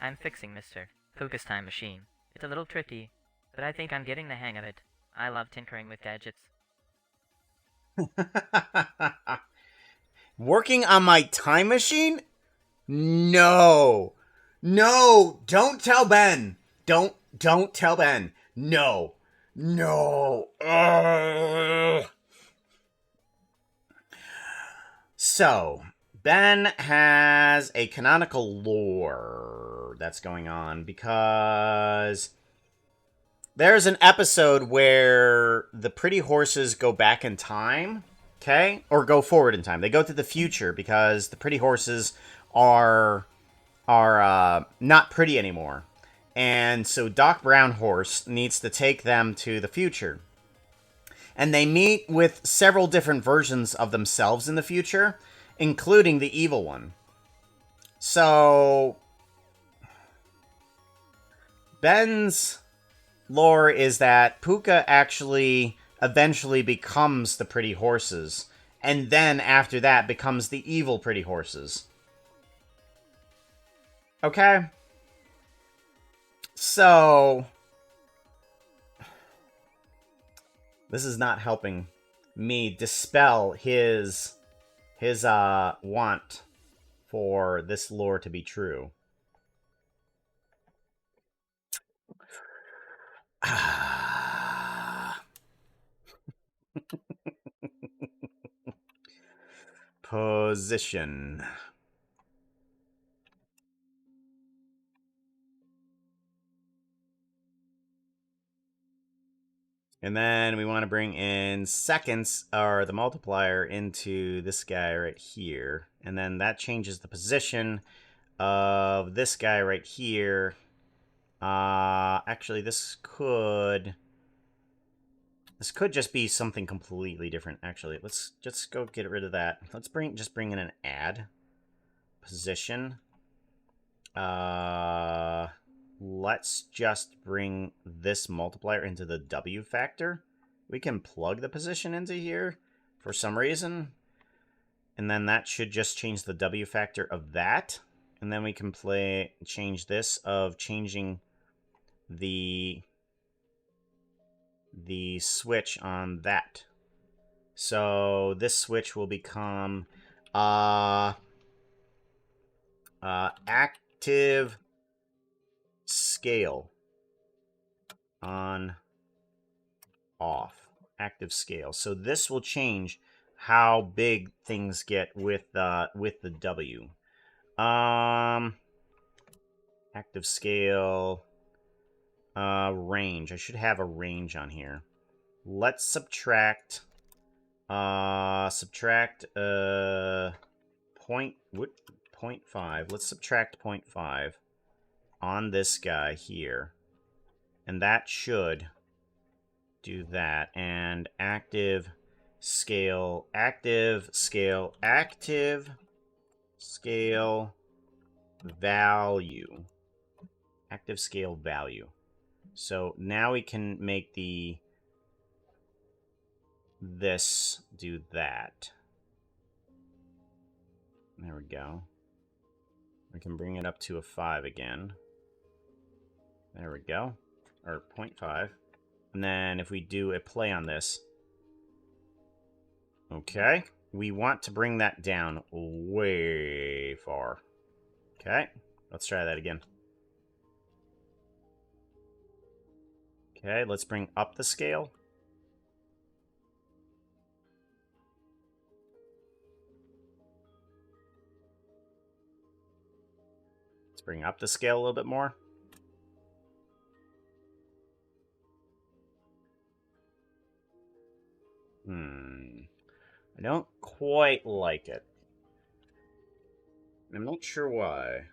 I'm fixing Mr. Focus Time Machine. It's a little tricky, but I think I'm getting the hang of it. I love tinkering with gadgets. Working on my time machine? No. No, don't tell Ben. Don't tell Ben. No. No. Ugh. So, Ben has a canonical lore that's going on because there's an episode where the pretty horses go back in time, okay? Or go forward in time. They go to the future because the pretty horses are not pretty anymore. And so Doc Brown Horse needs to take them to the future. And they meet with several different versions of themselves in the future, including the evil one. So Ben's lore is that Puka actually eventually becomes the pretty horses, and then after that becomes the evil pretty horses. Okay? So this is not helping me dispel his want for this lore to be true. Position. And then we want to bring in seconds, or the multiplier, into this guy right here. And then that changes the position of this guy right here. Actually, this could just be something completely different. Actually, let's just go get rid of that. Let's just bring in an add position. Let's just bring this multiplier into the W factor. We can plug the position into here for some reason. And then that should just change the W factor of that. And then we can change this of changing the switch on that. So this switch will become active scale on off. Active scale. So this will change how big things get with the W. Active scale range. I should have a range on here. Let's subtract Subtract, point, what, 0.5. Let's subtract 0.5 on this guy here. And that should do that. And active scale value. Active scale value. So now we can make this do that. There we go. We can bring it up to a 5 again. There we go. Or 0.5. And then if we do a play on this. Okay. We want to bring that down way far. Okay. Let's try that again. Okay, let's bring up the scale. Let's bring up the scale a little bit more. I don't quite like it. I'm not sure why.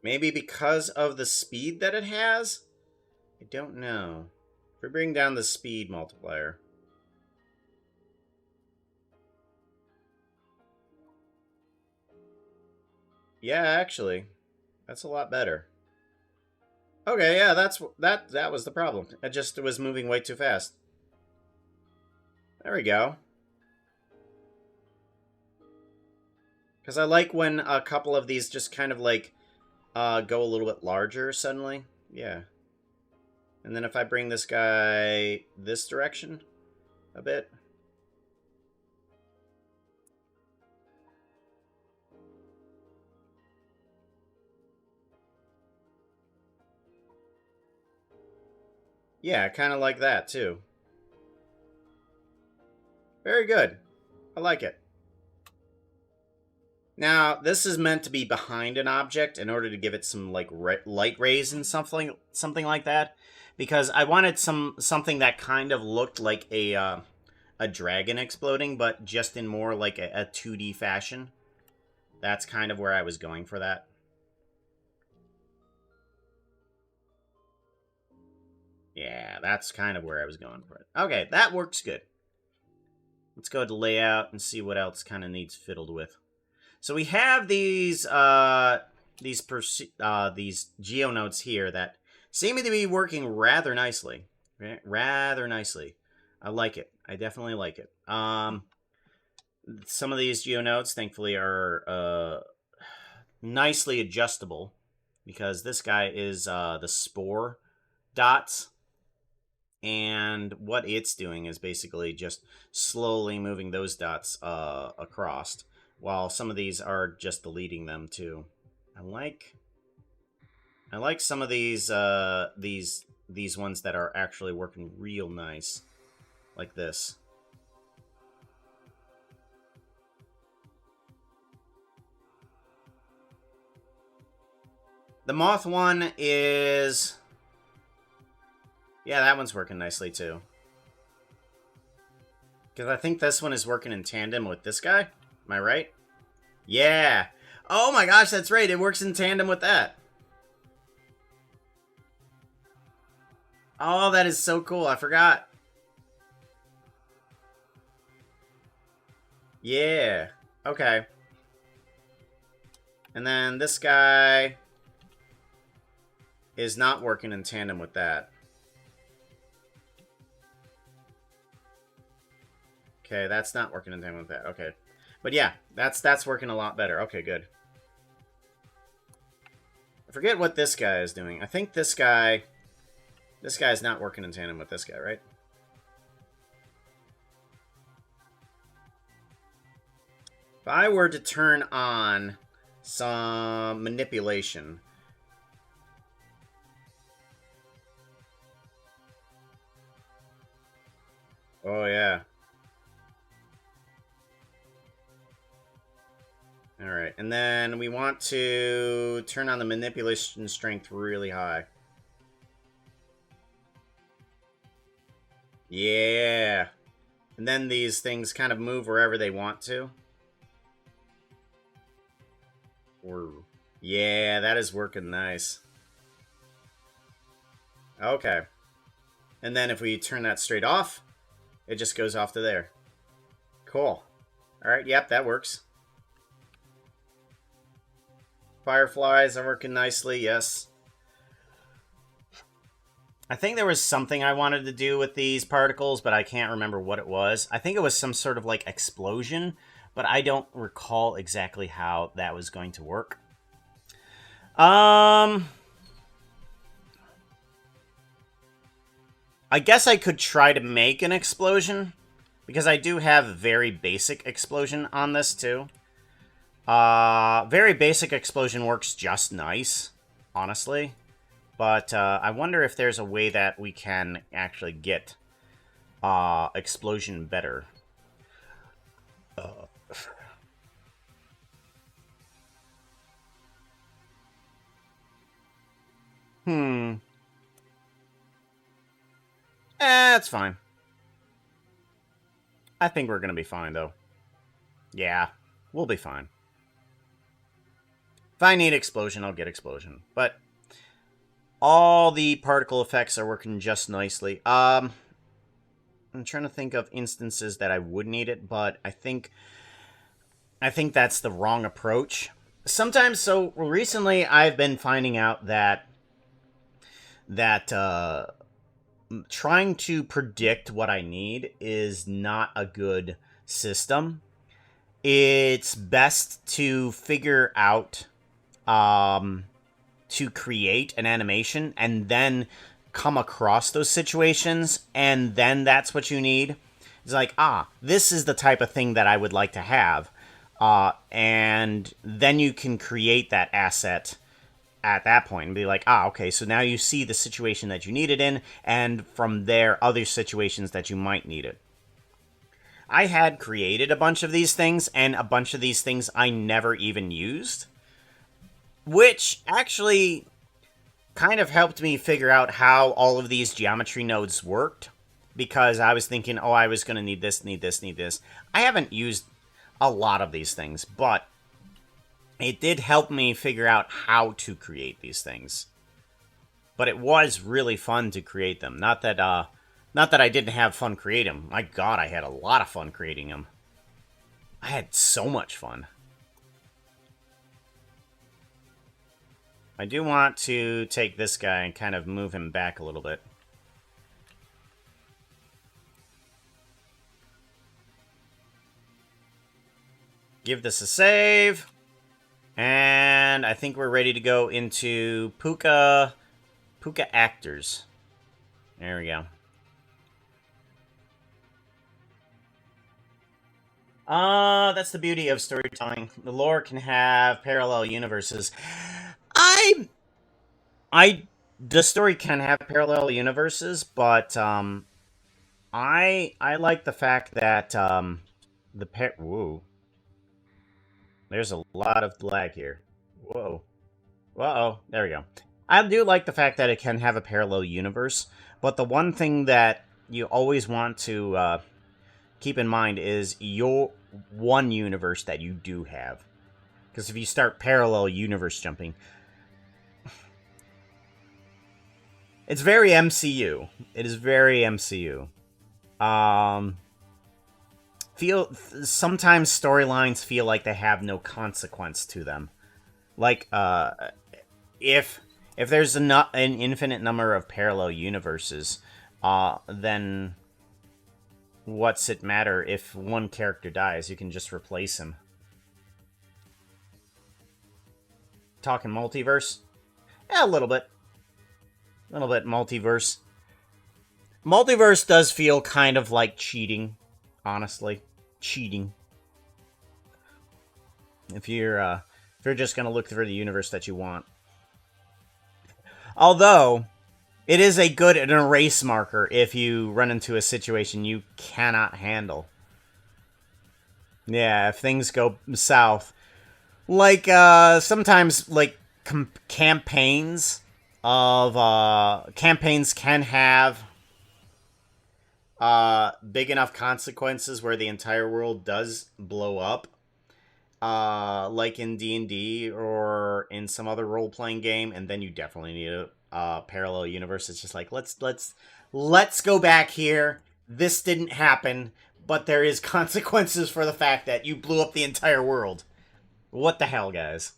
Maybe because of the speed that it has? I don't know. If we bring down the speed multiplier. Yeah, actually. That's a lot better. Okay, yeah, that was the problem. It just was moving way too fast. There we go. Because I like when a couple of these just kind of like go a little bit larger suddenly. Yeah. And then if I bring this guy this direction a bit. Yeah, kind of like that too. Very good. I like it. Now, this is meant to be behind an object in order to give it some like light rays and something like that, because I wanted something that kind of looked like a dragon exploding, but just in more like a 2D fashion. That's kind of where I was going for that. Yeah, that's kind of where I was going for it. Okay, that works good. Let's go to layout and see what else kind of needs fiddled with. So we have these geonodes here that seem to be working rather nicely. Right? Rather nicely. I like it. I definitely like it. Some of these geonodes, thankfully, are nicely adjustable, because this guy is the spore dots. And what it's doing is basically just slowly moving those dots across, while some of these are just deleting them too. I like some of these ones that are actually working real nice, like this. The moth one is... yeah, that one's working nicely, too. Because I think this one is working in tandem with this guy. Am I right? Yeah. Oh my gosh, that's right. It works in tandem with that. Oh, that is so cool. I forgot. Yeah. Okay. And then this guy is not working in tandem with that. Okay, that's not working in tandem with that. Okay. But yeah, that's working a lot better. Okay, good. I forget what this guy is doing. I think this guy's not working in tandem with this guy, right? If I were to turn on some manipulation... Oh, yeah. Alright, and then we want to turn on the manipulation strength really high. Yeah. And then these things kind of move wherever they want to. Or, yeah, that is working nice. Okay. And then if we turn that straight off, it just goes off to there. Cool. Alright, yep, that works. Fireflies are working nicely, yes. I think there was something I wanted to do with these particles, but I can't remember what it was. I think it was some sort of, like, explosion, but I don't recall exactly how that was going to work. I guess I could try to make an explosion, because I do have very basic explosion on this, too. Very basic explosion works just nice, honestly. But I wonder if there's a way that we can actually get explosion better. That's fine. I think we're gonna be fine, though. Yeah, we'll be fine. If I need explosion, I'll get explosion. But all the particle effects are working just nicely. I'm trying to think of instances that I would need it, but I think that's the wrong approach. Sometimes, so recently I've been finding out that trying to predict what I need is not a good system. It's best to figure out to create an animation and then come across those situations, and then that's what you need. It's like, this is the type of thing that I would like to have. And then you can create that asset at that point and be like, okay, so now you see the situation that you need it in, and from there, other situations that you might need it. I had created a bunch of these things, and a bunch of these things I never even used, which actually kind of helped me figure out how all of these geometry nodes worked, because I was thinking, I was going to need this, need this, need this. I haven't used a lot of these things, but it did help me figure out how to create these things. But it was really fun to create them. Not that I didn't have fun creating them. My god, I had a lot of fun creating them. I had so much fun. I do want to take this guy and kind of move him back a little bit. Give this a save. And I think we're ready to go into Puka Actors. There we go. That's the beauty of storytelling. The lore can have parallel universes. The story can have parallel universes, but I like the fact that whoa. There's a lot of lag here. Whoa. Uh-oh. There we go. I do like the fact that it can have a parallel universe, but the one thing that you always want to keep in mind is your one universe that you do have. Because if you start parallel universe jumping, it's very MCU. It is very MCU. Sometimes storylines feel like they have no consequence to them. Like, if there's an infinite number of parallel universes, then what's it matter if one character dies? You can just replace him. Talking multiverse? Yeah, a little bit. A little bit multiverse. Multiverse does feel kind of like cheating, honestly. Cheating. If you're just gonna look for the universe that you want. Although, It is a good an erase marker if you run into a situation you cannot handle. Yeah, if things go south. Like, sometimes, like, campaigns campaigns can have, big enough consequences where the entire world does blow up. Like in D&D or in some other role-playing game, and then you definitely need a parallel universe. It's just like, let's go back here. This didn't happen, but there is consequences for the fact that you blew up the entire world. What the hell, guys?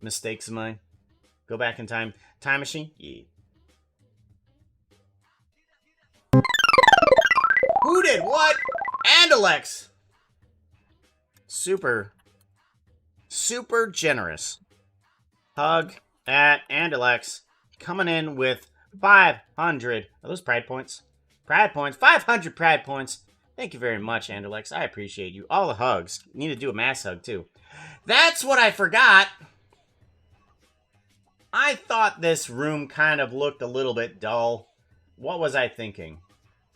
Mistakes of mine? Go back in time. Time machine? Yeah. Who did what? Andalex! Super generous. Hug at Andalex. Coming in with 500. Are those pride points? Pride points. 500 pride points. Thank you very much, Andalex. I appreciate you. All the hugs. Need to do a mass hug, too. That's what I forgot. I thought this room kind of looked a little bit dull. What was I thinking?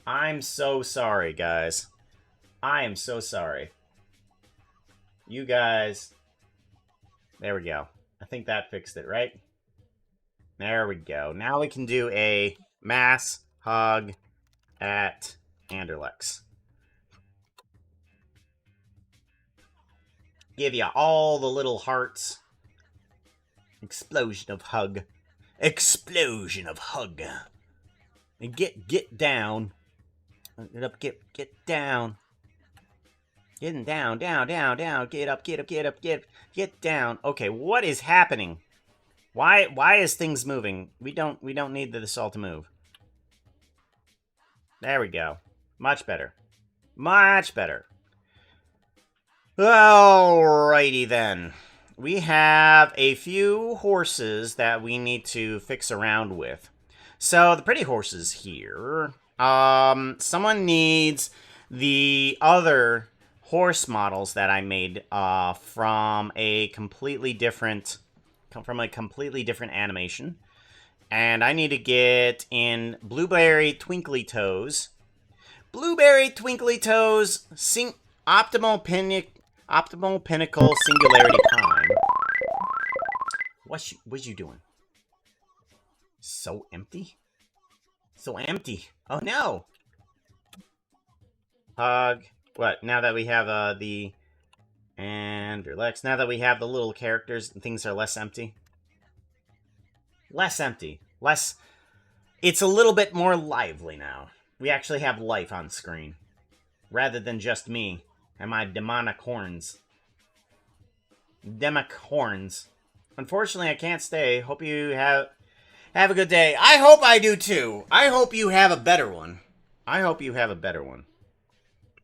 I'm so sorry, guys. I am so sorry. You guys... There we go. I think that fixed it, right? There we go. Now we can do a mass hug at Anderlex. Give you all the little hearts. Explosion of hug. Explosion of hug. And get down. Get up, get down. Getting down, down, down. Get up, get down. Okay, what is happening? Why is things moving? We don't need this all to move. There we go. Much better. Much better. Alrighty then. We have a few horses that we need to fix around with. So the pretty horses here. Someone needs the other horse models that I made from a completely different animation. And I need to get in Blueberry Twinkly Toes. Blueberry Twinkly Toes Optimal Pinnacle Singularity Prime. What you doing? So empty? So empty. Oh no! Hug. What? Now that we have the Anderlex, now that we have the little characters, things are less empty. Less empty. Less... It's a little bit more lively now. We actually have life on screen. Rather than just me and my demonic horns. Demic horns. Unfortunately, I can't stay. Hope you have a good day. I hope I do too. I hope you have a better one. I hope you have a better one.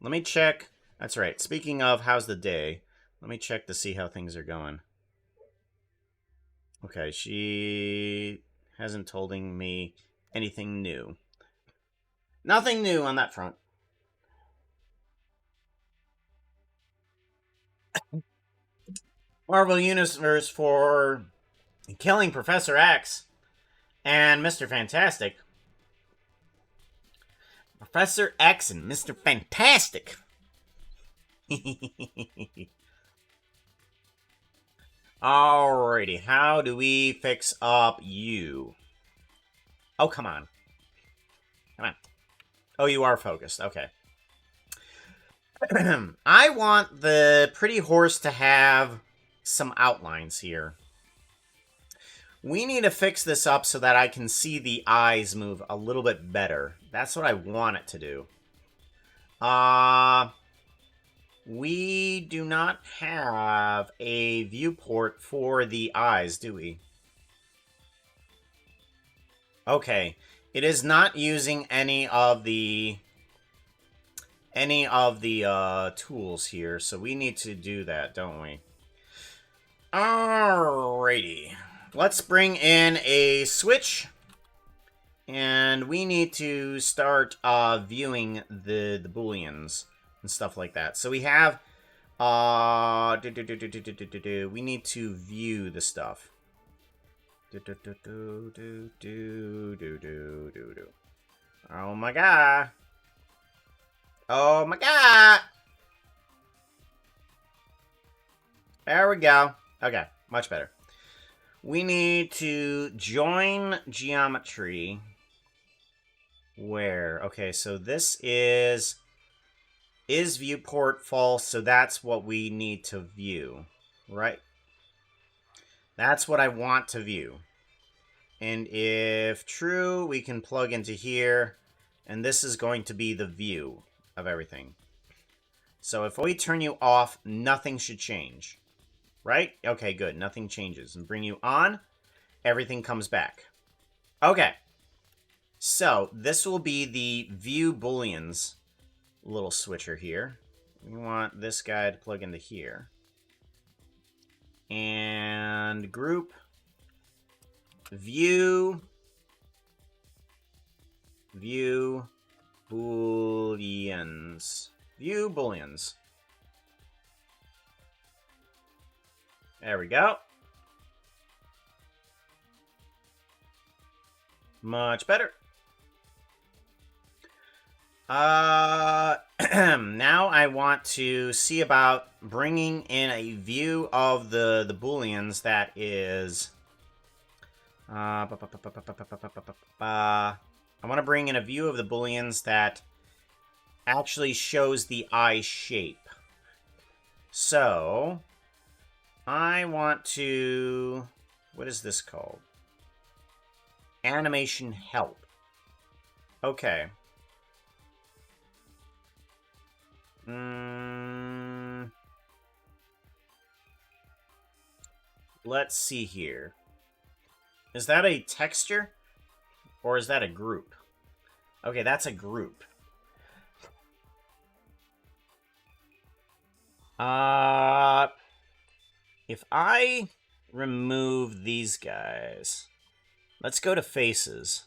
Let me check. That's right. Speaking of how's the day, let me check to see how things are going. Okay, she hasn't told me anything new. Nothing new on that front. Marvel Universe for killing Professor X and Mr. Fantastic. Professor X and Mr. Fantastic. Alrighty, how do we fix up you? Oh, come on. Come on. Oh, you are focused. Okay. I want the pretty horse to have some outlines here. We need to fix this up so that I can see the eyes move a little bit better. That's what I want it to do. We do not have a viewport for the eyes, do we? Okay. It is not using any of the tools here, so we need to do that, don't we? Alrighty. Let's bring in a switch. And we need to start viewing the booleans and stuff like that. So we have we need to view the stuff. Oh my god. Oh my god. There we go. Okay, much better. We need to join geometry. Where? Okay, so this is viewport false, so that's what we need to view, right? That's what I want to view. And if true, we can plug into here, and this is going to be the view of everything. So if we turn you off, nothing should change, right? Okay, good, nothing changes. And bring you on, everything comes back. Okay, so this will be the view booleans little switcher here. We want this guy to plug into here. And group view booleans. View booleans. There we go. Much better. Now I want to see about bringing in a view of the booleans that is I want to bring in a view of the booleans that actually shows the eye shape. So I want to, what is this called? Animation help. Okay. Let's see here. Is that a texture? Or is that a group? Okay, that's a group. If I remove these guys, let's go to faces.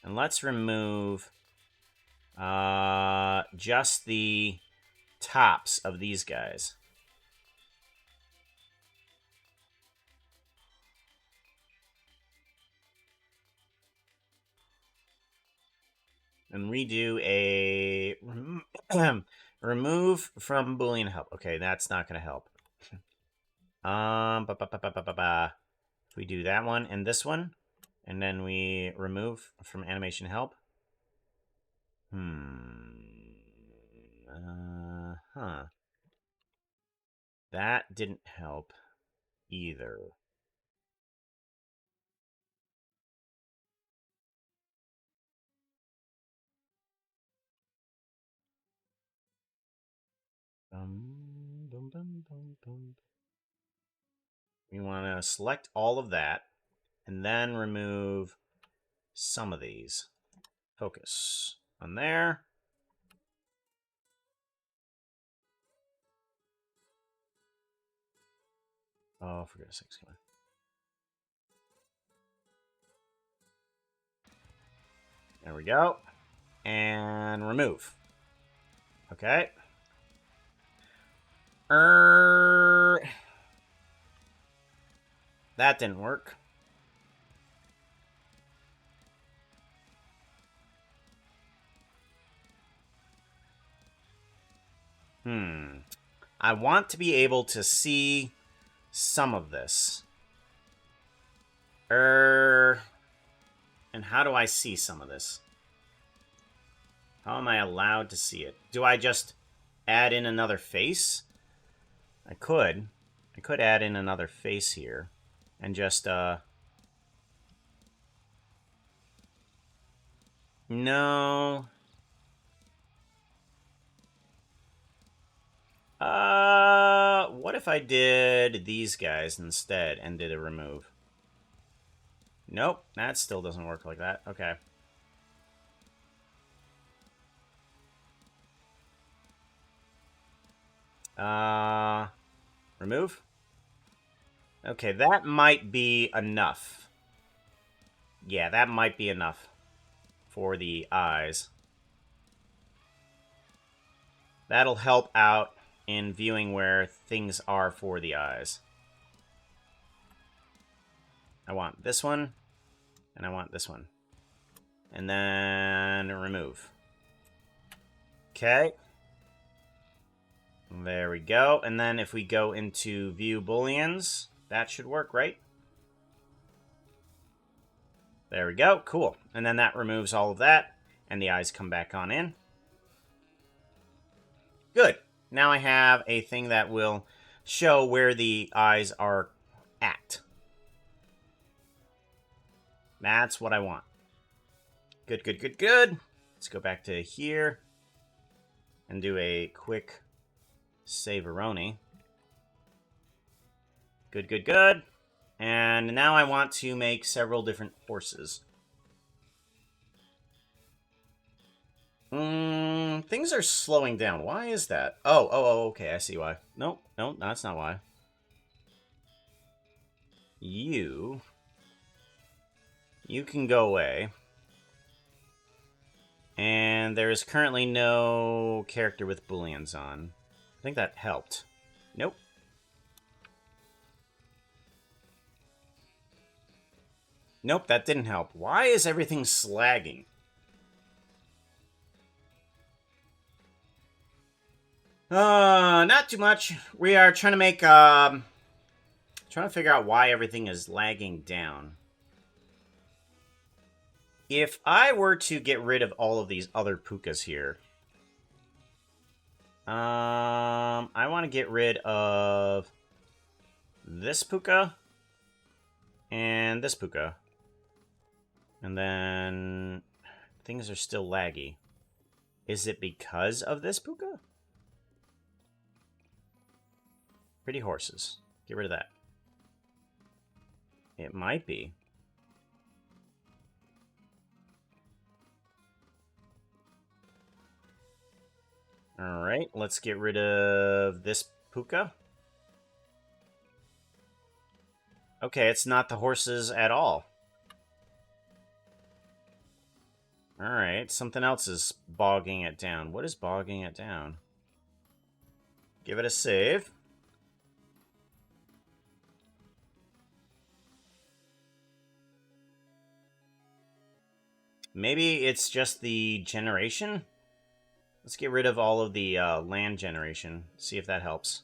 And let's remove just the tops of these guys. And redo a remove from Boolean help. Okay, that's not going to help. If we do that one and this one, and then we remove from animation help. That didn't help either. We want to select all of that and then remove some of these. Focus on there. Oh, for goodness sakes, come on. There we go. And remove. Okay. That didn't work. I want to be able to see some of this. And how do I see some of this? How am I allowed to see it? Do I just add in another face? I could. I could add in another face here. And just, no. What if I did these guys instead and did a remove? Nope, that still doesn't work like that. Okay. Remove? Okay, that might be enough. Yeah, that might be enough for the eyes. That'll help out in viewing where things are for the eyes. I want this one, and I want this one. And then remove. Okay. There we go. And then if we go into view booleans, that should work, right? There we go. Cool. And then that removes all of that, and the eyes come back on in. Good. Now I have a thing that will show where the eyes are at. That's what I want. Good, good, good, good. Let's go back to here and do a quick save-a-roni. Good, good, good. And now I want to make several different horses. Things are slowing down. Why is that? Oh, okay, I see why. Nope, that's not why. You can go away. And there is currently no character with booleans on. I think that helped. Nope. Nope, that didn't help. Why is everything slagging? Not too much. We are trying to make, trying to figure out why everything is lagging down. If I were to get rid of all of these other pukas here, I want to get rid of this puka and this puka. And then things are still laggy. Is it because of this puka? Pretty horses. Get rid of that. It might be. Alright, let's get rid of this puka. Okay, it's not the horses at all. Alright, something else is bogging it down. What is bogging it down? Give it a save. Maybe it's just the generation? Let's get rid of all of the land generation. See if that helps.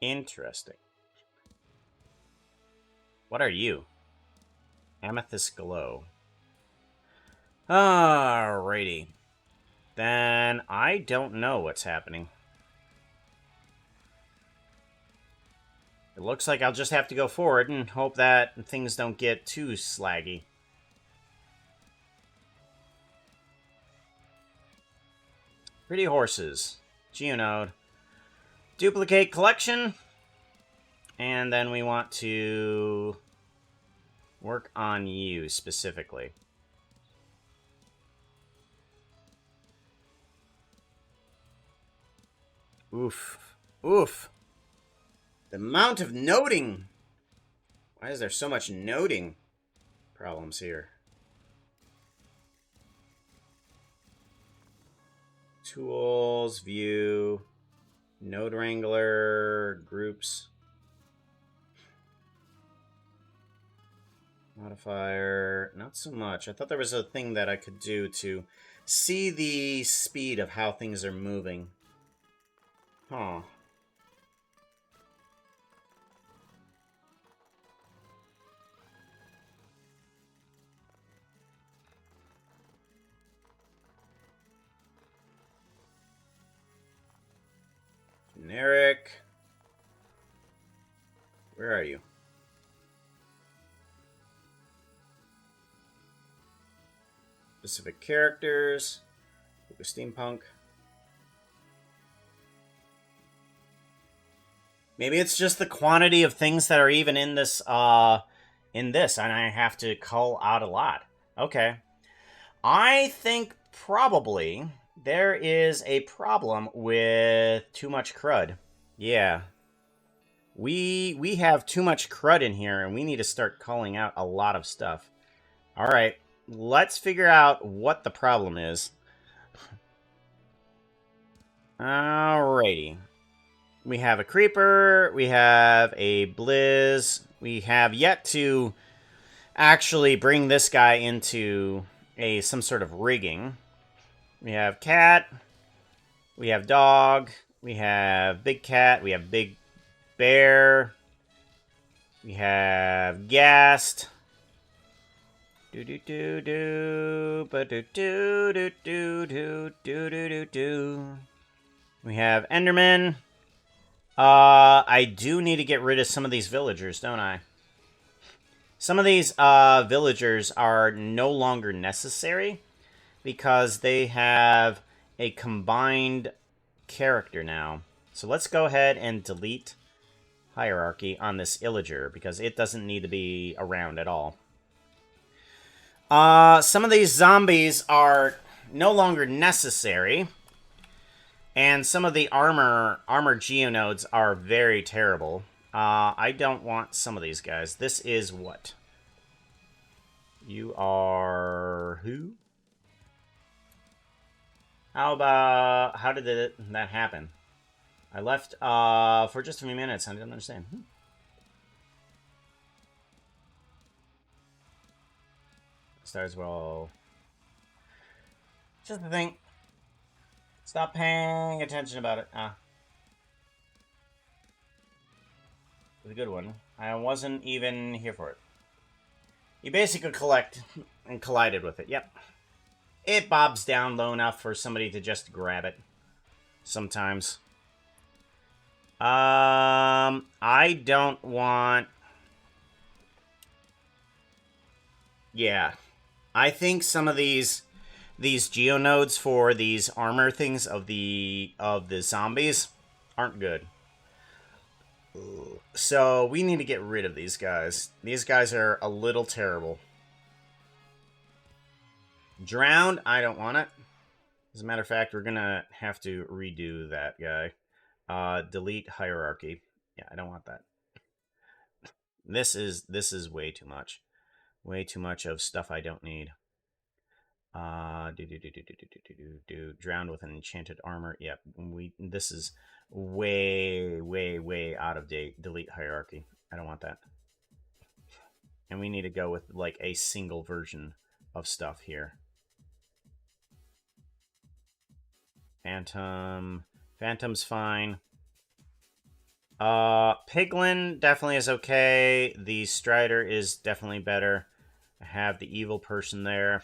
Interesting. What are you? Amethyst glow. Alrighty. Then I don't know what's happening. It looks like I'll just have to go forward and hope that things don't get too slaggy. Pretty horses. Geonode. Duplicate collection. And then we want to work on you specifically. Oof. Oof. The amount of noting. Why is there so much noting problems here? Tools, view, node wrangler, groups, modifier, not so much. I thought there was a thing that I could do to see the speed of how things are moving. Huh. Generic. Where are you? Specific characters. Steampunk. Maybe it's just the quantity of things that are even in this, and I have to cull out a lot. Okay. I think probably there is a problem with too much crud. Yeah. We have too much crud in here, and we need to start culling out a lot of stuff. Alright. let's figure out what the problem is. Alrighty. We have a creeper, we have a blizz, we have yet to actually bring this guy into some sort of rigging. We have cat, we have dog, we have big cat, we have big bear, we have ghast. Do do do do, ba do do do do do do do do do. We have Enderman. I do need to get rid of some of these villagers, don't I? Some of these villagers are no longer necessary because they have a combined character now. So let's go ahead and delete hierarchy on this illager because it doesn't need to be around at all. Some of these zombies are no longer necessary. And some of the armor geonodes are very terrible. I don't want some of these guys. This is what? You are who? How did that happen? I left for just a few minutes. I didn't understand. Stars well. Just the thing. Stop paying attention about it. It was a good one. I wasn't even here for it. You basically collect and collided with it. Yep. It bobs down low enough for somebody to just grab it. Sometimes. I don't want... Yeah. I think some of these geonodes for these armor things of the zombies aren't good. So we need to get rid of these guys. These guys are a little terrible. Drowned, I don't want it. As a matter of fact, we're gonna have to redo that guy. Delete hierarchy. Yeah, I don't want that. This is way too much. Way too much of stuff I don't need. Drowned with an enchanted armor. Yep, this is way out of date. Delete hierarchy. I don't want that. And we need to go with like a single version of stuff here. Phantom's fine. Piglin definitely is okay. The Strider is definitely better. I have the evil person there.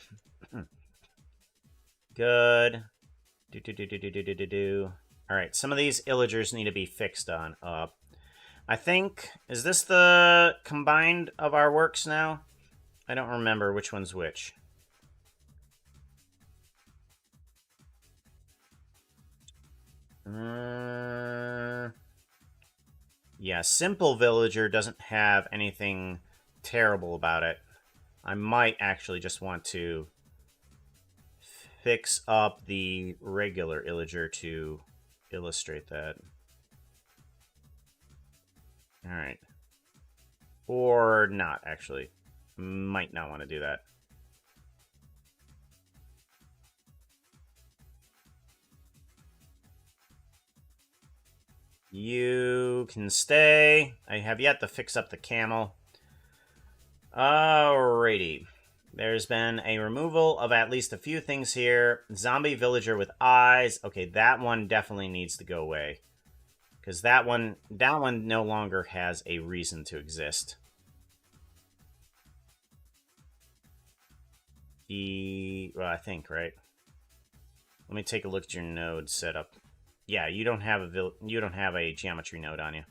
Good. Alright, some of these illagers need to be fixed on up. I think, is this the combined of our works now? I don't remember which one's which. Yeah, Simple Villager doesn't have anything terrible about it. I might actually just want to fix up the regular illager to illustrate that. Alright. Or not, actually. Might not want to do that. You can stay. I have yet to fix up the camel. Alrighty. There's been a removal of at least a few things here. Zombie villager with eyes. Okay, that one definitely needs to go away. Because that one no longer has a reason to exist. Well, I think, right? Let me take a look at your node setup. Yeah, you don't have a geometry node on you.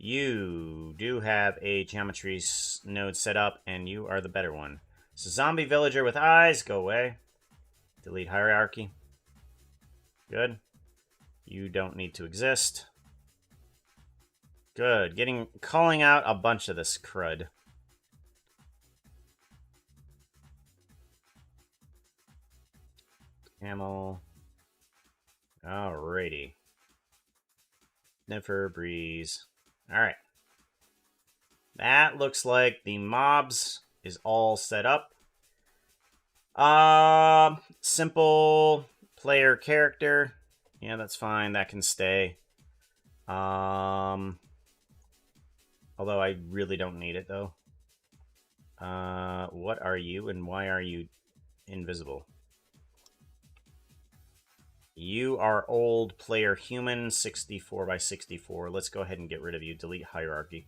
You do have a geometry node set up, and you are the better one. So zombie villager with eyes, go away. Delete hierarchy. Good. You don't need to exist. Good. Calling out a bunch of this crud. Camel. Alrighty. Never breeze. Alright. That looks like the mobs is all set up. Simple player character. Yeah, that's fine. That can stay. Although I really don't need it, though. What are you and why are you invisible? You are old player human, 64 by 64. Let's go ahead and get rid of you. Delete hierarchy.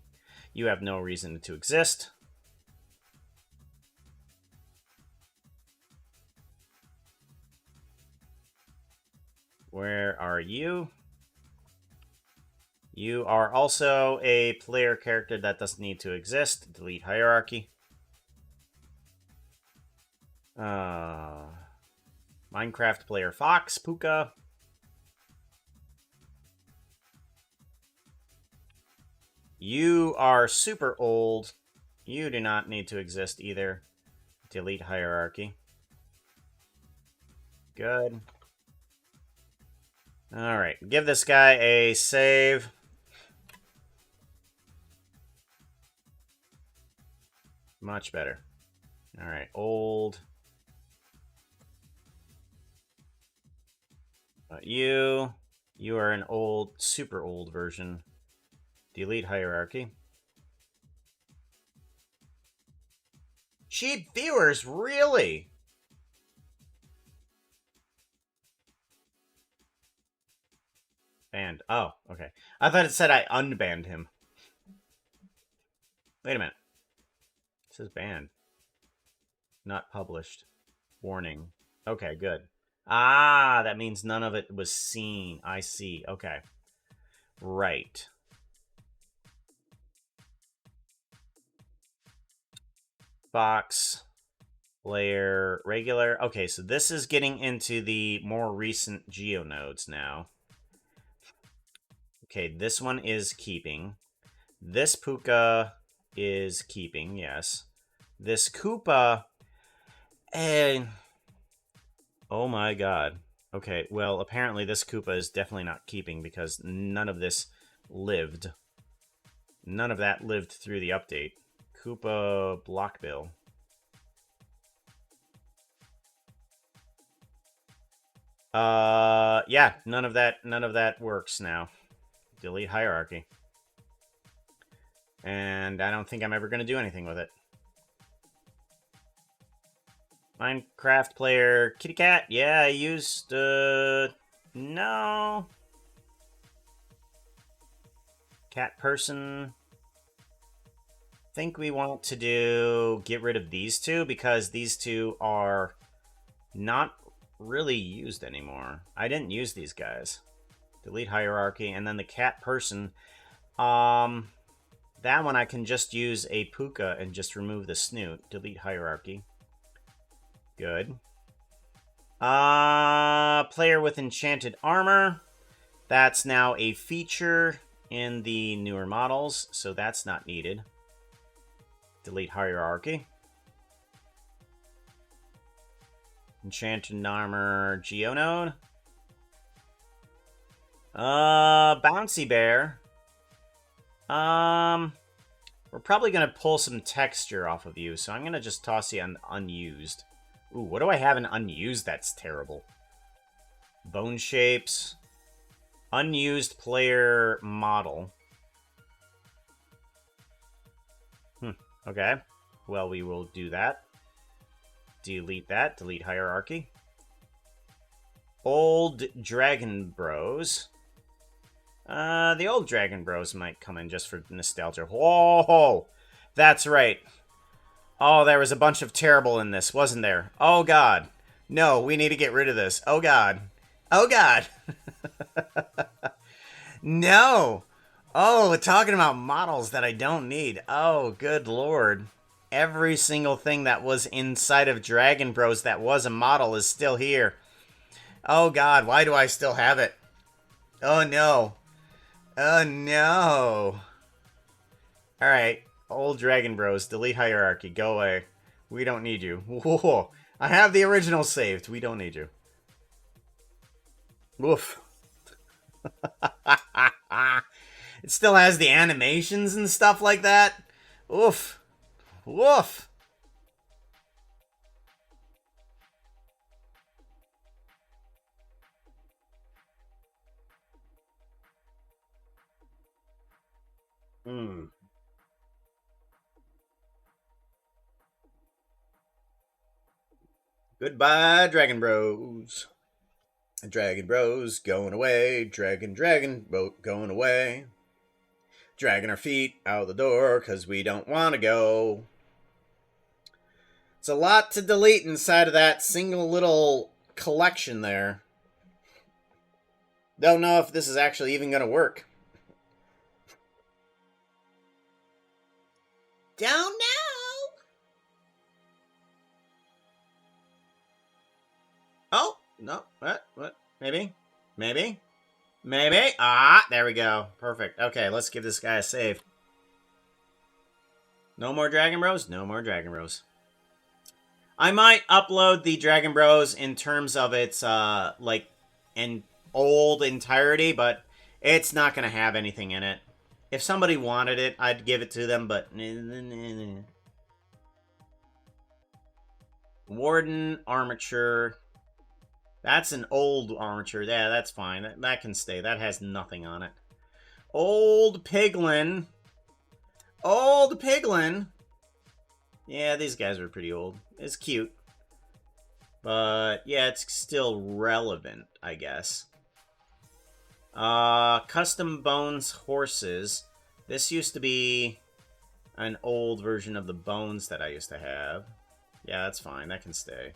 You have no reason to exist. Where are you? You are also a player character that doesn't need to exist. Delete hierarchy. Minecraft player Fox, Puka. You are super old. You do not need to exist either. Delete hierarchy. Good. Alright, give this guy a save. Much better. Alright, old. You are an old, super old version. Delete hierarchy. Cheap viewers, really? Banned. Oh, okay. I thought it said I unbanned him. Wait a minute. It says banned. Not published. Warning. Okay, good. Ah, that means none of it was seen. I see. Okay. Right. Box. Layer. Regular. Okay, so this is getting into the more recent geonodes now. Okay, this one is keeping. This Puka is keeping, yes. This Koopa... And... Oh my god. Okay, well, apparently this Koopa is definitely not keeping because none of this lived. None of that lived through the update. Koopa Blockbill. Yeah, none of that works now. Delete hierarchy. And I don't think I'm ever going to do anything with it. Minecraft player kitty cat. Yeah, I used, no. Cat person. Think we want to get rid of these two because these two are not really used anymore. I didn't use these guys. Delete hierarchy, and then the cat person. That one I can just use a Puka and just remove the snoot. Delete hierarchy. Good. Player with enchanted armor. That's now a feature in the newer models, so that's not needed. Delete hierarchy. Enchanted armor geonode. Bouncy bear. We're probably gonna pull some texture off of you, so I'm gonna just toss you on unused. Ooh, what do I have in unused that's terrible? Bone shapes. Unused player model. Okay. Well, we will do that. Delete that. Delete hierarchy. Old Dragon Bros. The old Dragon Bros might come in just for nostalgia. Whoa! That's right. Oh, there was a bunch of terrible in this, wasn't there? Oh, God. No, we need to get rid of this. Oh, God. Oh, God. No. Oh, we're talking about models that I don't need. Oh, good Lord. Every single thing that was inside of Dragon Bros that was a model is still here. Oh, God. Why do I still have it? Oh, no. Oh, no. Alright. Old Dragon Bros. Delete hierarchy. Go away. We don't need you. Whoa. I have the original saved. We don't need you. Woof. It still has the animations and stuff like that. Oof. Woof. Goodbye, Dragon Bros. Dragon Bros going away. Dragon boat going away. Dragging our feet out the door because we don't want to go. It's a lot to delete inside of that single little collection there. Don't know if this is actually even going to work. Don't know. Oh, no. What? Maybe? Ah, there we go. Perfect. Okay, let's give this guy a save. No more Dragon Bros? No more Dragon Bros. I might upload the Dragon Bros in terms of its, like, an old entirety, but it's not going to have anything in it. If somebody wanted it, I'd give it to them, but... Warden, Armature... That's an old armature. Yeah, that's fine. That can stay. That has nothing on it. Old Piglin. Old Piglin. Yeah, these guys are pretty old. It's cute. But, yeah, it's still relevant, I guess. Custom Bones Horses. This used to be an old version of the Bones that I used to have. Yeah, that's fine. That can stay.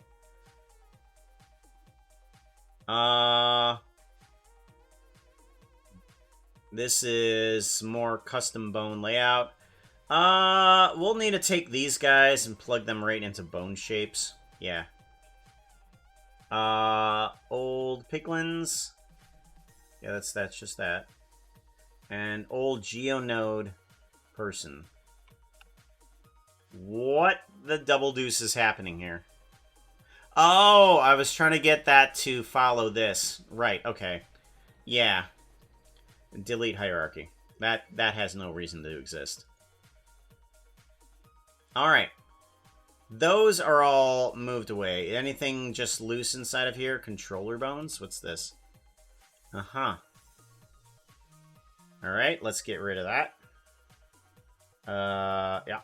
This is more custom bone layout. We'll need to take these guys and plug them right into bone shapes. Yeah. Old Piglins. Yeah, that's just that. And old Geonode person. What the double deuce is happening here? Oh, I was trying to get that to follow this. Right, okay. Yeah. Delete hierarchy. That has no reason to exist. Alright. Those are all moved away. Anything just loose inside of here? Controller bones? What's this? Uh-huh. Alright, let's get rid of that. Yeah.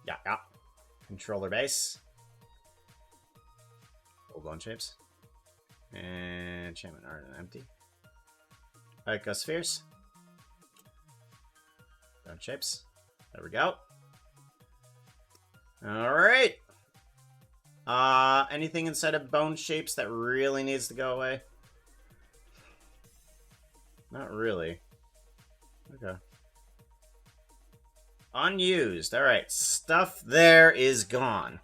Yeah. Controller base. Old bone shapes. And enchantment art and empty. Icospheres. Bone shapes. There we go. Alright. Anything inside of bone shapes that really needs to go away? Not really. Okay. Unused. Alright. Stuff there is gone.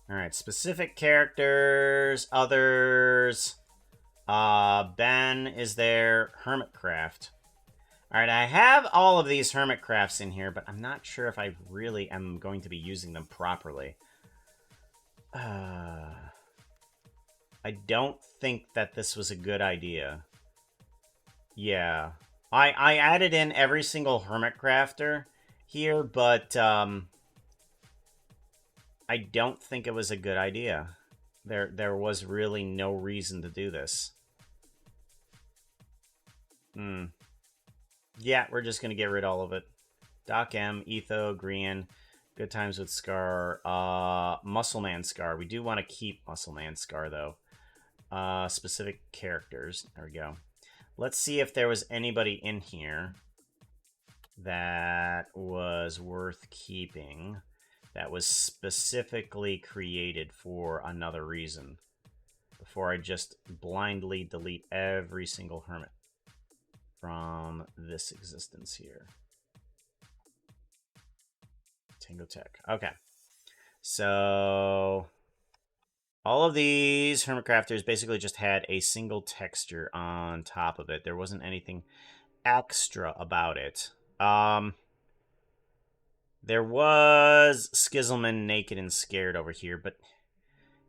Alright, specific characters, others. Ben is there. Hermitcraft. Alright, I have all of these Hermitcrafts in here, but I'm not sure if I really am going to be using them properly. I don't think that this was a good idea. Yeah. I added in every single Hermitcrafter here, but, I don't think it was a good idea. There was really no reason to do this. Yeah, we're just gonna get rid of all of it. Doc M, Etho, Grian, Good Times with Scar, Muscleman Scar. We do want to keep Muscleman Scar, though. Specific characters. There we go. Let's see if there was anybody in here that was worth keeping. That was specifically created for another reason. Before I just blindly delete every single hermit from this existence here. Tango Tech. Okay. So all of these Hermitcrafters basically just had a single texture on top of it. There wasn't anything extra about it. There was Skizzleman Naked and Scared over here, but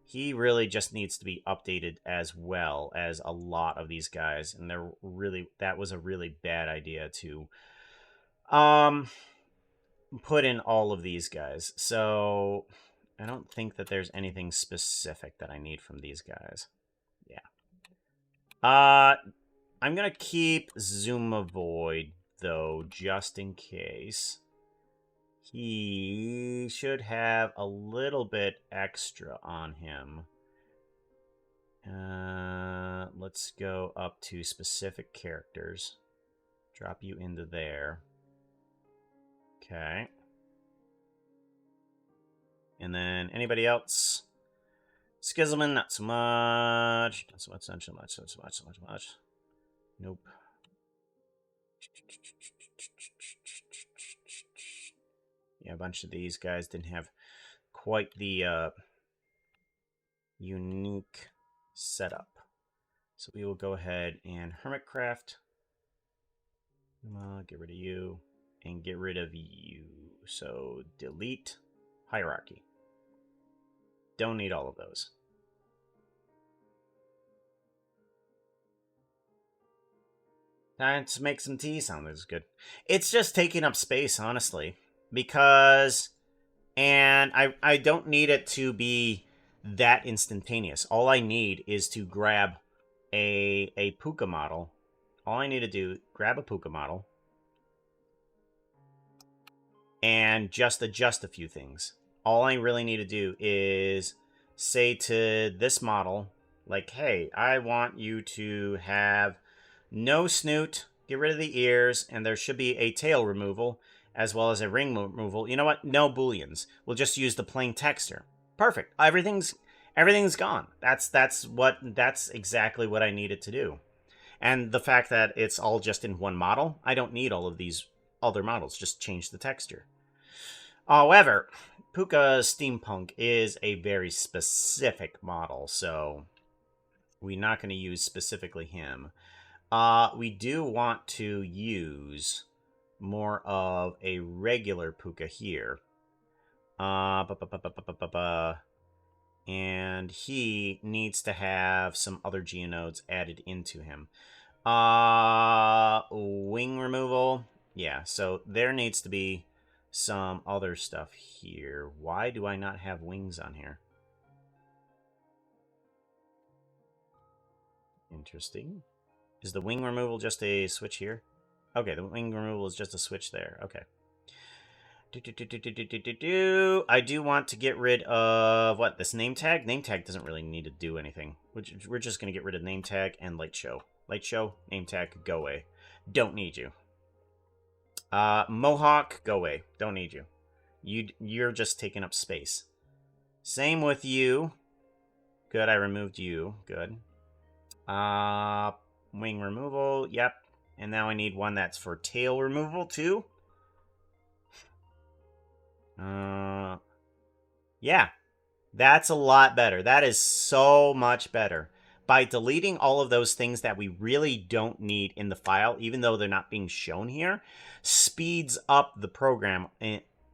he really just needs to be updated as well as a lot of these guys. And that was a really bad idea to put in all of these guys. So I don't think that there's anything specific that I need from these guys. Yeah. I'm gonna keep Zuma Void, though, just in case. He should have a little bit extra on him. Let's go up to specific characters. Drop you into there. Okay. And then anybody else? Skizzleman, not so much. Not so much, not so much, not so much, not so much. Nope. Yeah, a bunch of these guys didn't have quite the unique setup. So we will go ahead and Hermitcraft. Get rid of you. And get rid of you. So delete hierarchy. Don't need all of those. Time to make some tea sound is good. It's just taking up space, honestly. Because... And I don't need it to be that instantaneous. All I need is to grab a Puka model. All I need to do, grab a Puka model. And just adjust a few things. All I really need to do is say to this model, like, hey, I want you to have no snoot, get rid of the ears, and there should be a tail removal, as well as a ring removal. You know what? No booleans. We'll just use the plain texture. Perfect. Everything's gone. That's exactly what I needed to do. And the fact that it's all just in one model, I don't need all of these other models. Just change the texture. However, Puka Steampunk is a very specific model, so we're not going to use specifically him. We do want to use more of a regular Puka here. And he needs to have some other geonodes added into him. Wing removal. Yeah, so there needs to be some other stuff here. Why do I not have wings on here? Interesting. Is the wing removal just a switch here? Okay, the wing removal is just a switch there. Okay. I do want to get rid of, what, this name tag? Name tag doesn't really need to do anything. We're just going to get rid of name tag and light show. Light show, name tag, go away. Don't need you. Mohawk, go away. Don't need you. You're just taking up space. Same with you. Good, I removed you. Good. Wing removal, yep. And now I need one that's for tail removal, too. Yeah. That's a lot better. That is so much better. By deleting all of those things that we really don't need in the file, even though they're not being shown here, speeds up the program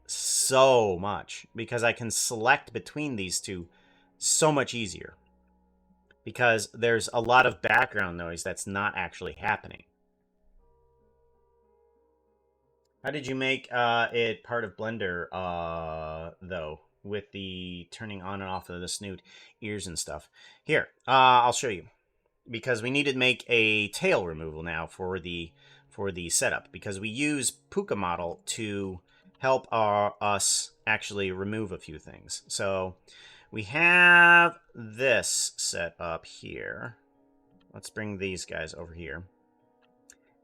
so much. Because I can select between these two so much easier. Because there's a lot of background noise that's not actually happening. How did you make it part of Blender, though, with the turning on and off of the snoot, ears and stuff? Here, I'll show you. Because we need to make a tail removal now for the setup. Because we use Puka model to help us actually remove a few things. So we have this set up here. Let's bring these guys over here.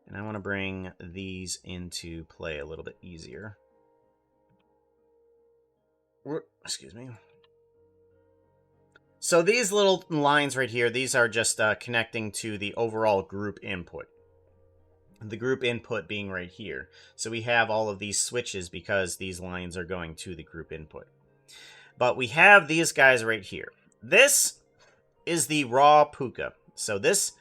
And I want to bring these into play a little bit easier. Excuse me. So these little lines right here, these are just connecting to the overall group input. The group input being right here. So we have all of these switches because these lines are going to the group input. But we have these guys right here. This is the raw Puka. So this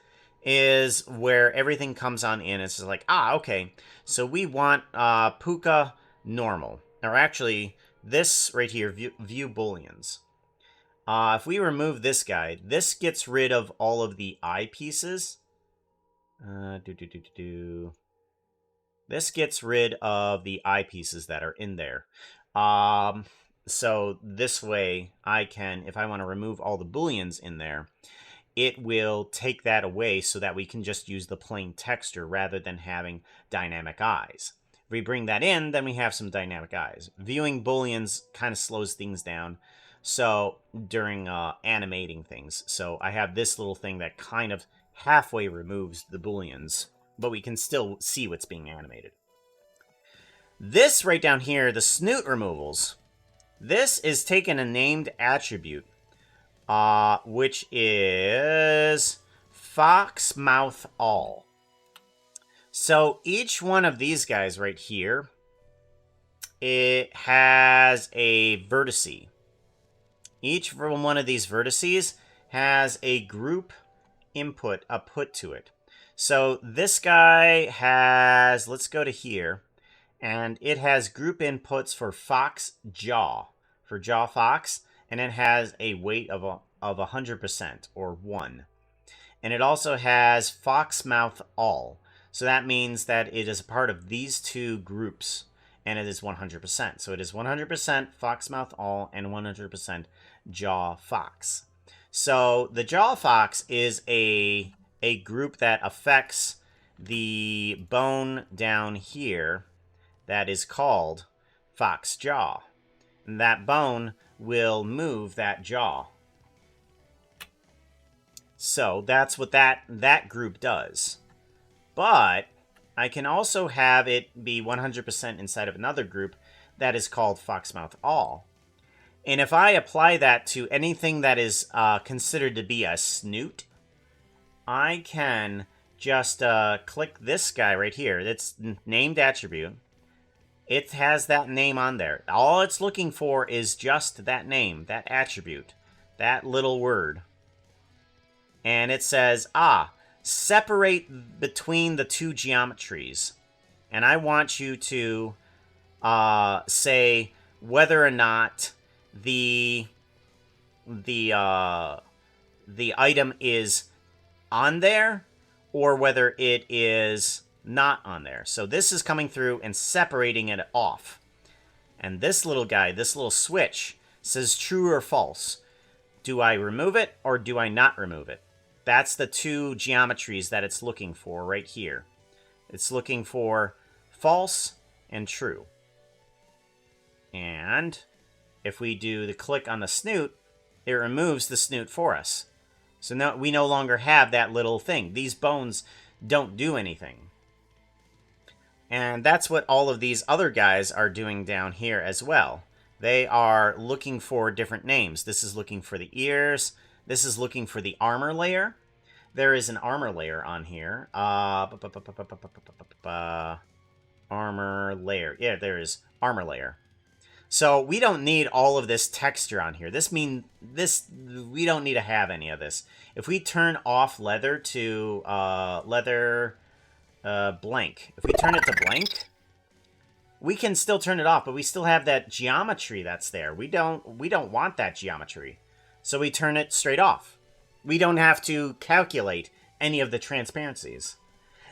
is where everything comes on in. It's just like, okay. So we want Puka normal. Or actually, this right here, view booleans. If we remove this guy, this gets rid of all of the eyepieces. This gets rid of the eyepieces that are in there. So this way I can, if I want to remove all the booleans in there, it will take that away so that we can just use the plain texture rather than having dynamic eyes. If we bring that in, then we have some dynamic eyes. Viewing booleans kind of slows things down. So during animating things. So I have this little thing that kind of halfway removes the booleans, but we can still see what's being animated. This right down here, the snoot removals, this is taking a named attribute, which is fox mouth all. So each one of these guys right here, it has a vertice. Each one of these vertices has a group input, a put to it. So this guy has, let's go to here, and it has group inputs for fox jaw, for jaw fox, and it has a weight of 100% or 1. And it also has fox mouth all. So that means that it is a part of these two groups, and it is 100%. So it is 100% foxmouth all and 100% jaw fox. So the jaw fox is a group that affects the bone down here that is called fox jaw. And that bone will move that jaw. So that's what that group does. But I can also have it be 100% inside of another group that is called foxmouth all. And if I apply that to anything that is considered to be a snoot, I can just click this guy right here. It's named attribute. It has that name on there. All it's looking for is just that name, that attribute, that little word. And it says, separate between the two geometries. And I want you to say whether or not the item is on there or whether it is not on there. So this is coming through and separating it off. And this little guy, this little switch, says true or false. Do I remove it or do I not remove it? That's the two geometries that it's looking for right here. It's looking for false and true. And if we do the click on the snoot, it removes the snoot for us. So now we no longer have that little thing. These bones don't do anything. And that's what all of these other guys are doing down here as well. They are looking for different names. This is looking for the ears. This is looking for the armor layer. There is an armor layer on here. Armor layer. Yeah, there is armor layer. So we don't need all of this texture on here. We don't need to have any of this. If we turn off leather to leather blank, if we turn it to blank, we can still turn it off, but we still have that geometry that's there. We don't want that geometry. So we turn it straight off. We don't have to calculate any of the transparencies.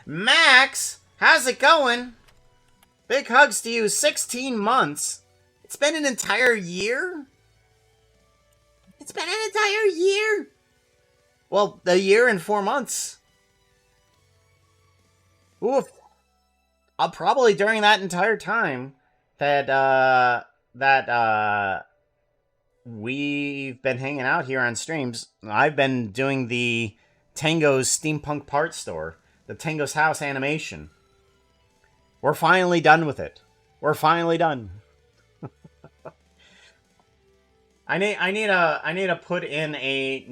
Max, how's it going? Big hugs to you. 16 months. It's been an entire year? It's been an entire year? Well, a year and 4 months. Oof. I'll probably during that entire time that we've been hanging out here on streams, I've been doing the Tango's Steampunk Parts Store, the Tango's House animation. We're finally done with it. We're finally done. I need to put in a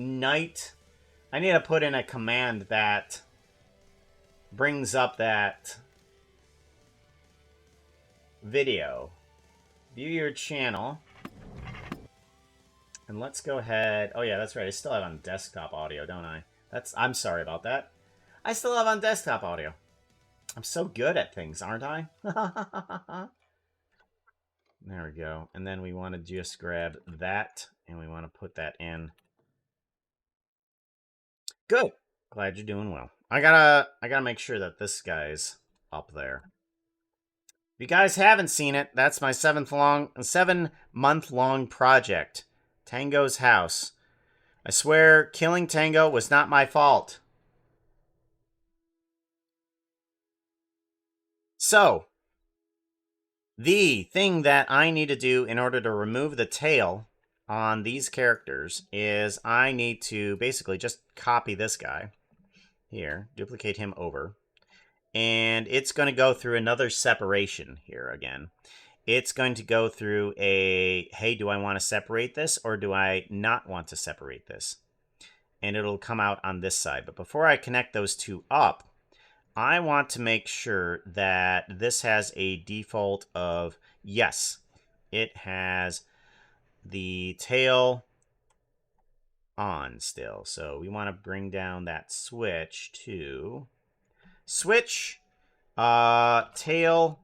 I need to put in a command that brings up that video. View your channel. And let's go ahead. Oh yeah, that's right. I still have on desktop audio, don't I? I'm sorry about that. I still have on desktop audio. I'm so good at things, aren't I? There we go. And then we want to just grab that and we want to put that in. Good. Glad you're doing well. I gotta make sure that this guy's up there. If you guys haven't seen it, that's my 7-month-long project. Tango's house. I swear, killing Tango was not my fault. So, the thing that I need to do in order to remove the tail on these characters is I need to basically just copy this guy here, duplicate him over, and it's going to go through another separation here again. It's going to go through a, hey, do I want to separate this or do I not want to separate this? And it'll come out on this side. But before I connect those two up, I want to make sure that this has a default of, yes, it has the tail on still. So we want to bring down that switch to switch tail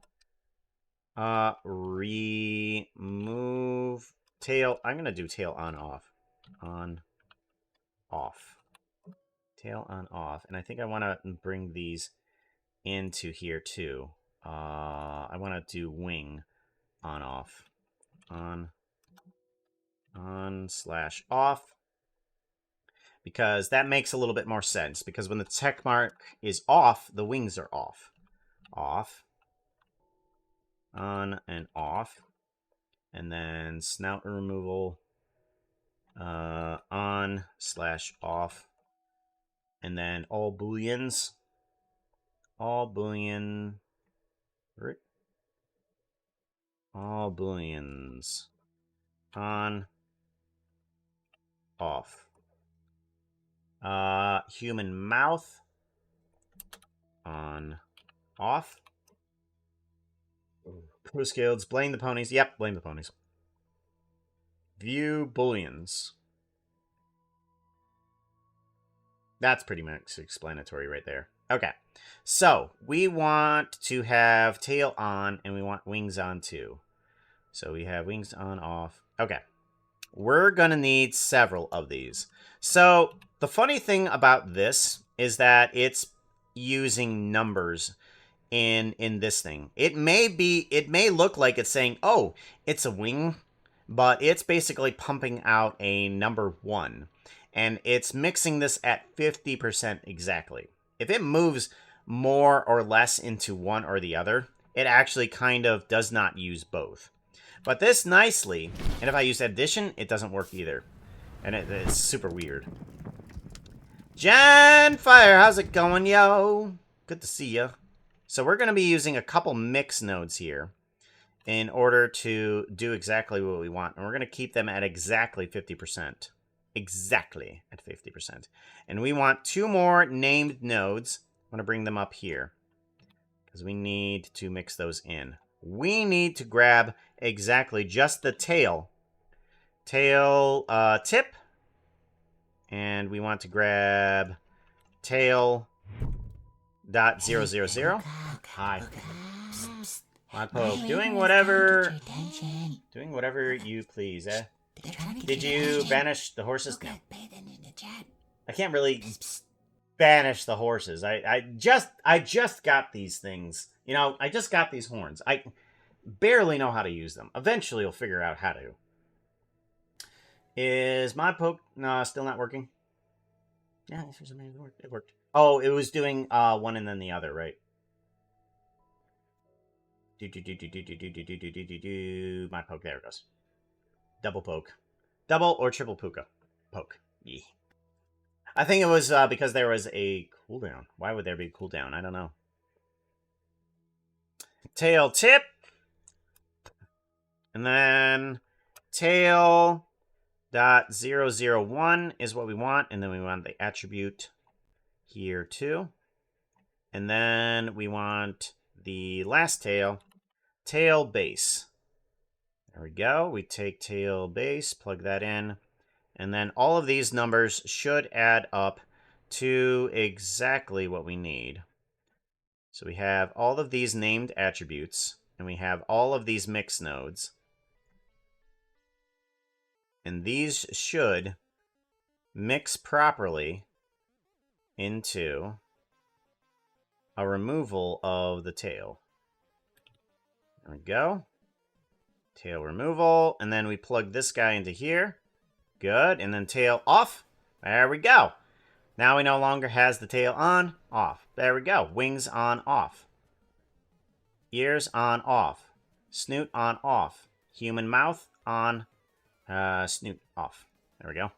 remove tail. I'm going to do tail on off. On off. Tail on off. And I think I want to bring these into here too. I want to do wing on off. On slash off. Because that makes a little bit more sense. Because when the check mark is off, the wings are off. Off. On and off. And then snout removal. On slash off. And then all booleans. All booleans. On. Off. Human mouth. On. Off. Poo skills. Blame the ponies. Yep, blame the ponies. View booleans. That's pretty much explanatory right there. Okay. So, we want to have tail on, and we want wings on too. So, we have wings on, off. Okay. We're going to need several of these. So, the funny thing about this is that it's using numbers in this thing. It may look like it's saying, oh, it's a wing, but it's basically pumping out a number 1. And it's mixing this at 50% exactly. If it moves more or less into one or the other, it actually kind of does not use both. But this nicely, and if I use addition, it doesn't work either. And it's super weird. Jan Fire, how's it going, yo? Good to see ya. So we're going to be using a couple mix nodes here in order to do exactly what we want. And we're going to keep them at exactly 50%. Exactly at 50%. And we want 2 more named nodes. I'm going to bring them up here because we need to mix those in. We need to grab exactly just the tail tip, and we want to grab tail .000. Hi. My poke. Doing whatever you please, eh? Did you banish the horses? No. I can't really banish the horses. I just got these things. You know, I just got these horns. I barely know how to use them. Eventually, I'll figure out how to. Is my poke still not working? Yeah, it worked. Oh, it was doing one and then the other, right? My poke, there it goes. Double poke. Double or triple puka. Poke. Yeah. I think it was because there was a cooldown. Why would there be a cooldown? I don't know. Tail tip. And then tail .001 is what we want. And then we want the attribute here too. And then we want the last tail base. There we go. We take tail base, plug that in. And then all of these numbers should add up to exactly what we need. So we have all of these named attributes, and we have all of these mix nodes. And these should mix properly into a removal of the tail. There we go. Tail removal. And then we plug this guy into here. Good. And then tail off. There we go. Now he no longer has the tail on, off. There we go. Wings on, off. Ears on, off. Snoot on, off. Human mouth on, snoot off. There we go.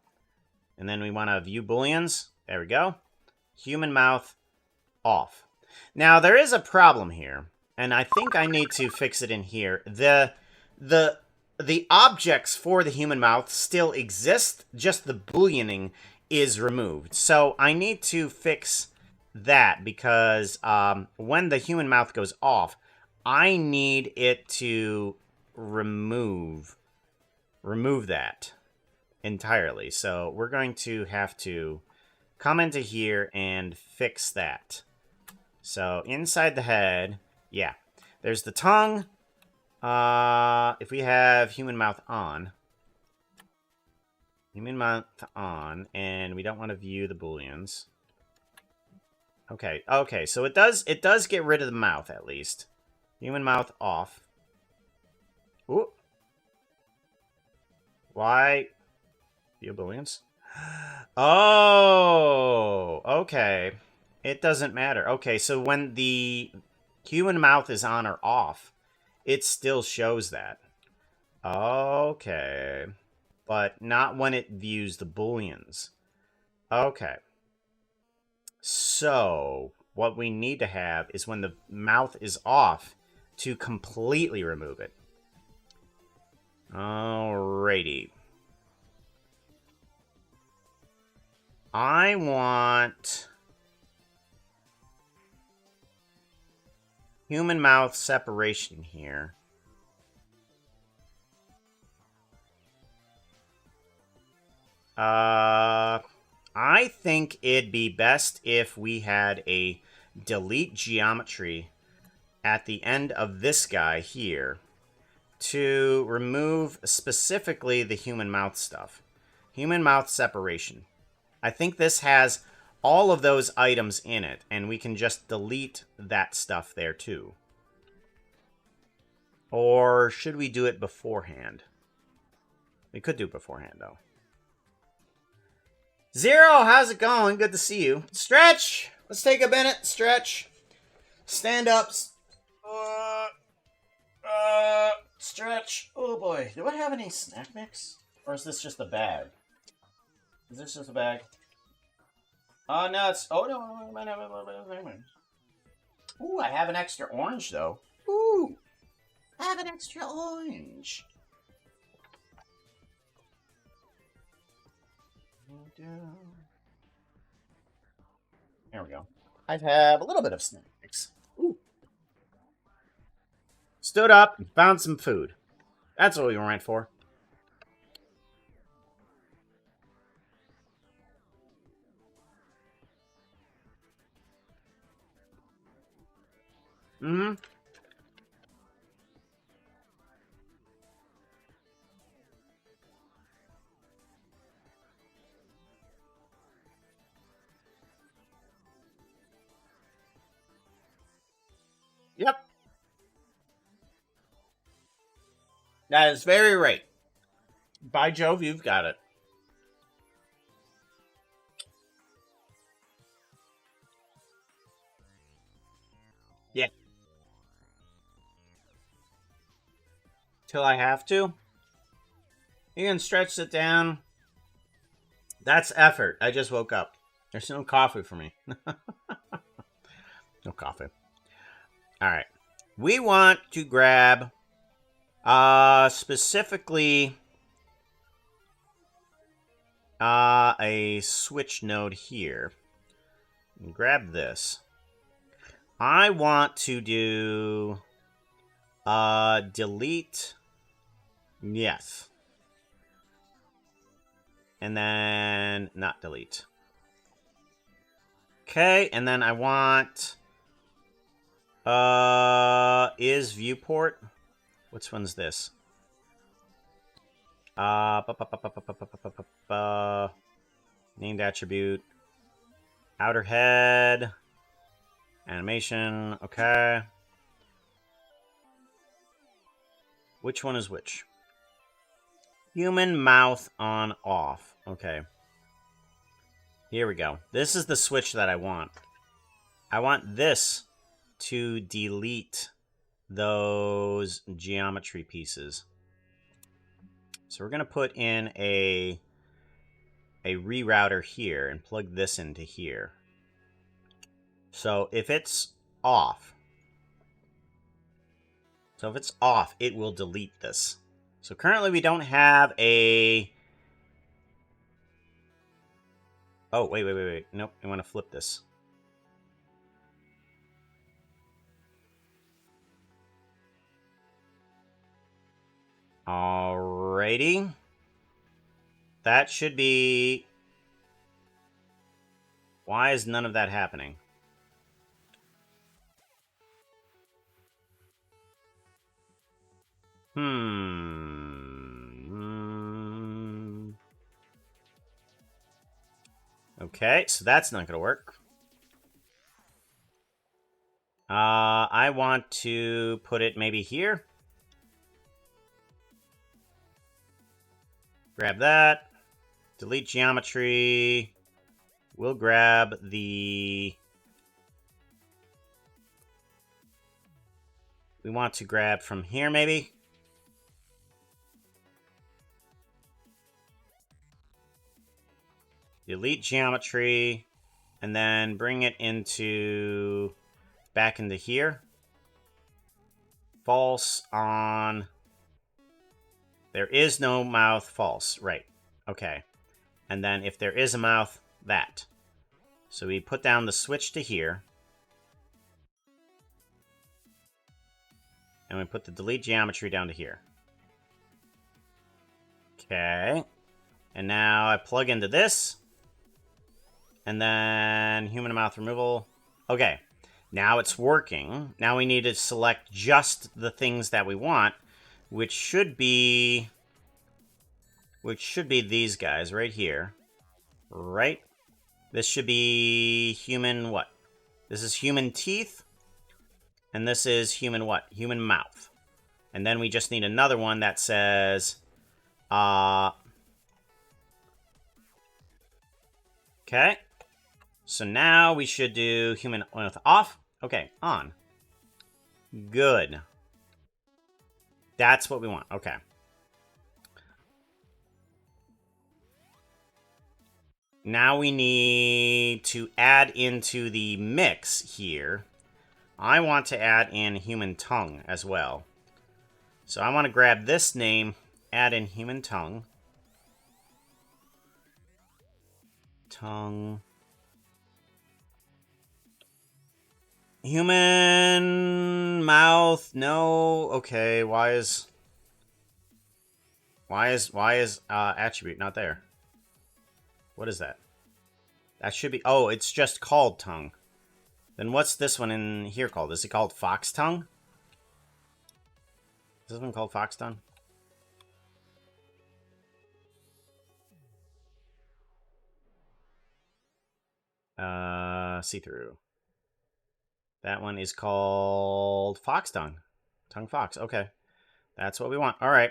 And then we want to view booleans. There we go. Human mouth off. Now, there is a problem here, and I think I need to fix it in here. The objects for the human mouth still exist, just the booleaning is removed. So I need to fix that because when the human mouth goes off, I need it to remove that entirely. So we're going to have to come into here and fix that. So inside the head, yeah, there's the tongue. If we have human mouth on, and we don't want to view the booleans. Okay, so it does get rid of the mouth at least. Human mouth off. Ooh. Why? View booleans? Oh, okay. It doesn't matter. Okay, so when the human mouth is on or off, it still shows that. Okay. But not when it views the booleans. Okay. So, what we need to have is when the mouth is off to completely remove it. Alrighty. I want human mouth separation here. I think it'd be best if we had a delete geometry at the end of this guy here to remove specifically the human mouth stuff. Human mouth separation. I think this has all of those items in it, and we can just delete that stuff there too. Or should we do it beforehand? We could do it beforehand, though. Zero, how's it going? Good to see you. Stretch! Let's take a minute. Stretch. Stand up. Stretch. Oh boy. Do I have any snack mix? Or is this just a bag? Is this just a bag? Oh, no, it's... Oh, no, I might have a little bit of thing. Ooh, I have an extra orange, though. Ooh. I have an extra orange. There we go. I have a little bit of snacks. Ooh. Stood up and found some food. That's what we went for. Mm-hmm. Yep. That is very right. By Jove, you've got it. Yeah. Till I have to. You can stretch it down. That's effort. I just woke up. There's no coffee for me. No coffee. Alright. We want to grab specifically a switch node here. And grab this. I want to do delete. Yes. And then not delete. Okay, and then I want is viewport. Which one's this? Named attribute. Outer head. Animation. Okay. Which one is which? Human mouth on off. Okay. Here we go. This is the switch that I want. I want this to delete those geometry pieces. So we're going to put in a rerouter here and plug this into here. So if it's off, it will delete this. So currently we don't have a... Oh, wait. Nope, I want to flip this. Alrighty. That should be... Why is none of that happening? Okay, so that's not going to work. I want to put it maybe here. Grab that. Delete geometry. We'll grab the... We want to grab from here, maybe? Delete geometry. And then bring it into... Back into here. False on... There is no mouth. False. Right. Okay. And then if there is a mouth, that. So we put down the switch to here. And we put the delete geometry down to here. Okay. And now I plug into this. And then human mouth removal. Okay. Now it's working. Now we need to select just the things that we want, which should be these guys right here. Right? This should be human what? This is human teeth. And this is human what? Human mouth. And then we just need another one that says... Okay. So now we should do human mouth off. Okay, on. Good. That's what we want. Okay. Now we need to add into the mix here. I want to add in human tongue as well. So I want to grab this name, add in human tongue. Tongue. Human mouth. No. Okay, why is attribute not there? What is that? That should be... Oh, it's just called tongue. Then what's this one in here called? Is it called fox tongue? Is this one called fox tongue? See-through. That one is called fox tongue. Tongue fox. Okay. That's what we want. All right.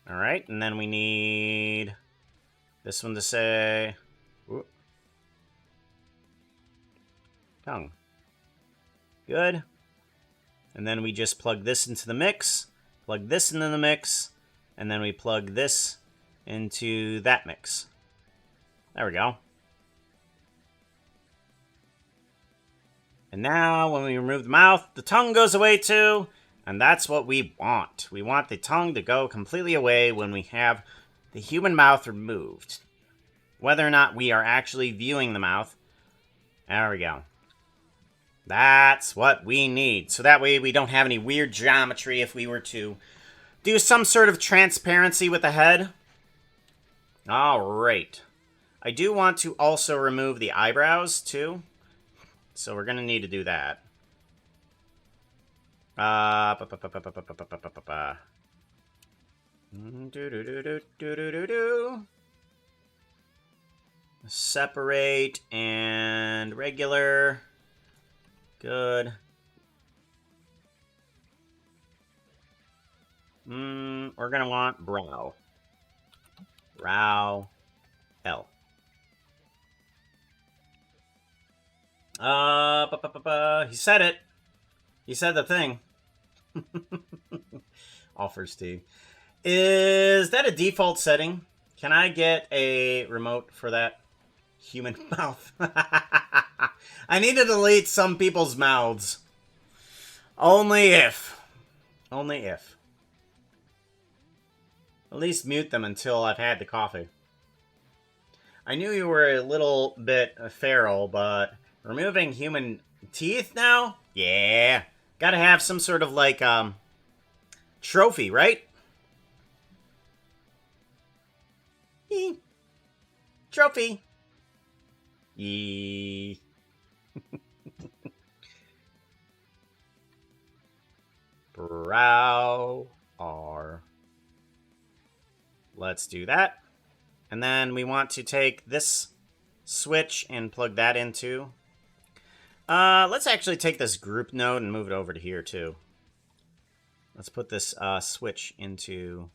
All right. And then we need this one to say... Ooh. Tongue. Good. And then we just plug this into the mix. Plug this into the mix. And then we plug this into that mix. There we go. And now, when we remove the mouth, the tongue goes away too. And that's what we want. We want the tongue to go completely away when we have the human mouth removed. Whether or not we are actually viewing the mouth. There we go. That's what we need. So that way we don't have any weird geometry if we were to do some sort of transparency with the head. Alright. I do want to also remove the eyebrows too. So we're going to need to do that. Separate and regular. Good. We're gonna want brow. Brow. L. He said it. He said the thing. Offers T. Is that a default setting? Can I get a remote for that? Human mouth. I need to delete some people's mouths. Only if. Only if. At least mute them until I've had the coffee. I knew you were a little bit feral, but removing human teeth now? Yeah. Gotta have some sort of, like, trophy, right? Eee. Trophy. Yee. Brow R. Let's do that. And then we want to take this switch and plug that into. Let's actually take this group node and move it over to here too. Let's put this switch into...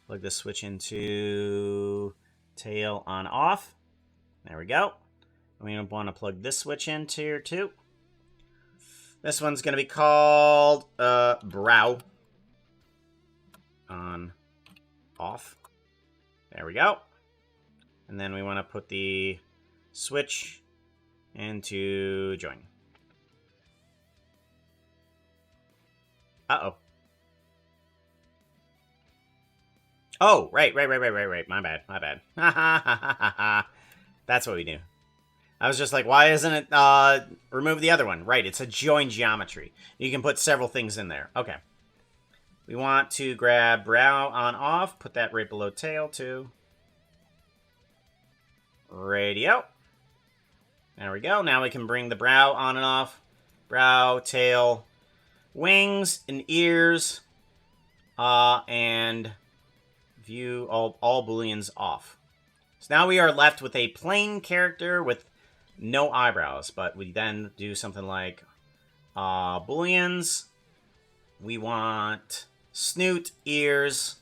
Plug this switch into tail on off. There we go. And we want to plug this switch into here too. This one's going to be called brow on off. There we go. And then we want to put the switch into join. Uh-oh. Oh, right. My bad. That's what we do. I was just like, why isn't it remove the other one? Right, it's a join geometry. You can put several things in there. Okay. We want to grab brow on off, put that right below tail too. Radio. There we go. Now we can bring the brow on and off. Brow, tail, wings, and ears. And view all booleans off. So now we are left with a plain character with no eyebrows, but we then do something like booleans. We want snoot, ears,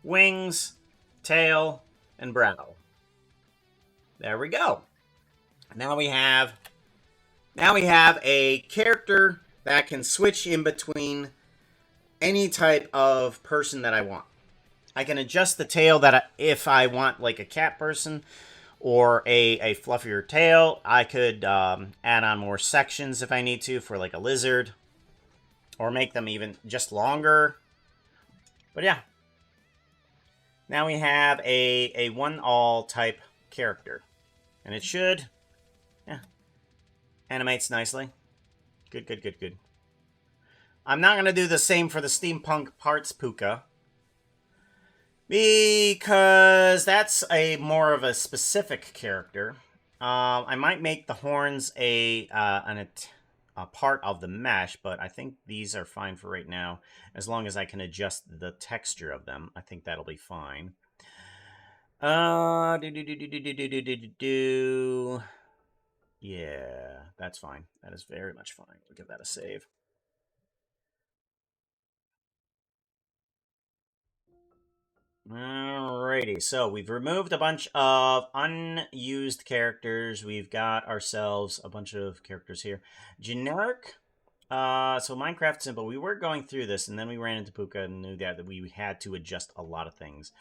wings, tail, and brow. There we go. Now we have a character that can switch in between any type of person that I want. I can adjust the tail if I want like a cat person or a fluffier tail. I could add on more sections if I need to for like a lizard, or make them even just longer. But yeah, now we have a one-all type character, and it should, yeah, animates nicely. Good. I'm not gonna do the same for the steampunk parts puka, because that's a more of a specific character. I might make the horns a part of the mesh, but I think these are fine for right now. As long as I can adjust the texture of them, I think that'll be fine. Yeah, that's fine. That is very much fine. We'll give that a save. Alrighty, so we've removed a bunch of unused characters. We've got ourselves a bunch of characters here. Generic. So Minecraft Simple. We were going through this, and then we ran into Puka and knew that we had to adjust a lot of things.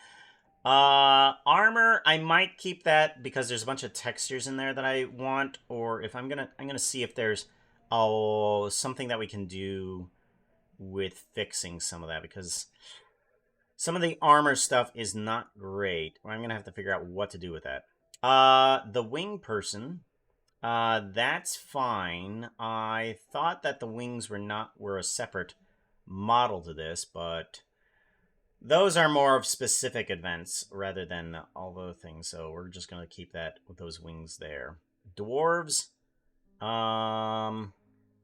Armor, I might keep that because there's a bunch of textures in there that I want, or if I'm gonna see if there's something that we can do with fixing some of that, because some of the armor stuff is not great. I'm going to have to figure out what to do with that. The wing person, that's fine. I thought that the wings were a separate model to this, but those are more of specific events rather than all the things. So we're just going to keep that with those wings there. Dwarves,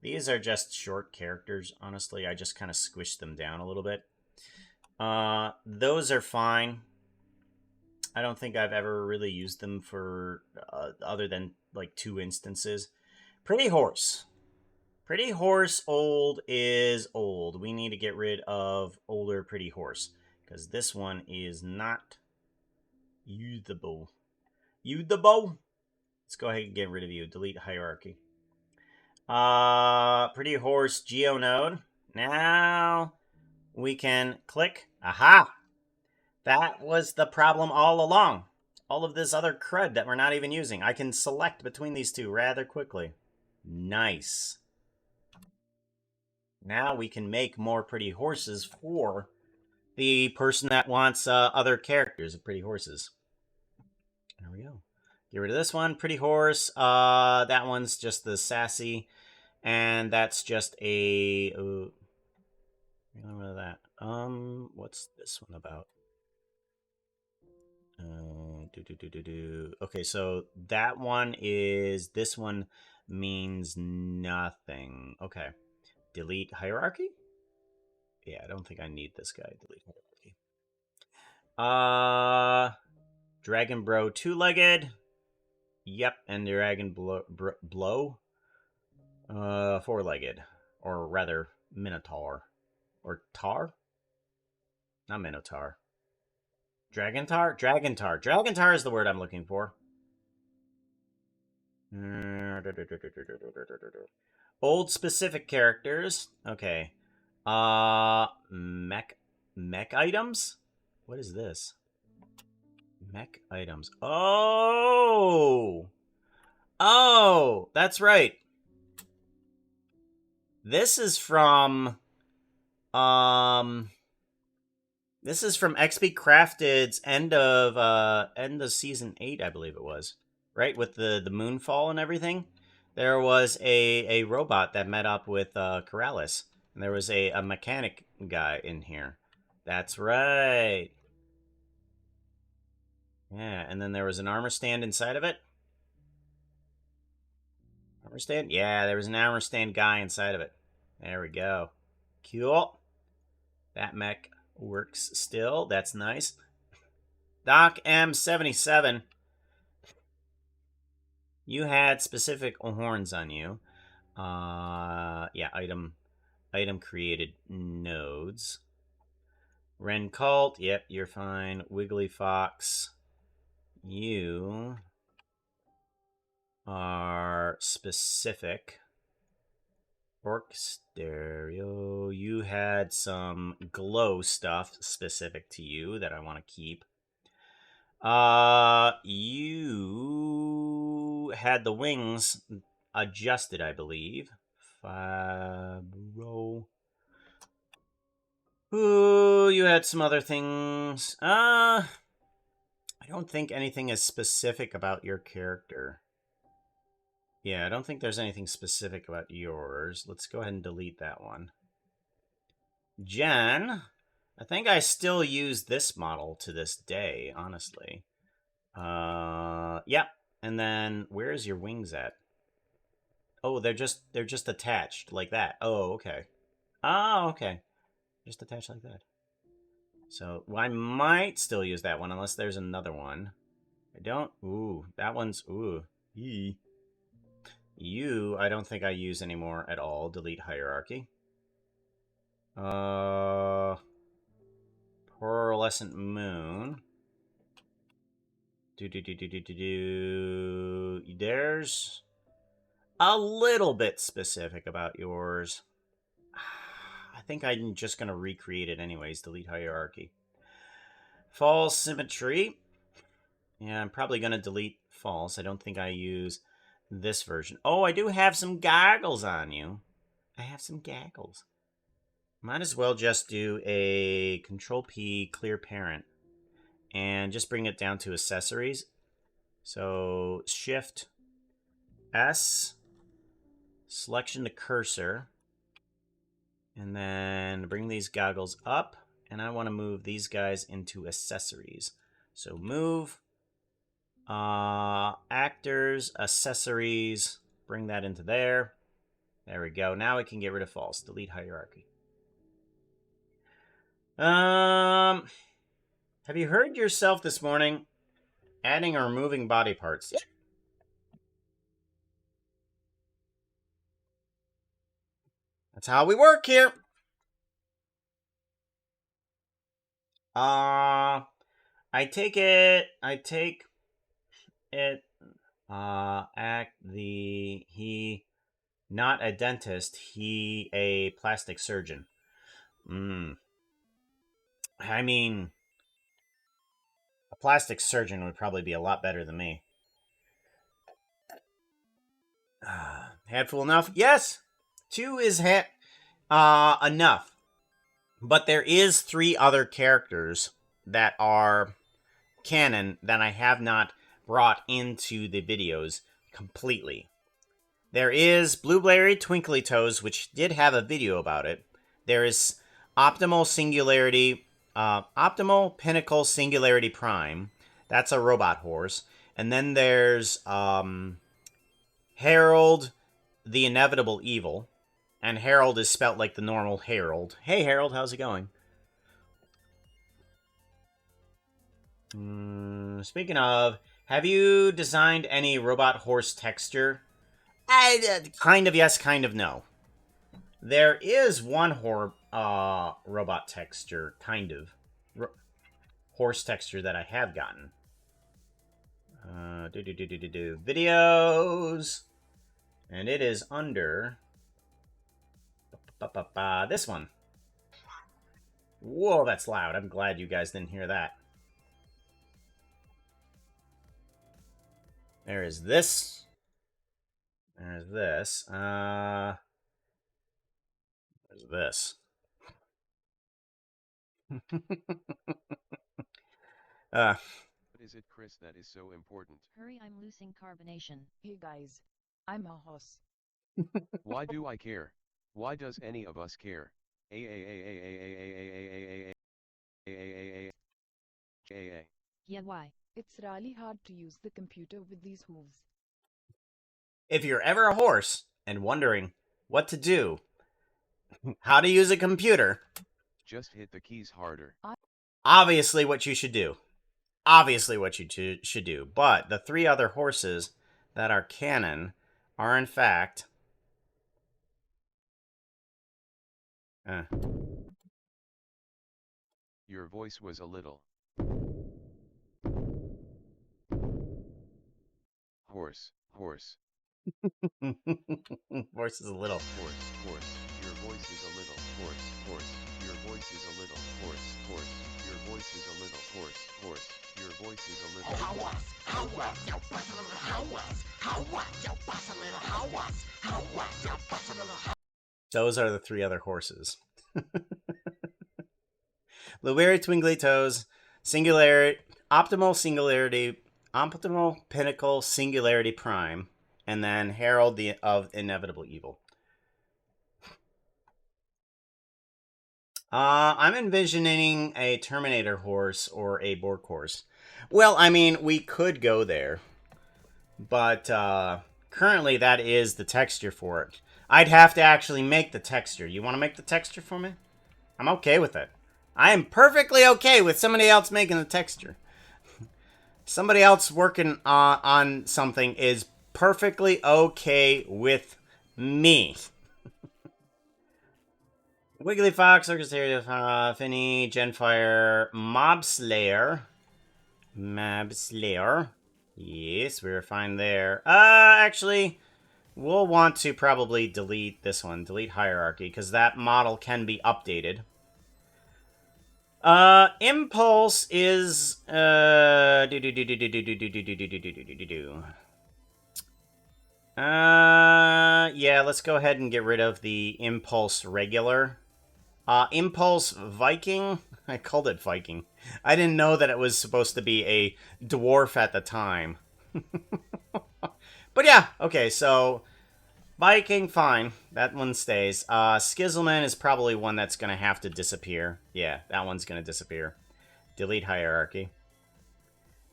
these are just short characters. Honestly, I just kind of squished them down a little bit. Those are fine. I don't think I've ever really used them for other than like 2 instances. Pretty horse. Pretty horse old is old. We need to get rid of older pretty horse. Because this one is not usable. Usable? Let's go ahead and get rid of you. Delete hierarchy. Pretty horse geonode. Now we can click. Aha! That was the problem all along. All of this other crud that we're not even using. I can select between these two rather quickly. Nice. Now we can make more pretty horses for the person that wants other characters of pretty horses. There we go. Get rid of this one. Pretty horse. That one's just the sassy. And that's just a... get rid of that. What's this one about? Okay, so that one is... This one means nothing. Okay. Delete hierarchy? Yeah, I don't think I need this guy. Delete hierarchy. Dragon Bro two-legged. Yep, and Dragon Blow. Four-legged. Or rather, Minotaur. Or Tar? Not Minotaur. Dragontar? Dragontar. Dragontar is the word I'm looking for. Old specific characters. Okay. Mech items? What is this? Mech items. Oh! Oh! That's right. This is from... This is from XP Crafted's end of season 8, I believe it was. Right? With the moonfall and everything. There was a robot that met up with Corrales. And there was a mechanic guy in here. That's right. Yeah, and then there was an armor stand inside of it. Armor stand? Yeah, there was an armor stand guy inside of it. There we go. Cool. That mech works still. That's nice. Doc M77. You had specific horns on you. Yeah, item created nodes. Ren Cult, yep, you're fine. Wiggly Fox, you are specific. Orc Stereo, you had some glow stuff specific to you that I want to keep. You had the wings adjusted, I believe. Fabro. Ooh, you had some other things. I don't think anything is specific about your character. Yeah, I don't think there's anything specific about yours. Let's go ahead and delete that one. Jen, I think I still use this model to this day, honestly. Yeah. And then where's your wings at? Oh, they're just attached like that. Oh, okay. Oh, okay. Just attached like that. So I might still use that one unless there's another one. I don't. Ooh, that one's ooh. Eee. You, I don't think I use anymore at all. Delete hierarchy. Pearlescent moon. There's a little bit specific about yours. I think I'm just going to recreate it anyways. Delete hierarchy. False symmetry. Yeah, I'm probably going to delete false. I don't think I use this version. Oh, I do have some goggles on you. I have some goggles. Might as well just do a Control P clear parent and just bring it down to accessories. So Shift S, selection to cursor, and then bring these goggles up, and I want to move these guys into accessories. So move, actors, accessories, bring that into there. There we go. Now I can get rid of false. Delete hierarchy. Have you heard yourself this morning adding or removing body parts? That's how we work here. I take it, he, not a dentist, he a plastic surgeon. I mean, a plastic surgeon would probably be a lot better than me. Handful enough? Yes! 2 is enough. But there is 3 other characters that are canon that I have not brought into the videos completely. There is Blueberry Twinkly Toes, which did have a video about it. There is Optimal Pinnacle Singularity Prime. That's a robot horse. And then there's Harold the Inevitable Evil. And Harold is spelt like the normal Harold. Hey Harold, how's it going? Speaking of, have you designed any robot horse texture? Kind of yes, kind of no. There is one robot texture, kind of. Horse texture that I have gotten. Videos. And it is under... this one. Whoa, that's loud. I'm glad you guys didn't hear that. There is this. There's this. There's this. What is it, Chris, that is so important? Hurry, I'm losing carbonation. Hey guys, I'm a horse. Why do I care? Why does any of us care? Yeah, why? It's really hard to use the computer with these hooves. If you're ever a horse and wondering what to do, how to use a computer, just hit the keys harder. Obviously what you should do. Obviously what you should do. But the 3 other horses that are canon are in fact... Your voice was a little. Horse. Horse is a little. Horse. Your voice is a little. Horse. Your voice is a little. Horse. Your voice is a little. Horse. Your voice is a little. Those are the 3 other horses. Blueberry Twinkly Toes, Optimal Pinnacle Singularity Prime, and then Harold of Inevitable Evil. I'm envisioning a Terminator horse or a Borg horse. Well, I mean, we could go there, but currently that is the texture for it. I'd have to actually make the texture. You want to make the texture for me? I'm okay with it. I am perfectly okay with somebody else making the texture. Somebody else working on something is perfectly okay with me. Wiggly Fox, Circus Area, Finny, Genfire, Mob Slayer. Yes, we were fine there. Actually, we'll want to probably delete this one. Delete Hierarchy, because that model can be updated. Impulse is, yeah, let's go ahead and get rid of the Impulse regular. Impulse Viking, I called it Viking. I didn't know that it was supposed to be a dwarf at the time. But yeah, okay, so Viking, fine. That one stays. Skizzleman is probably one that's going to have to disappear. Yeah, that one's going to disappear. Delete Hierarchy.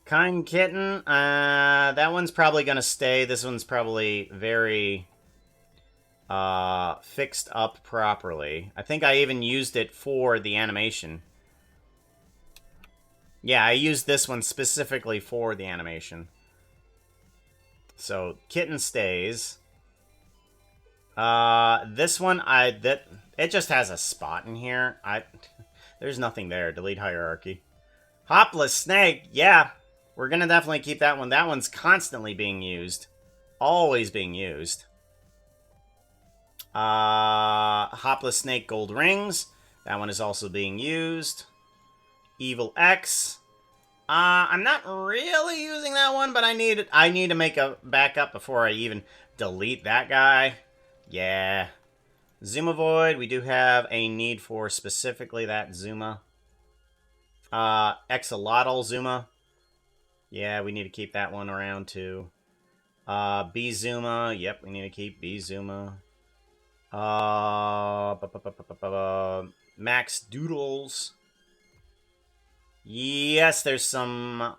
Kind Kitten, that one's probably going to stay. This one's probably very fixed up properly. I think I even used it for the animation. Yeah, I used this one specifically for the animation. So, Kitten stays. This one, it just has a spot in here. There's nothing there. Delete hierarchy. Hopless snake, yeah. We're gonna definitely keep that one. That one's constantly being used. Always being used. Hopless snake gold rings. That one is also being used. Evil X. I'm not really using that one, but I need to make a backup before I even delete that guy. Yeah. Zuma Void, we do have a need for specifically that Zuma. Exolotl Zuma. Yeah, we need to keep that one around too. B Zuma, yep, we need to keep B Zuma. Max Doodles. Yes, there's some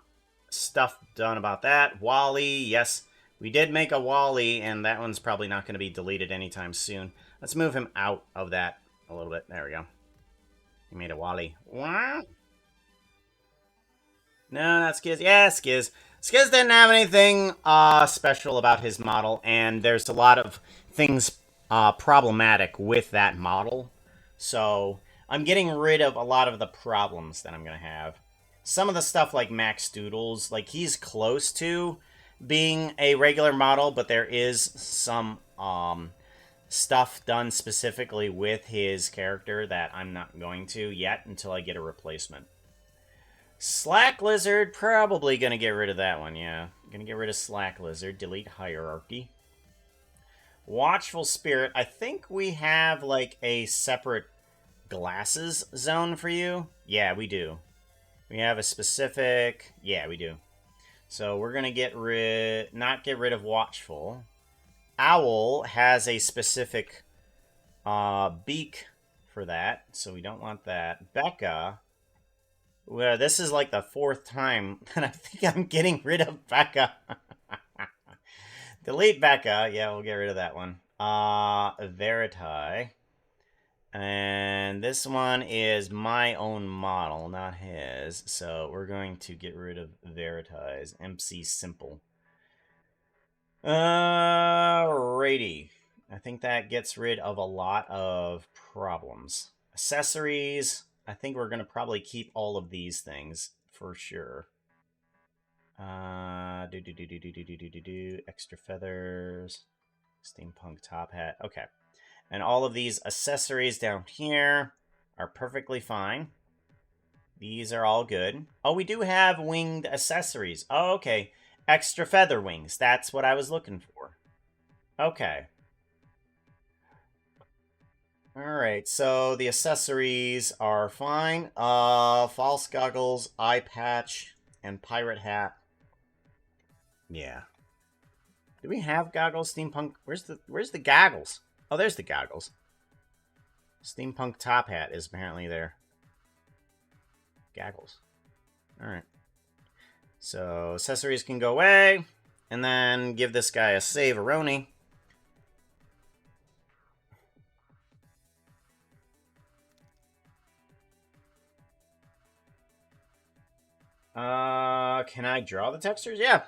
stuff done about that. Wally, yes. We did make a Wally, and that one's probably not going to be deleted anytime soon. Let's move him out of that a little bit. There we go. We made a Wally. No, not Skiz. Yeah, Skiz. Skiz didn't have anything special about his model, and there's a lot of things problematic with that model. So I'm getting rid of a lot of the problems that I'm going to have. Some of the stuff like Max Doodles, like he's close to being a regular model, but there is some stuff done specifically with his character that I'm not going to yet until I get a replacement. Slack Lizard, probably going to get rid of that one, yeah. Going to get rid of Slack Lizard, delete hierarchy. Watchful Spirit, I think we have like a separate glasses zone for you. Yeah, we do. We have a specific, yeah, we do. So we're going to not get rid of Watchful. Owl has a specific beak for that, so we don't want that. Becca, well, this is like the 4th time that I think I'm getting rid of Becca. Delete Becca. Yeah, we'll get rid of that one. Veriti. And this one is my own model, not his. So we're going to get rid of Veriti's. MC Simple. Alrighty. I think that gets rid of a lot of problems. Accessories. I think we're going to probably keep all of these things for sure. Extra feathers. Steampunk top hat. Okay. And all of these accessories down here are perfectly fine. These are all good. Oh, we do have winged accessories. Oh, okay. Extra feather wings. That's what I was looking for. Okay. Alright, so the accessories are fine. False goggles, eye patch, and pirate hat. Yeah. Do we have goggles, steampunk? Where's the goggles? Oh, there's the goggles. Steampunk top hat is apparently there. Goggles. Alright. So, accessories can go away. And then give this guy a save-a-roni. Can I draw the textures? Yeah.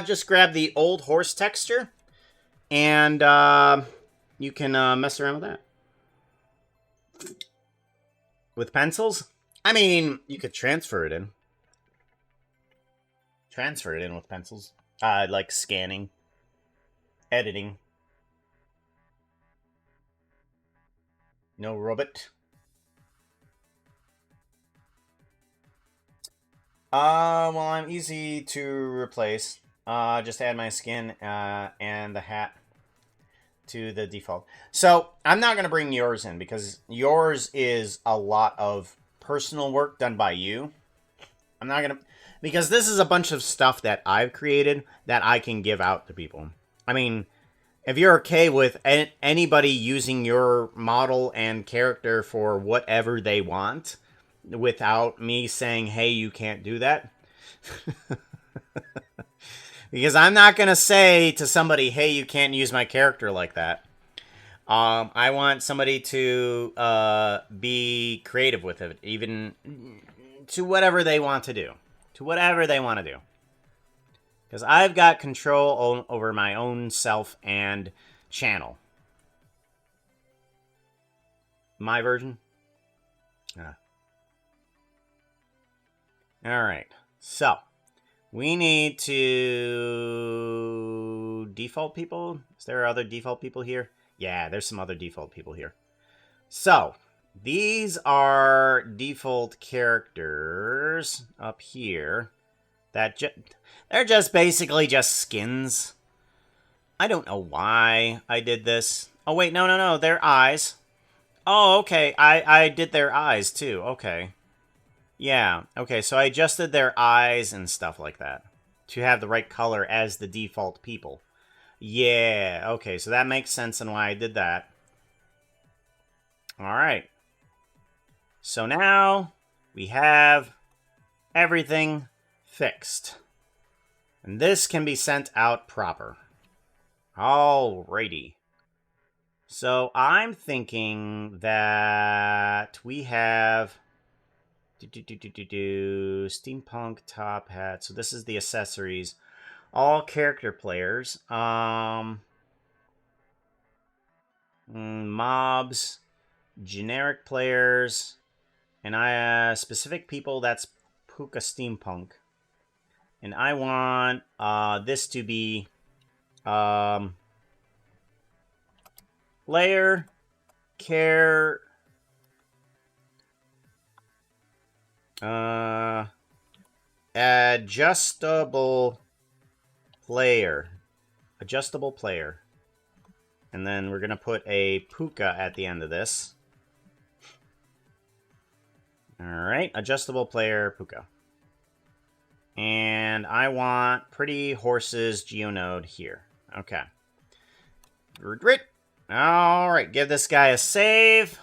Just grab the old horse texture. And, you can mess around with that. With pencils? I mean, you could transfer it in. Transfer it in with pencils. Like scanning. Editing. No robot. Well, I'm easy to replace. Just add my skin, and the hat to the default. So, I'm not going to bring yours in because yours is a lot of personal work done by you. I'm not going to... Because this is a bunch of stuff that I've created that I can give out to people. I mean, if you're okay with anybody using your model and character for whatever they want without me saying, hey, you can't do that. Because I'm not going to say to somebody, hey, you can't use my character like that. I want somebody to be creative with it, even to whatever they want to do. To whatever they want to do. Because I've got control over my own self and channel. My version? Alright. So, we need to... default people? Is there other default people here? Yeah, there's some other default people here. So, these are default characters up here. That they're just basically just skins. I don't know why I did this. Oh, wait, no, they're eyes. Oh, okay, I did their eyes, too. Okay. Yeah, okay, so I adjusted their eyes and stuff like that to have the right color as the default people. Yeah, okay, so that makes sense on why I did that. Alright. So now we have everything fixed. And this can be sent out proper. Alrighty. So I'm thinking that we have... steampunk top hat. So this is the accessories. All character players. Mobs. Generic players. And specific people, that's Puka Steampunk. And I want this to be player care adjustable player. And then we're gonna put a Puka at the end of this. Alright, adjustable player Puka. And I want Pretty Horses Geonode here. Okay. Alright, give this guy a save.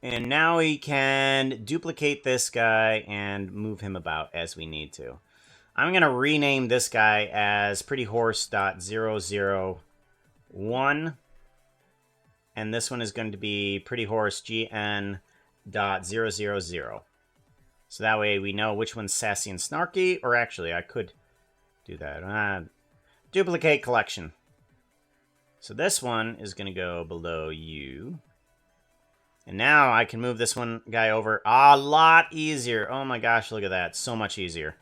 And now we can duplicate this guy and move him about as we need to. I'm going to rename this guy as prettyhorse.001. And this one is going to be prettyhorsegn.000. So that way we know which one's sassy and snarky. Or actually, I could do that. Duplicate collection. So this one is going to go below you. And now I can move this one guy over a lot easier. Oh my gosh, look at that. So much easier.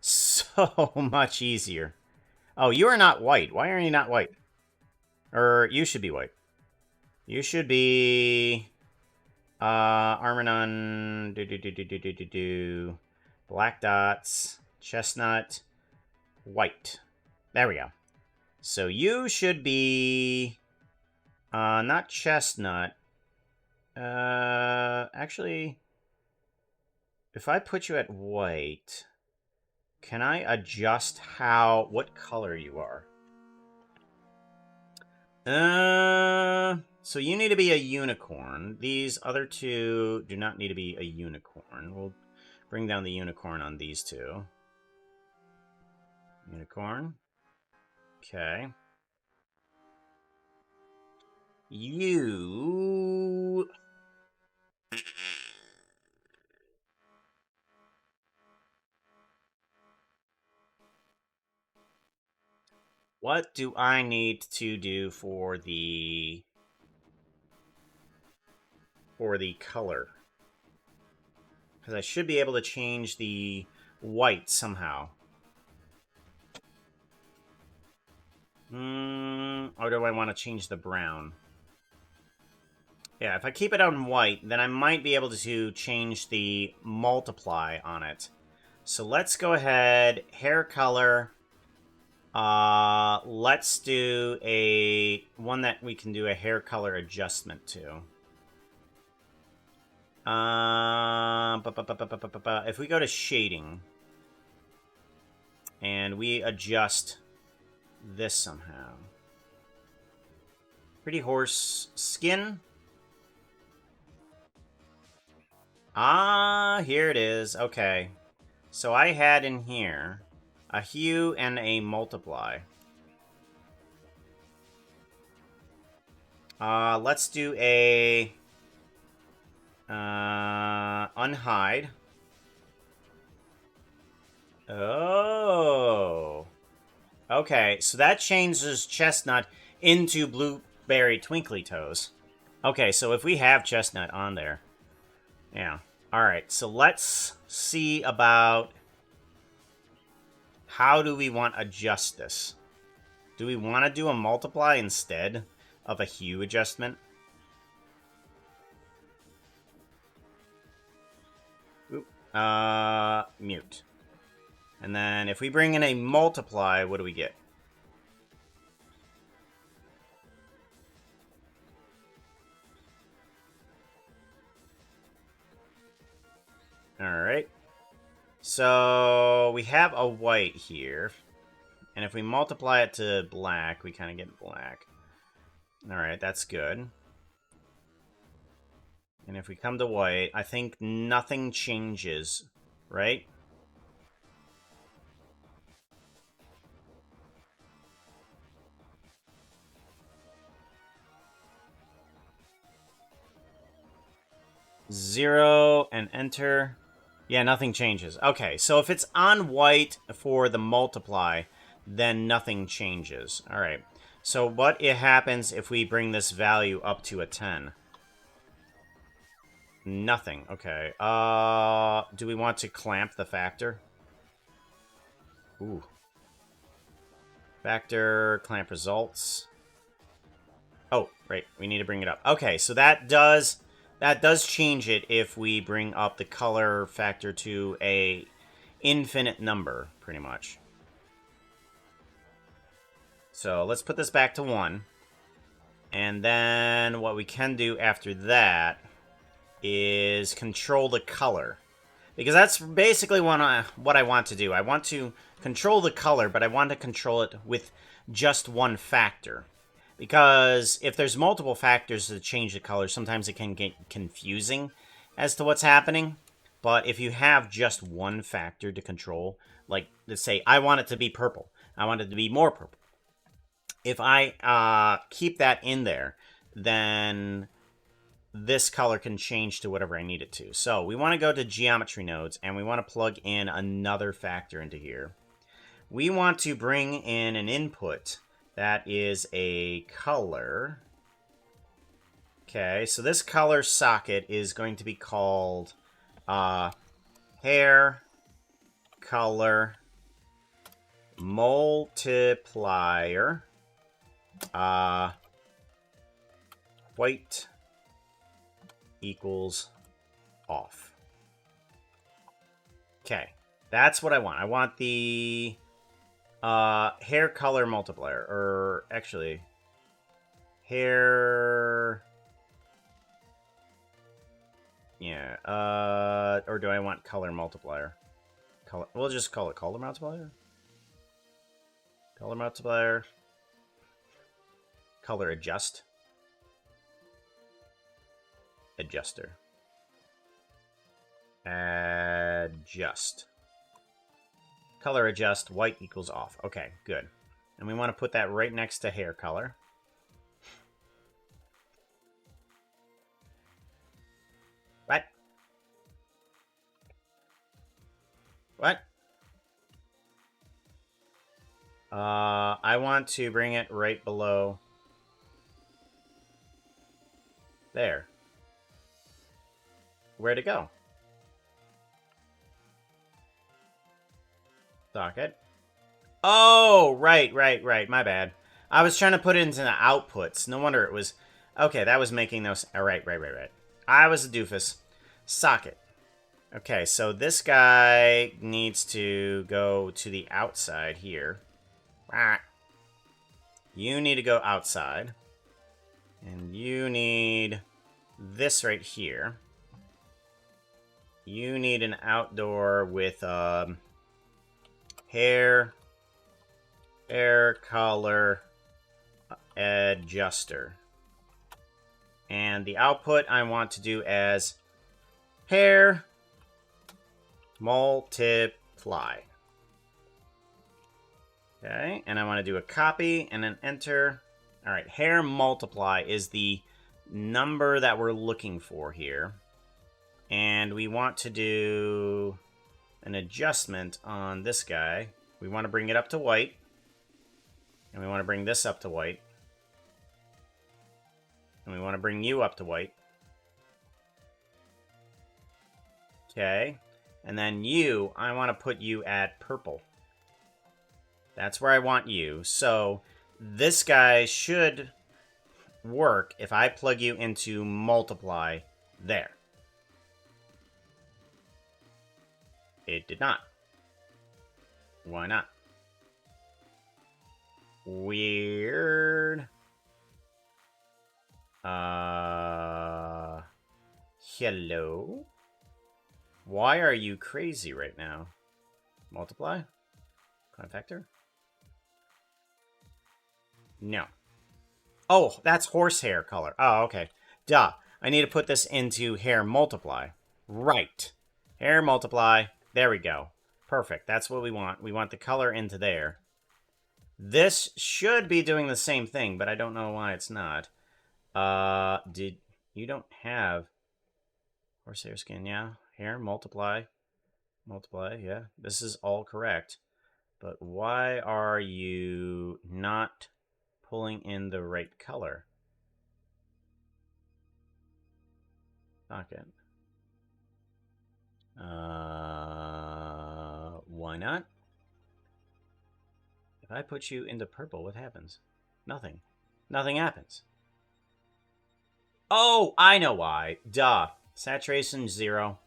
So much easier. Oh, you are not white. Why are you not white? Or you should be white. You should be... Armanon... Black dots. Chestnut. White. There we go. So you should be... not chestnut. Actually... If I put you at white... Can I adjust what color you are? So you need to be a unicorn. These other two do not need to be a unicorn. We'll bring down the unicorn on these two. Unicorn. Okay. You... What do I need to do for the color? Because I should be able to change the white somehow. Or do I want to change the brown? Yeah, if I keep it on white, then I might be able to change the multiply on it. So let's go ahead, hair color... let's do one that we can do a hair color adjustment to. If we go to shading and we adjust this somehow. Pretty horse skin. Here it is. Okay. So I had in here a hue and a multiply. Let's do a unhide. Oh. Okay, so that changes chestnut into blue berry twinkly toes. Okay, so if we have chestnut on there, yeah. All right, so let's see about how do we want to adjust this. Do we want to do a multiply instead of a hue adjustment? Oop. Mute. And then if we bring in a multiply, what do we get? Alright. So we have a white here. And if we multiply it to black, we kind of get black. Alright, that's good. And if we come to white, I think nothing changes, right? Zero and enter. Yeah, nothing changes. Okay, so if it's on white for the multiply, then nothing changes. All right. So what it happens if we bring this value up to a 10? Nothing. Okay. Do we want to clamp the factor? Ooh. Factor, clamp results. Oh, right. We need to bring it up. Okay, so that does change it if we bring up the color factor to a infinite number, pretty much. So let's put this back to 1. And then what we can do after that is control the color. Because that's basically what I want to do. I want to control the color, but I want to control it with just one factor. Because if there's multiple factors to change the color, sometimes it can get confusing as to what's happening. But if you have just one factor to control, like, let's say, I want it to be purple. I want it to be more purple. If I keep that in there, then this color can change to whatever I need it to. So we want to go to geometry nodes, and we want to plug in another factor into here. We want to bring in an input that is a color. Okay, so this color socket is going to be called hair color multiplier white equals off. Okay, that's what I want. I want the hair color multiplier, or actually hair, yeah, or do I want color multiplier? Color, we'll just call it color multiplier. Color multiplier. Color adjust. Adjuster. Adjust. Color adjust, white equals off. Okay, good. And we want to put that right next to hair color. What? What? I want to bring it right below there. Where'd it go? Socket. Oh, right. My bad. I was trying to put it into the outputs. No wonder it was... Okay, that was making those... All right. I was a doofus. Socket. Okay, so this guy needs to go to the outside here. You need to go outside. And you need this right here. You need an outdoor with hair color adjuster. And the output I want to do as hair multiply. Okay, and I want to do a copy and an enter. All right, hair multiply is the number that we're looking for here. And we want to do an adjustment on this guy. We want to bring it up to white. And we want to bring this up to white. And we want to bring you up to white. Okay. And then you, I want to put you at purple. That's where I want you. So this guy should work if I plug you into multiply there. It did not. Why not? Weird. Hello? Why are you crazy right now? Multiply? Coin factor? No. Oh, that's horsehair color. Oh, okay. Duh. I need to put this into hair multiply. Right. Hair multiply. There we go. Perfect. That's what we want. We want the color into there. This should be doing the same thing, but I don't know why it's not. You don't have horsehair skin, yeah. Hair, multiply. Multiply, yeah. This is all correct. But why are you not pulling in the right color? Socket. Why not? If I put you into purple, what happens? Nothing. Nothing happens. Oh, I know why. Duh. Saturation 0.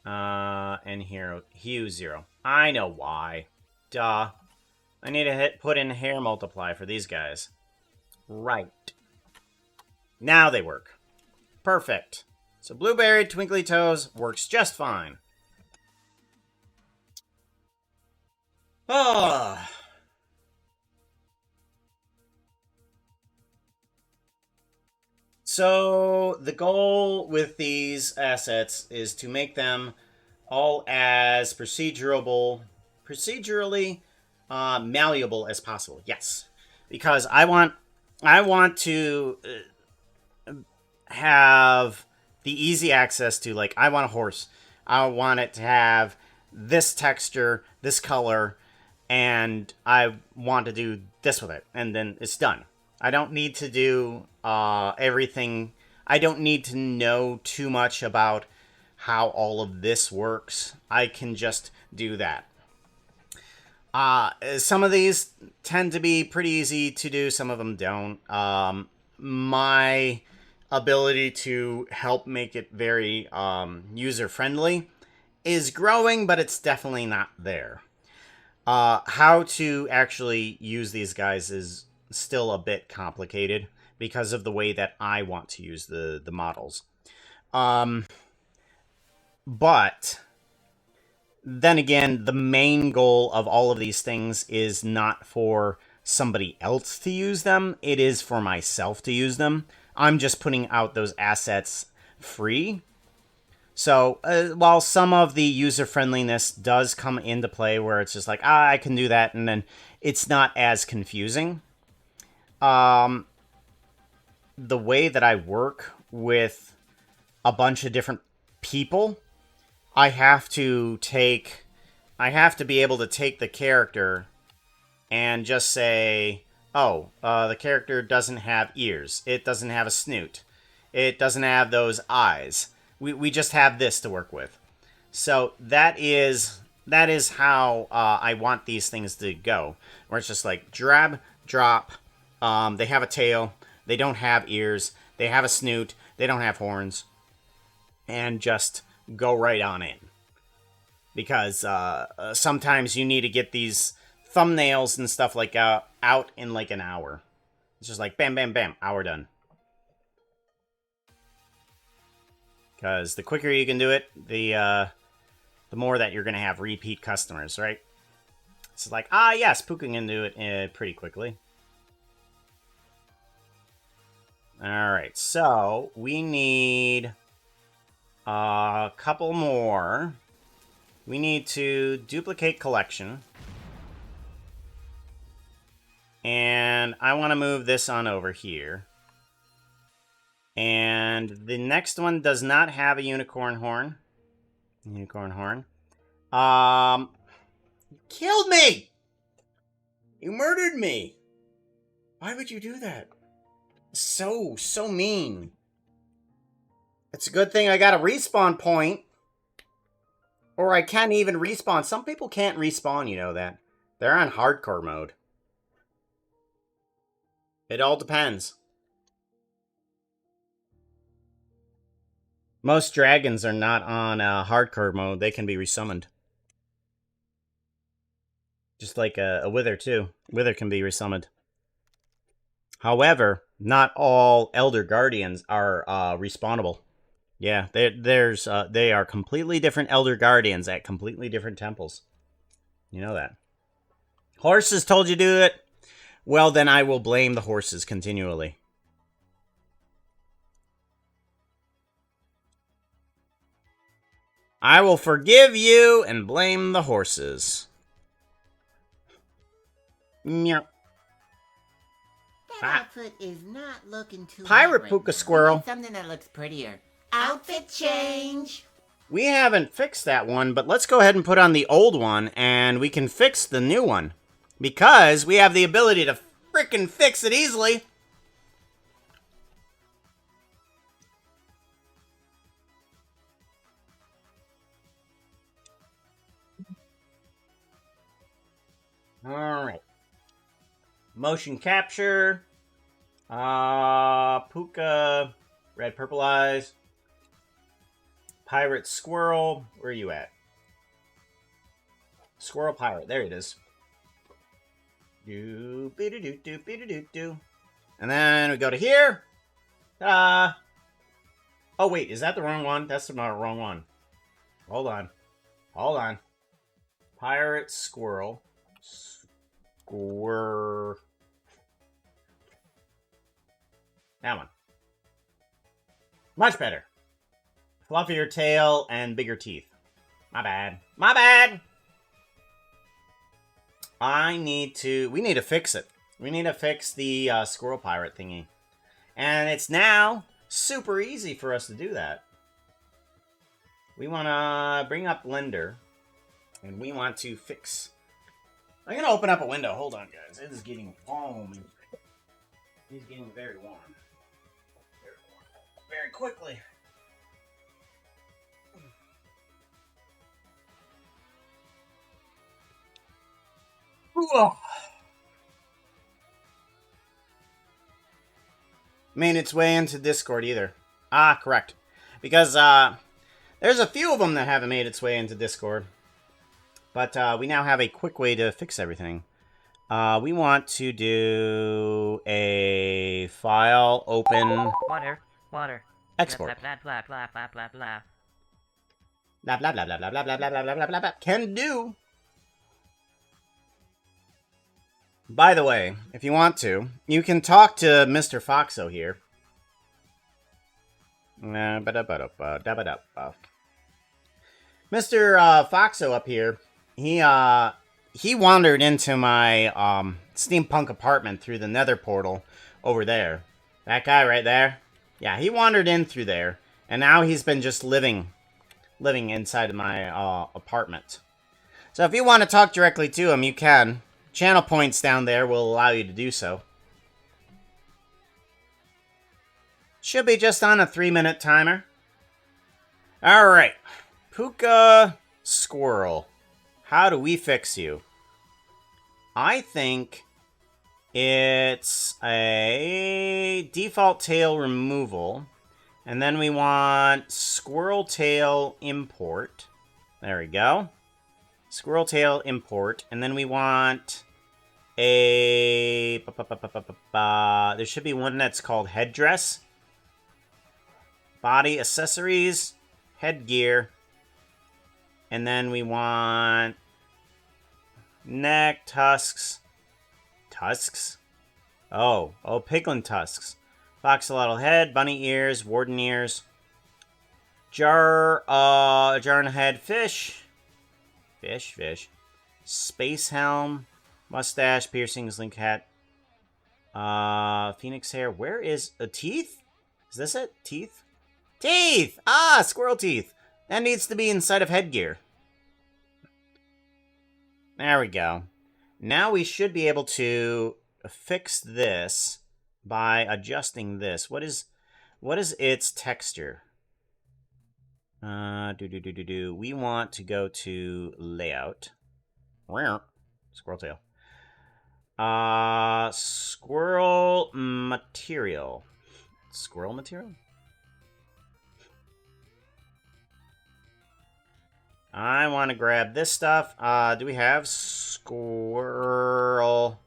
And hue 0. I know why. Duh. I need to put in hair multiply for these guys. Right. Now they work. Perfect. So Blueberry Twinkly Toes works just fine. Oh. So the goal with these assets is to make them all as procedurally malleable as possible. Yes, because I want to have the easy access to, like, I want a horse. I want it to have this texture, this color, and I want to do this with it, and then it's done. I don't need to do everything. I don't need to know too much about how all of this works. I can just do that. Some of these tend to be pretty easy to do. Some of them don't. My ability to help make it very user-friendly is growing, but it's definitely not there. How to actually use these guys is still a bit complicated because of the way that I want to use the models. But then again, the main goal of all of these things is not for somebody else to use them. It is for myself to use them. I'm just putting out those assets free. So while some of the user-friendliness does come into play where it's just like, I can do that, and then it's not as confusing. The way that I work with a bunch of different people, I have to be able to take the character and just say, oh, the character doesn't have ears. It doesn't have a snoot. It doesn't have those eyes. We just have this to work with. So that is how I want these things to go. Where it's just like drab, drop. They have a tail. They don't have ears. They have a snoot. They don't have horns. And just go right on in. Because sometimes you need to get these thumbnails and stuff like out in like an hour. It's just like bam, bam, bam, hour done. Because the quicker you can do it, the more that you're going to have repeat customers, right? It's like, yes, Pooh can do it pretty quickly. Alright, so we need a couple more. We need to duplicate collection. And I want to move this on over here. And the next one does not have a unicorn horn. Unicorn horn. You killed me! You murdered me! Why would you do that? So mean. It's a good thing I got a respawn point. Or I can't even respawn. Some people can't respawn, you know that. They're on hardcore mode. It all depends. Most dragons are not on hardcore mode. They can be resummoned. Just like a Wither, too. Wither can be resummoned. However, not all Elder Guardians are respawnable. Yeah, they are completely different Elder Guardians at completely different temples. You know that. Horses told you to do it? Well, then I will blame the horses continually. I will forgive you and blame the horses. Meow. That outfit is not looking too Pirate hot right puka now. squirrel. We need something that looks prettier. Outfit change. We haven't fixed that one, but let's go ahead and put on the old one, and we can fix the new one. Because we have the ability to frickin' fix it easily. Alright. Motion capture. Puka. Red, purple eyes. Pirate squirrel. Where are you at? Squirrel pirate. There it is. And then we go to here. Oh, wait. Is that the wrong one? That's the wrong one. Hold on. Hold on. Pirate squirrel. That one. Much better. Fluffier tail and bigger teeth. My bad. My bad! We need to fix it. We need to fix the squirrel pirate thingy. And it's now super easy for us to do that. We want to bring up Blender. And we want to fix... I'm going to open up a window. Hold on, guys. It is getting warm. It's getting very warm. Very quickly. Ooh. Made its way into Discord either. Ah, correct. Because there's a few of them that haven't made its way into Discord. But we now have a quick way to fix everything. We want to do a file open Water. export. Blah, blah, blah, blah, blah, blah, blah. Blah blah blah blah blah blah blah blah blah blah blah blah. Can do. By the way, if you want to, you can talk to Mr. Foxo here. Mr. Foxo up here, he wandered into my steampunk apartment through the nether portal over there. That guy right there? Yeah, he wandered in through there, and now he's been just living inside of my apartment. So if you want to talk directly to him, you can. Channel points down there will allow you to do so. Should be just on a 3-minute timer. Alright. Puka Squirrel. How do we fix you? I think it's a default tail removal. And then we want squirrel tail import. There we go. Squirrel tail import. And then we want a... there should be one that's called headdress. Body accessories. Headgear. And then we want neck tusks. Tusks? Oh, piglin tusks. Foxolotl head, bunny ears, warden ears. Jar and head, fish. Fish. Space helm, mustache, piercings, link hat. Phoenix hair. Where is a teeth? Is this it? Teeth? Teeth! Ah, squirrel teeth. That needs to be inside of headgear. There we go. Now we should be able to fix this by adjusting this. What is its texture? We want to go to layout. Squirrel tail. Squirrel material. Squirrel material? I want to grab this stuff. Do we have squirrel?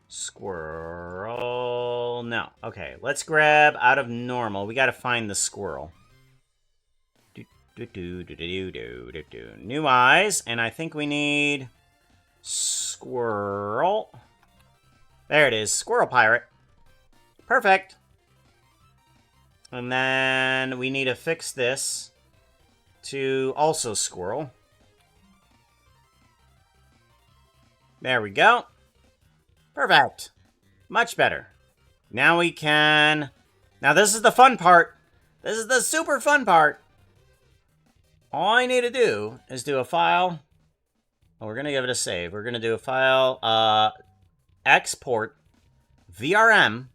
Squirrel. No. Okay, let's grab out of normal. We got to find the squirrel. New eyes, and I think we need squirrel. There it is. Squirrel pirate. Perfect. And then we need to fix this to also squirrel. There we go. Perfect. Much better. Now we can... Now this is the fun part. This is the super fun part. All I need to do is do a file. Oh, we're going to give it a save. We're going to do a file, export, VRM.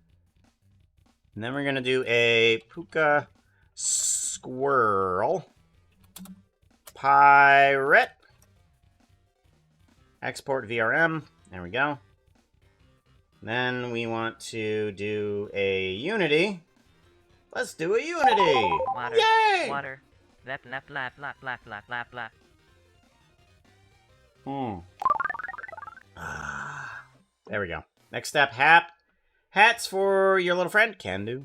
And then we're going to do a Puka Squirrel Pirate. Export VRM. There we go. Then we want to do a Unity. Let's do a Unity. Water. Yay! Water. Lap, lap, lap, lap, lap, lap, lap, lap. There we go. Next step, hat. Hats for your little friend. Can do.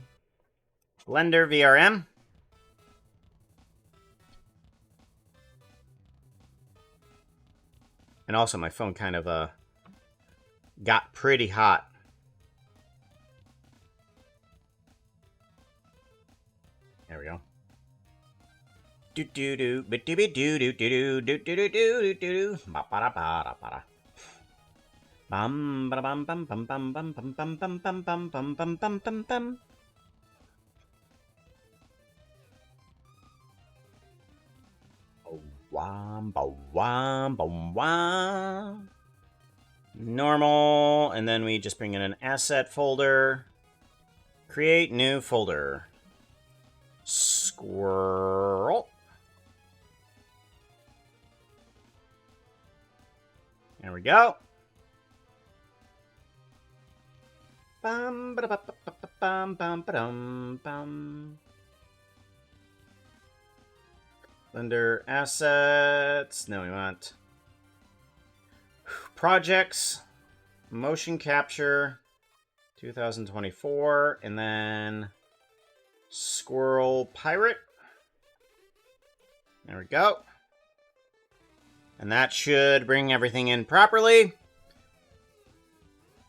Blender VRM. And also my phone kind of got pretty hot. There we go. Do do do do do do do do do do do do do do ba ba ba ba. Bum ba bum bum bum bum bum bum bum bum bum bum bum bum bum bum bum. Wam ba wam ba wam. Normal, and then we just bring in an asset folder. Create new folder. Squirrel. There we go. Bum ba ba bum bum bum bum. Blender assets. No, we want projects, motion capture, 2024, and then Squirrel Pirate. There we go. And that should bring everything in properly.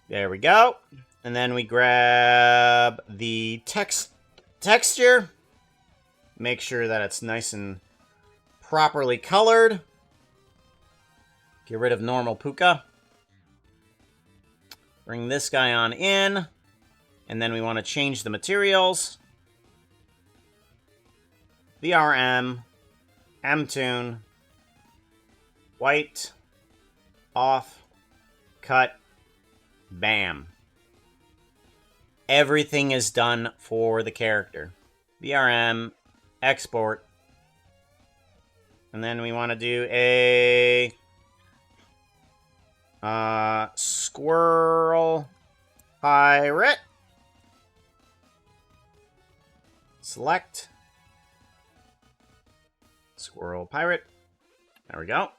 There we go. And then we grab the texture. Make sure that it's nice and properly colored. Get rid of normal puka. Bring this guy on in. And then we want to change the materials. VRM, MTune, white, off, cut, bam. Everything is done for the character. VRM, export. And then we want to do a Squirrel Pirate. Select. Squirrel Pirate. There we go.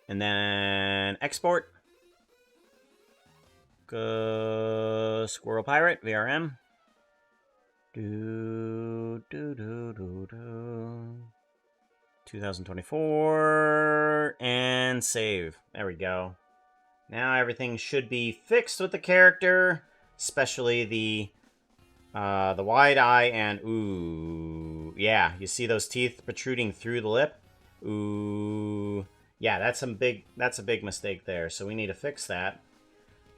And then export. Squirrel Pirate, VRM. 2024 and save. There we go. Now everything should be fixed with the character, especially the wide eye and ooh, yeah, you see those teeth protruding through the lip? Ooh, yeah, that's a big mistake there. So we need to fix that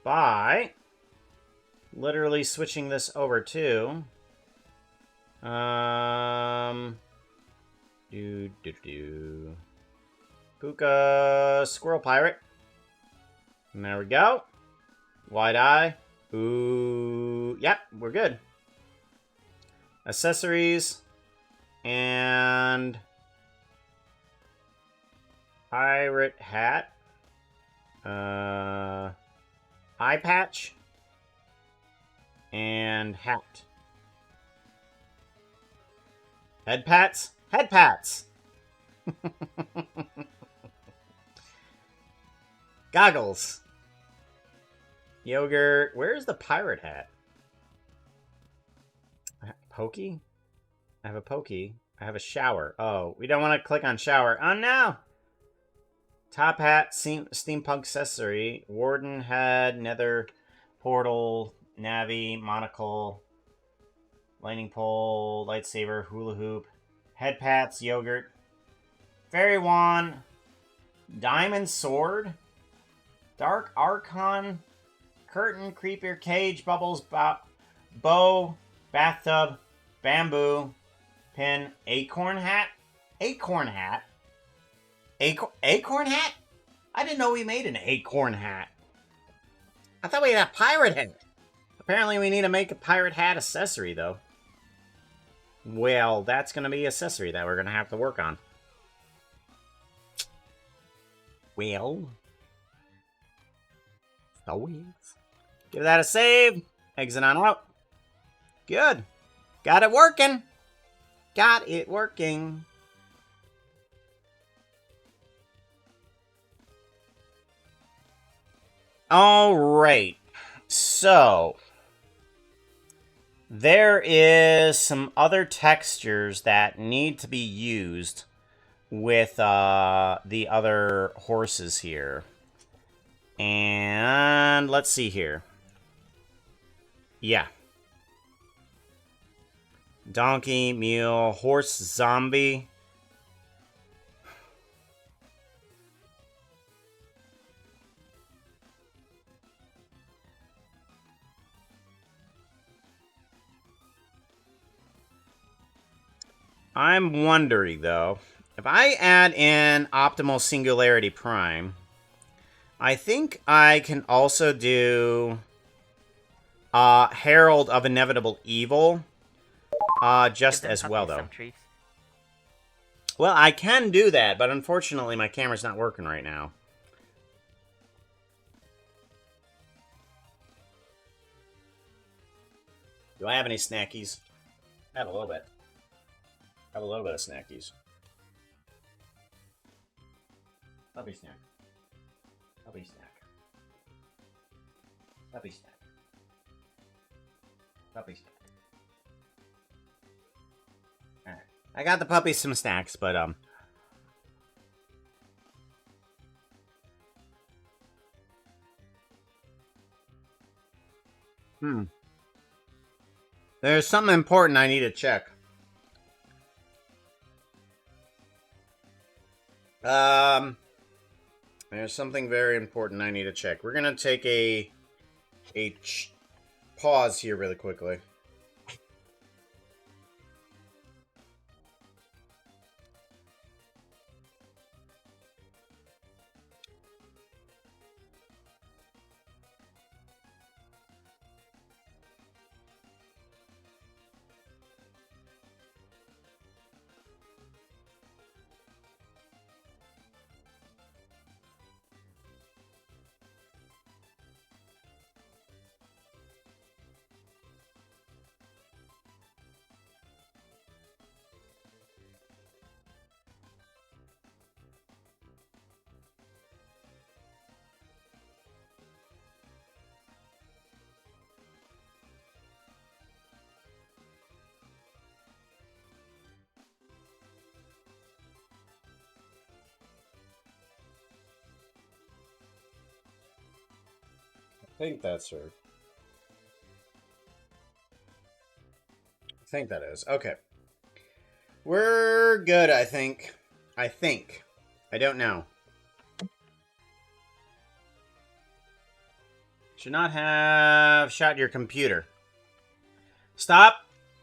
by literally switching this over to Puka Squirrel Pirate. And there we go. Wide eye. Ooh. Yep, we're good. Accessories. And pirate hat. Eye patch. And hat. Head pats? Head pats! Goggles. Yogurt. Where's the pirate hat? Pokey? I have a pokey. I have a shower. Oh, we don't want to click on shower. Oh, no! Top hat, steampunk accessory, warden head, nether portal, navi, monocle, lightning pole, lightsaber, hula hoop, head pats, yogurt, fairy wand, diamond sword, dark archon, curtain, creeper, cage, bubbles, bow, bathtub, bamboo, pin, acorn hat, acorn hat. Acorn hat? I didn't know we made an acorn hat. I thought we had a pirate hat. Apparently we need to make a pirate hat accessory, though. Well, that's going to be accessory that we're going to have to work on. Well. So yes. Give that a save. Exit on out. Good. Got it working. Got it working. Alright, so there is some other textures that need to be used with the other horses here. And let's see here. Yeah. Donkey, mule, horse, zombie. I'm wondering, though, if I add in Optimal Singularity Prime, I think I can also do Herald of Inevitable Evil just as well, though. Well, I can do that, but unfortunately my camera's not working right now. Do I have any snackies? I have a little bit. Have a little bit of snackies. Puppy snack. Puppy snack. Puppy snack. Puppy snack. Alright. I got the puppies some snacks, but there's something important I need to check. There's something very important I need to check. We're gonna take a pause here really quickly. I think that's her. I think that is. Okay. We're good, I think. I don't know. Should not have shot your computer. Stop.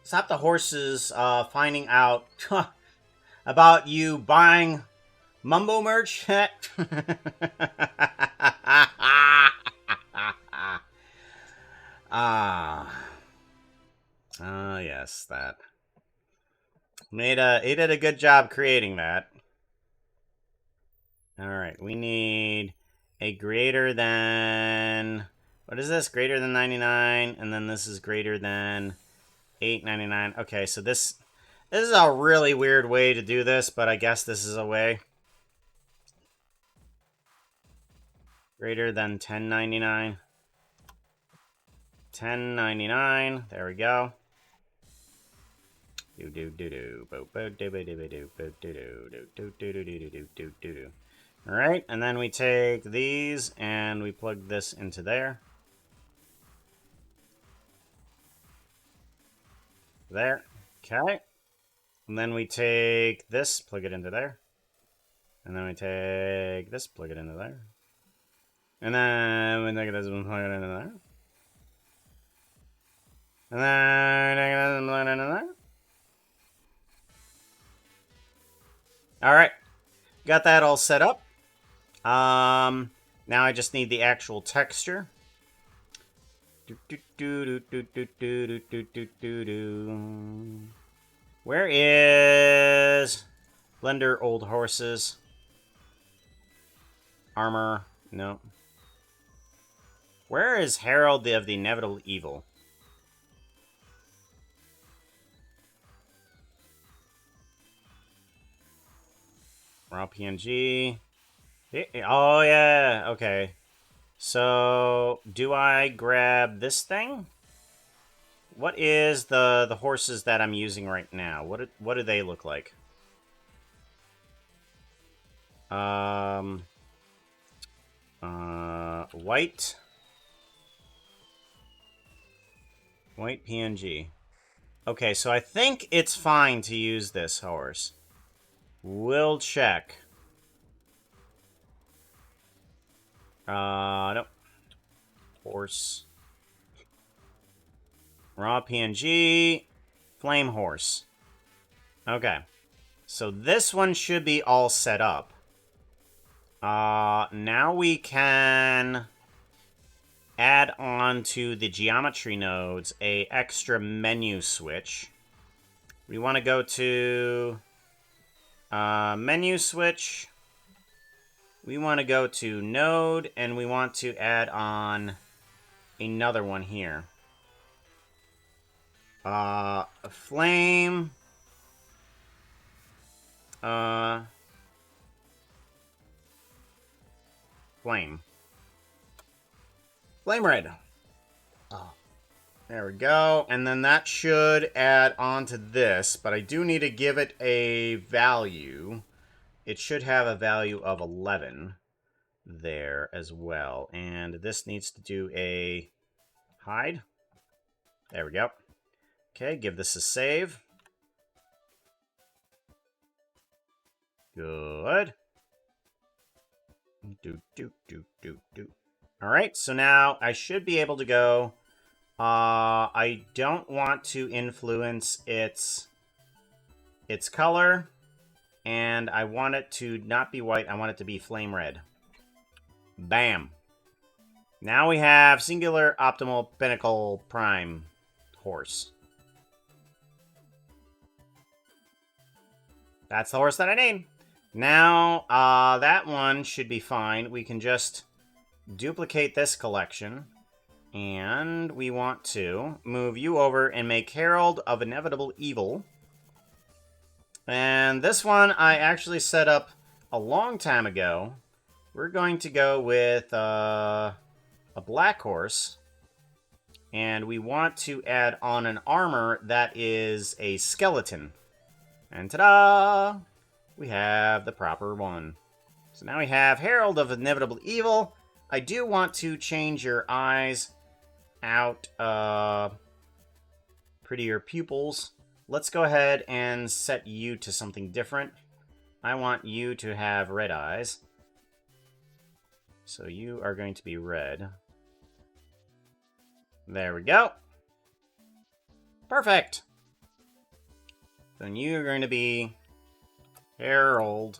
Stop the horses finding out about you buying Mumbo merch. Yes, that. He did a good job creating that. Alright, we need a greater than... What is this? Greater than 99, and then this is greater than 899. Okay, so this is a really weird way to do this, but I guess this is a way. Greater than 1099. 1099. There we go. Alright, and then we take these and we plug this into there. There. Okay. And then we take this, plug it into there. And then we take this, plug it into there. And then we take this one, plug it into there. And then we take this one, plug it into there. Alright. Got that all set up. Now I just need the actual texture. Where is Blender Old Horses? Armor? No. Where is Herald of the Inevitable Evil? Raw PNG. Oh, yeah. Okay. So, do I grab this thing? What is the horses that I'm using right now? What do they look like? White. White PNG. Okay, so I think it's fine to use this horse. We'll check. Nope. Horse. Raw PNG. Flame horse. Okay. So this one should be all set up. Now we can add on to the geometry nodes a extra menu switch. We want to go to menu switch. We want to go to node, and we want to add on another one here. Flame. Flame. Flame red. Oh. There we go. And then that should add on to this, but I do need to give it a value. It should have a value of 11 there as well. And this needs to do a hide. There we go. Okay, give this a save. Good. Alright, so now I should be able to go. I don't want to influence its color. And I want it to not be white. I want it to be flame red. Bam. Now we have singular optimal pinnacle prime horse. That's the horse that I need. Now, that one should be fine. We can just duplicate this collection. And we want to move you over and make Herald of Inevitable Evil. And this one I actually set up a long time ago. We're going to go with a black horse. And we want to add on an armor that is a skeleton. And ta-da! We have the proper one. So now we have Herald of Inevitable Evil. I do want to change your eyes out. Prettier pupils. Let's go ahead and set you to something different. I want you to have red eyes. So you are going to be red. There we go. Perfect. Then you're going to be Herald.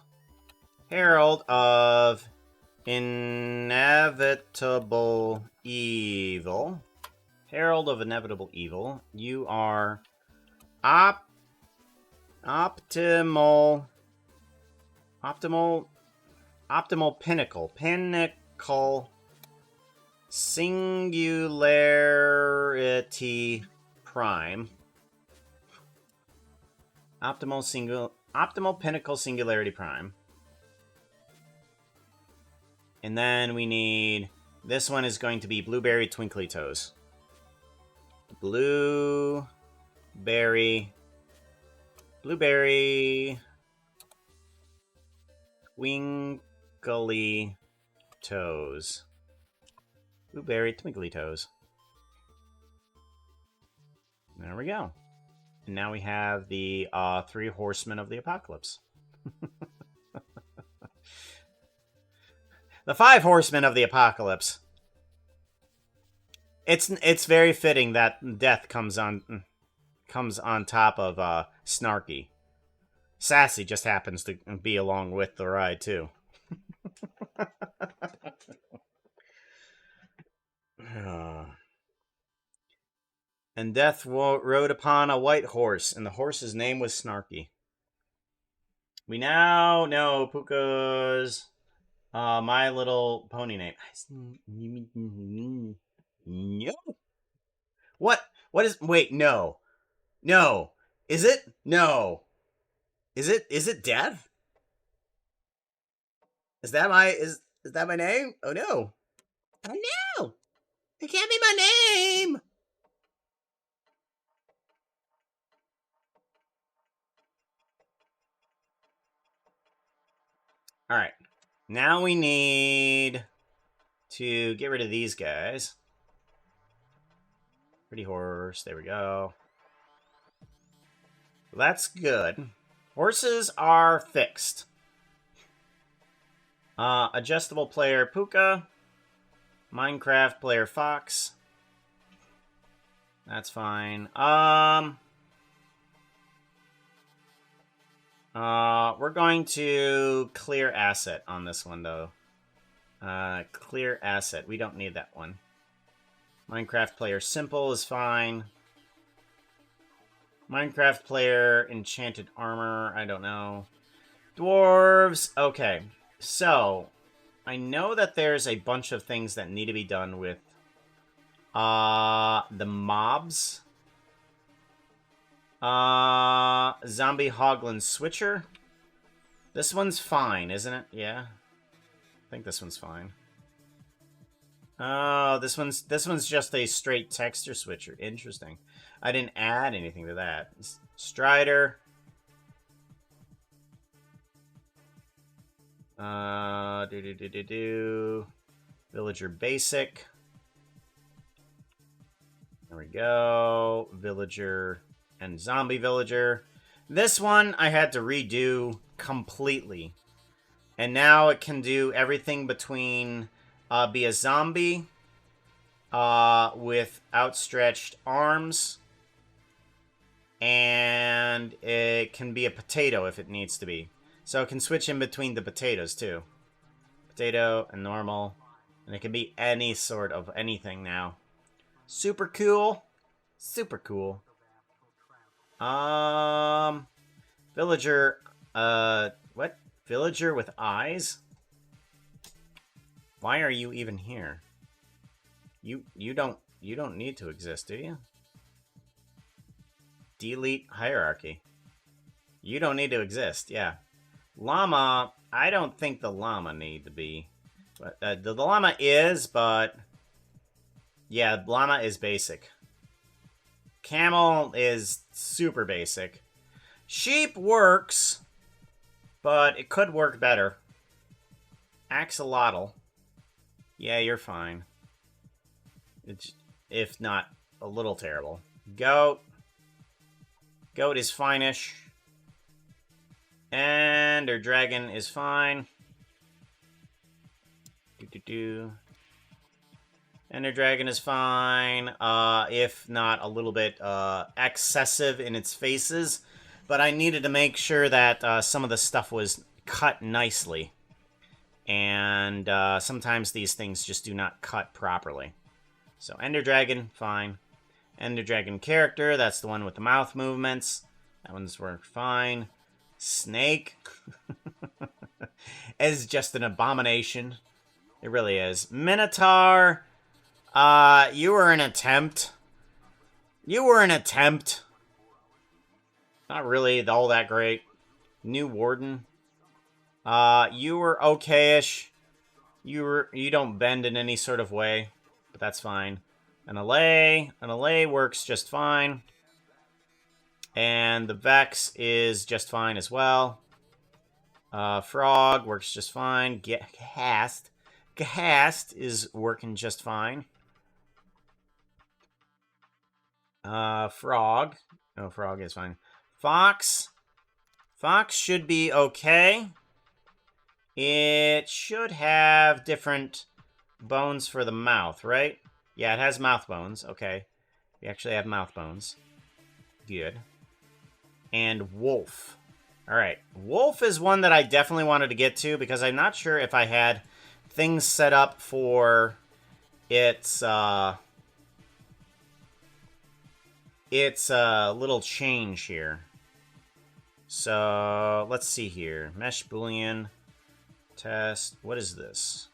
Herald of Inevitable Evil. Herald of Inevitable Evil. You are Optimal Pinnacle. Pinnacle Singularity Prime. Optimal Pinnacle Singularity Prime. And then we need... This one is going to be Blueberry Twinkly Toes. Blueberry Twinkly Toes. Blueberry Twinkly Toes. There we go. And now we have the 3 Horsemen of the Apocalypse. The 5 Horsemen of the Apocalypse. It's very fitting that Death comes on top of Snarky. Sassy just happens to be along with the ride too. And Death rode upon a white horse, and the horse's name was Snarky. We now know Puka's My Little Pony name. No. What is... Wait, no. No. Is it? No. Is it Death? Is that my name? Oh no. Oh no. It can't be my name. All right. Now we need to get rid of these guys. Pretty horse. There we go. That's good. Horses are fixed. Adjustable player Puka. Minecraft player Fox. That's fine. We're going to clear asset on this one, though. Clear asset. We don't need that one. Minecraft player simple is fine. Minecraft player enchanted armor. I don't know. Dwarves. Okay. So, I know that there's a bunch of things that need to be done with the mobs. Zombie Hoglin Switcher. This one's fine, isn't it? Yeah. I think this one's fine. Oh, this one's just a straight texture switcher. Interesting. I didn't add anything to that. Strider. Villager basic. There we go. Villager and zombie villager. This one I had to redo completely. And now it can do everything between be a zombie with outstretched arms, and it can be a potato if it needs to be. So it can switch in between the potatoes too. Potato and normal. And it can be any sort of anything now. Super cool. Super cool. Villager, what? Villager with eyes? Why are you even here? You don't need to exist, do you? Delete hierarchy. You don't need to exist, yeah. Llama, I don't think the llama need to be. But the llama is, but yeah, llama is basic. Camel is super basic. Sheep works, but it could work better. Axolotl. Yeah, you're fine. It's, if not a little terrible. Goat. Goat is fine-ish. Ender dragon is fine. Ender dragon is fine. If not a little bit excessive in its faces. but I needed to make sure that some of the stuff was cut nicely. And sometimes these things just do not cut properly. So Ender Dragon, fine. Ender Dragon character, that's the one with the mouth movements. That one's worked fine. Snake is just an abomination. It really is. Minotaur, you were an attempt. You were an attempt. Not really all that great. New Warden. You were okay-ish. You don't bend in any sort of way, but that's fine. An allay works just fine. And the Vex is just fine as well. Frog works just fine. Gahast is working just fine. Frog. No, Frog is fine. Fox. Fox should be okay. It should have different bones for the mouth, right? Yeah, it has mouth bones. Okay. We actually have mouth bones. Good. And Wolf. Alright. Wolf is one that I definitely wanted to get to because I'm not sure if I had things set up for its little change here. So, let's see here. Mesh Boolean. Test. What is this?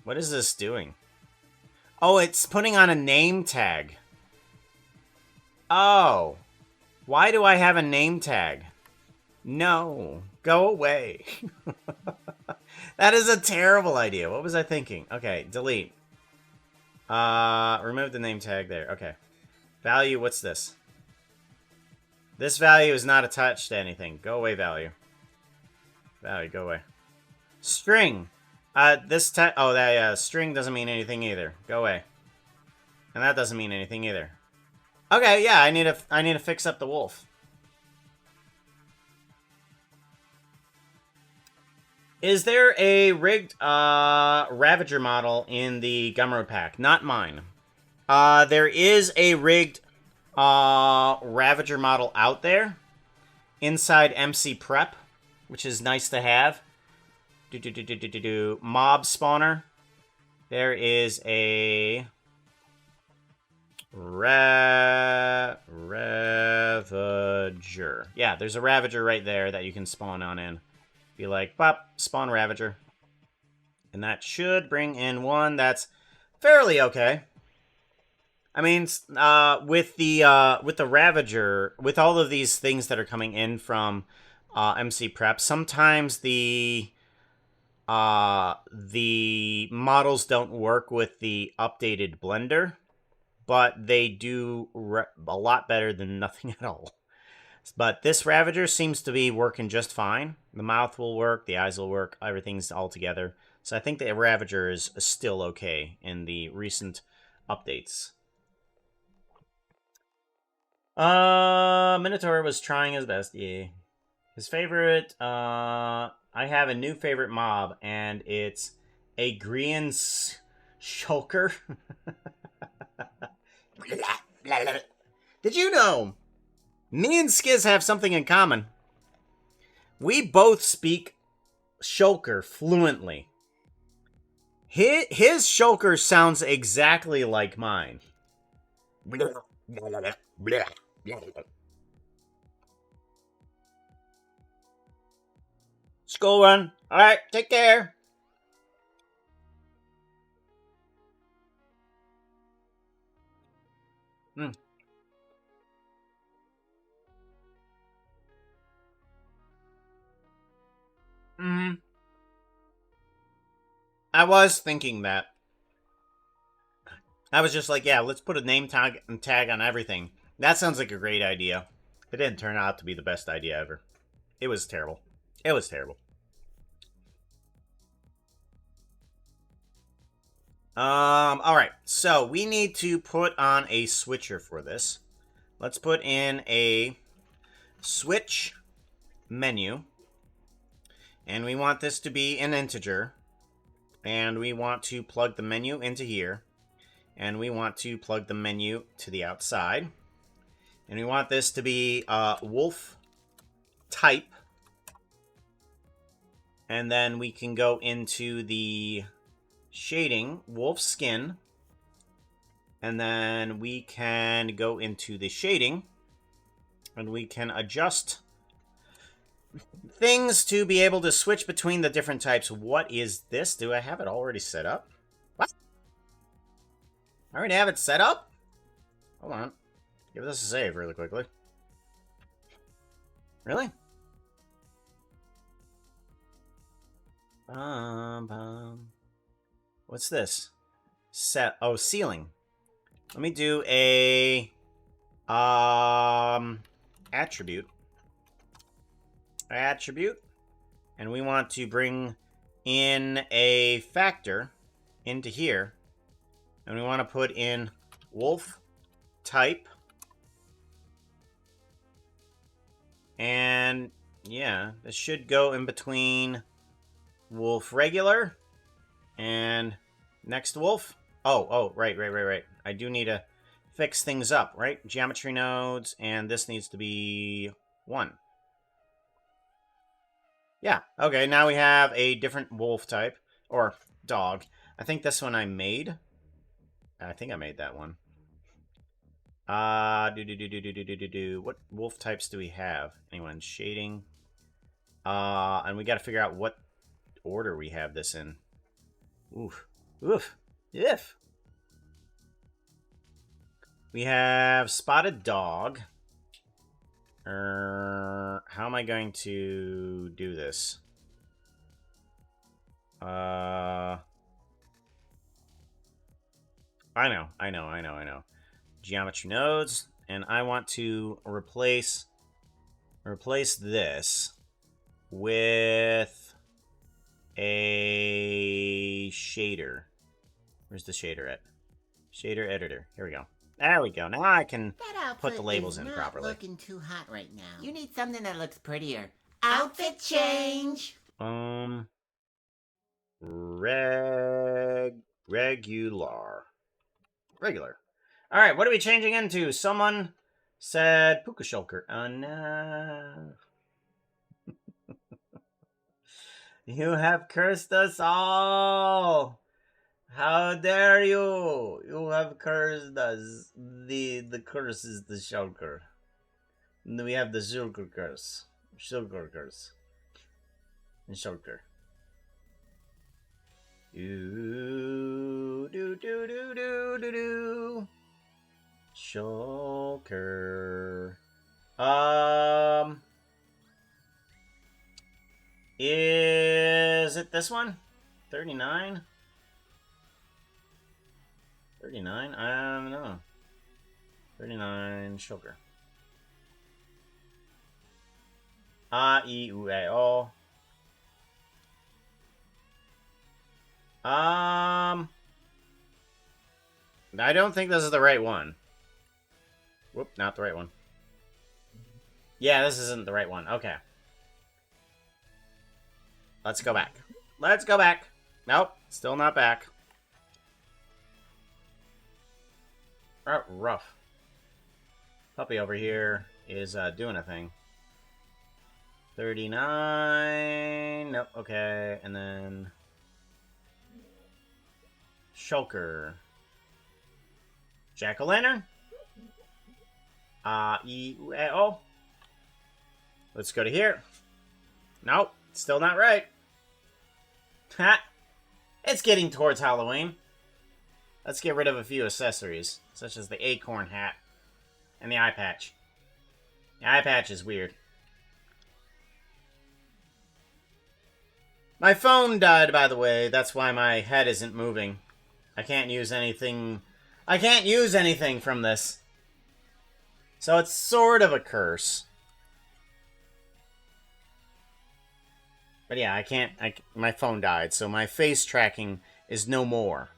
What is this doing? Oh, it's putting on a name tag. Oh. Why do I have a name tag? No. Go away. That is a terrible idea. What was I thinking? Okay, delete. Remove the name tag there. Okay. Value, what's this? This value is not attached to anything. Go away, value. Value, go away. String. String doesn't mean anything either. Go away. And that doesn't mean anything either. Okay, yeah, I need to fix up the wolf. Is there a rigged Ravager model in the Gumroad pack? Not mine. There is a rigged Ravager model out there inside MC Prep, which is nice to have. Mob spawner. There is a Ravager. Yeah, there's a Ravager right there that you can spawn on in. Be like, pop, spawn Ravager. And that should bring in one that's fairly okay. I mean, with the Ravager, with all of these things that are coming in from MC Prep, sometimes the models don't work with the updated blender, but they do a lot better than nothing at all. But this Ravager seems to be working just fine. The mouth will work, the eyes will work, everything's all together. So I think the Ravager is still okay in the recent updates. Minotaur was trying his best, yeah. His favorite, I have a new favorite mob, and it's a Grian Shulker. Did you know? Me and Skiz have something in common. We both speak Shulker fluently. His Shulker sounds exactly like mine. School run. Alright, take care. I was thinking that. I was just like, yeah, let's put a name tag on everything. That sounds like a great idea. It didn't turn out to be the best idea ever. It was terrible. It was terrible. Alright. So, we need to put on a switcher for this. Let's put in a switch menu. And we want this to be an integer. And we want to plug the menu into here. And we want to plug the menu to the outside. And we want this to be wolf type. And then we can go into the shading, wolf skin. And then we can go into the shading. And we can adjust things to be able to switch between the different types. What is this? Do I have it already set up? What? I already have it set up? Hold on. Give this a save really quickly. Really? What's this? Set. Oh, ceiling. Let me do a attribute. And we want to bring in a factor into here. And we want to put in wolf type. And yeah, this should go in between wolf regular and next wolf. Oh, right. I do need to fix things up, right? Geometry nodes, and this needs to be 1. Yeah, okay, now we have a different wolf type, or dog. I think this one I made. I think I made that one. What wolf types do we have? Anyone? Shading. And we gotta figure out what order we have this in. Oof. If. We have spotted dog. How am I going to do this? I know. Geometry nodes, and I want to replace this with a shader. Where's the shader at? Shader editor. Here we go. There we go. Now I can put the labels in properly. Looking too hot right now. You need something that looks prettier. Outfit change. Regular. All right, what are we changing into? Someone said Puka Shulker. Oh no. You have cursed us all. How dare you? You have cursed us. The curse is the Shulker. And we have the Shulker curse. Shulker curse. And Shulker. Do. Shulker. Is it this one? 39? 39? I don't know. 39 Shulker. A, I, U, A, O. I don't think this is the right one. Whoop, not the right one. Yeah, this isn't the right one. Okay. Let's go back. Nope, still not back. Rough. Puppy over here is doing a thing. 39. Nope, okay. And then Shulker. Jack-o'-lantern. Oh. Let's go to here. Nope, still not right. Ha! It's getting towards Halloween. Let's get rid of a few accessories, such as the acorn hat and the eye patch. The eye patch is weird. My phone died, by the way. That's why my head isn't moving. I can't use anything from this. So it's sort of a curse. But yeah, my phone died, so my face tracking is no more.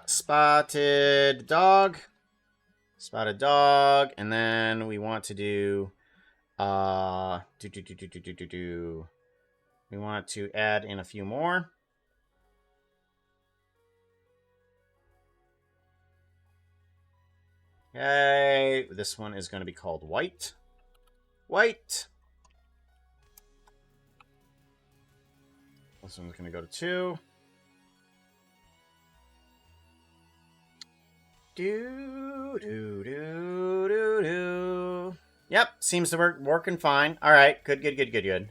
Spotted dog, and then we want to do, we want to add in a few more. Okay, this one is going to be called white. White. This one's going to go to 2. Do. Yep, seems to working fine. All right, good.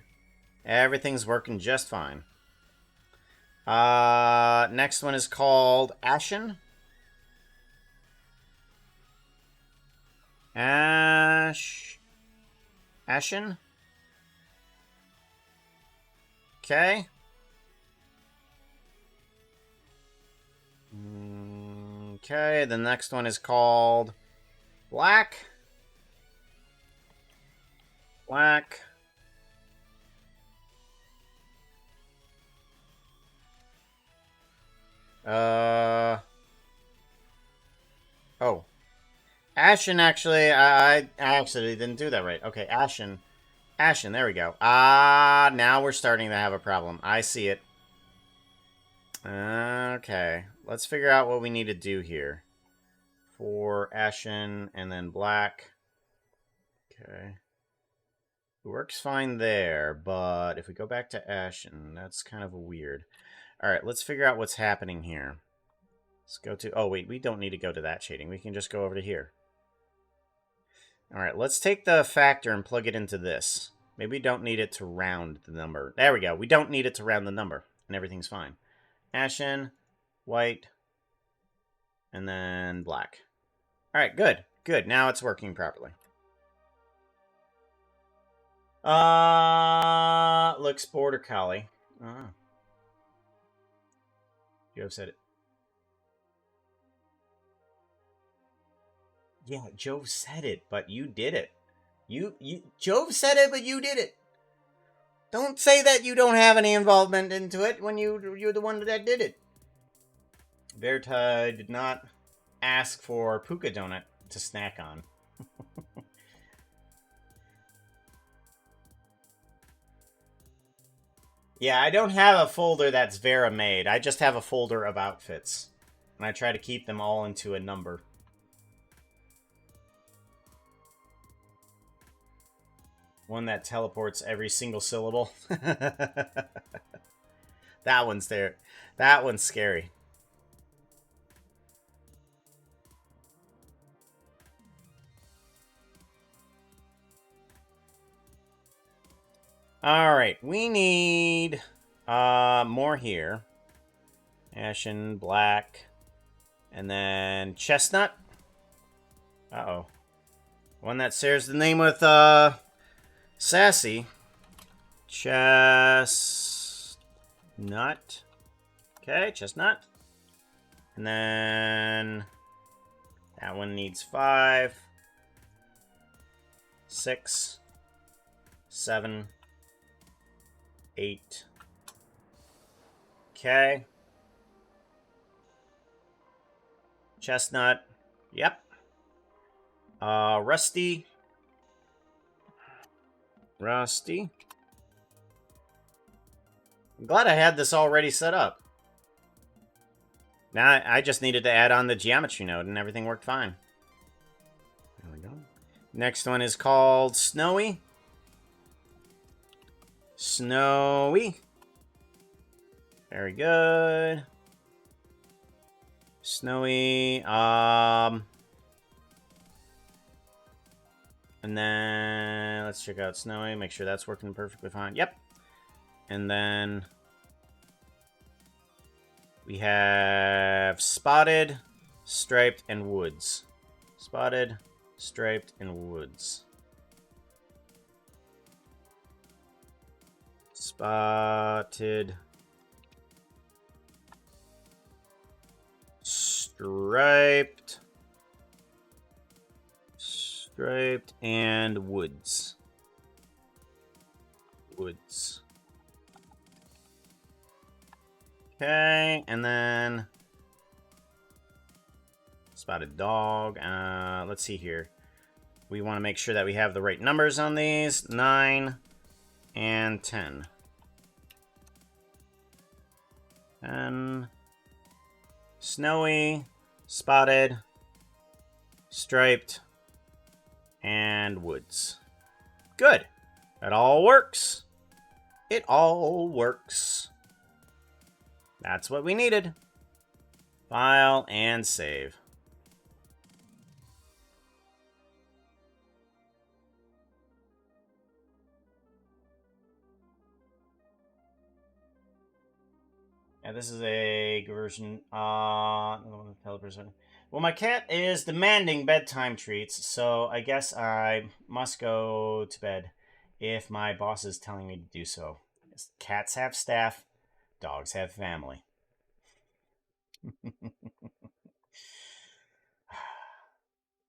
Everything's working just fine. Next one is called Ashen. Ashen. Okay. Okay, the next one is called Black. Black. Oh. Ashen, actually, I actually didn't do that right. Okay, Ashen. Ashen, there we go. Now we're starting to have a problem. I see it. Okay, let's figure out what we need to do here. For Ashen and then Black. Okay. It works fine there, but if we go back to Ashen, that's kind of weird. Alright, let's figure out what's happening here. Let's go to... Oh, wait, we don't need to go to that shading. We can just go over to here. Alright, let's take the factor and plug it into this. Maybe we don't need it to round the number. There we go. We don't need it to round the number, and everything's fine. Ashen, white, and then black. Alright, good. Good. Now it's working properly. Looks border collie. Jove said it. Yeah, Jove said it, but you did it. Jove said it, but you did it. Don't say that you don't have any involvement into it when you're the one that did it. Verti did not ask for Puka Donut to snack on. Yeah, I don't have a folder that's Vera made. I just have a folder of outfits. And I try to keep them all into a number. One that teleports every single syllable. That one's there. That one's scary. Alright, we need more here. Ashen, black, and then chestnut. Uh-oh. One that shares the name with Sassy. Chestnut. Okay, chestnut. And then that one needs 5, 6, 7, 8. Okay. Chestnut. Yep. Rusty. Rusty. I'm glad I had this already set up. Now I just needed to add on the geometry node and everything worked fine. There we go. Next one is called Snowy. Snowy. Very good. Snowy. And then let's check out Snowy. Make sure that's working perfectly fine. Yep. And then we have Spotted, Striped, and Woods. Spotted, Striped, and Woods. Spotted, Striped, and Woods. Woods. Okay, and then Spotted Dog. Let's see here. We want to make sure that we have the right numbers on these. 9 and 10. 10. Snowy, Spotted, striped, and woods. Good. That all works. It all works. That's what we needed. File and save. Yeah, this is a version. Well, my cat is demanding bedtime treats, so I guess I must go to bed if my boss is telling me to do so. Cats have staff, dogs have family.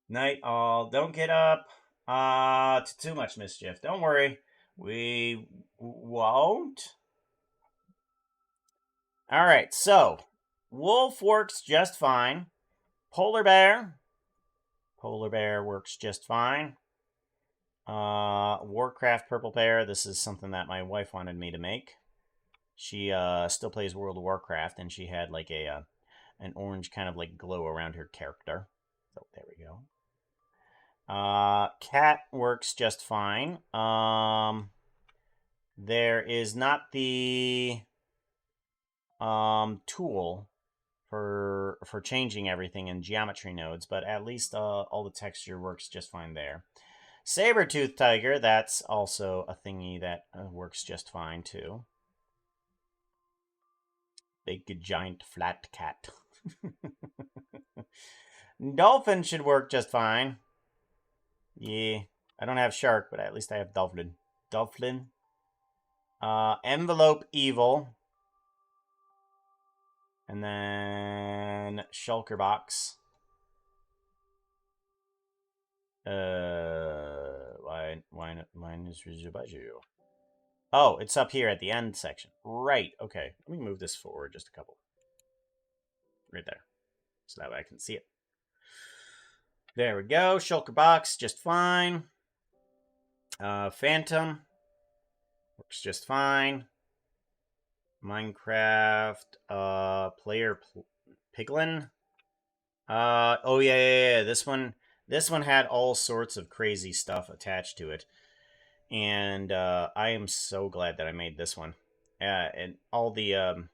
Night all. Don't get up to too much mischief. Don't worry. We won't. All right, so wolf works just fine. Polar bear works just fine. Warcraft purple bear. This is something that my wife wanted me to make. She still plays World of Warcraft, and she had like an orange kind of like glow around her character. So there we go. Cat works just fine. There is not the tool for changing everything in geometry nodes, but at least all the texture works just fine there. Saber-tooth tiger, that's also a thingy that works just fine too. Big giant flat cat. Dolphin should work just fine. Yeah, I don't have shark, but at least I have dolphin. Dolphin. Envelope evil. And then shulker box. Why is you? Oh, it's up here at the end section. Right, okay. Let me move this forward just a couple. Right there. So that way I can see it. There we go. Shulker box, just fine. Phantom. Works just fine. Minecraft, player Piglin. Oh yeah. This one had all sorts of crazy stuff attached to it. And I am so glad that I made this one. And all the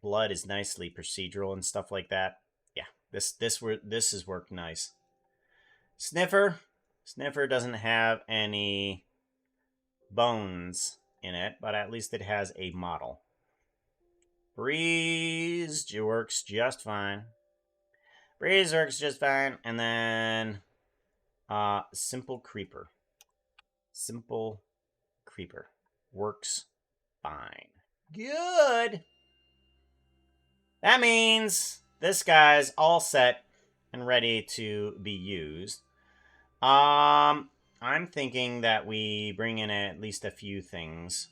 blood is nicely procedural and stuff like that. Yeah, this has worked nice. Sniffer doesn't have any bones in it, but at least it has a model. Breeze works just fine. And then Simple Creeper. Simple Creeper works fine. Good. That means this guy's all set and ready to be used. I'm thinking that we bring in at least a few things.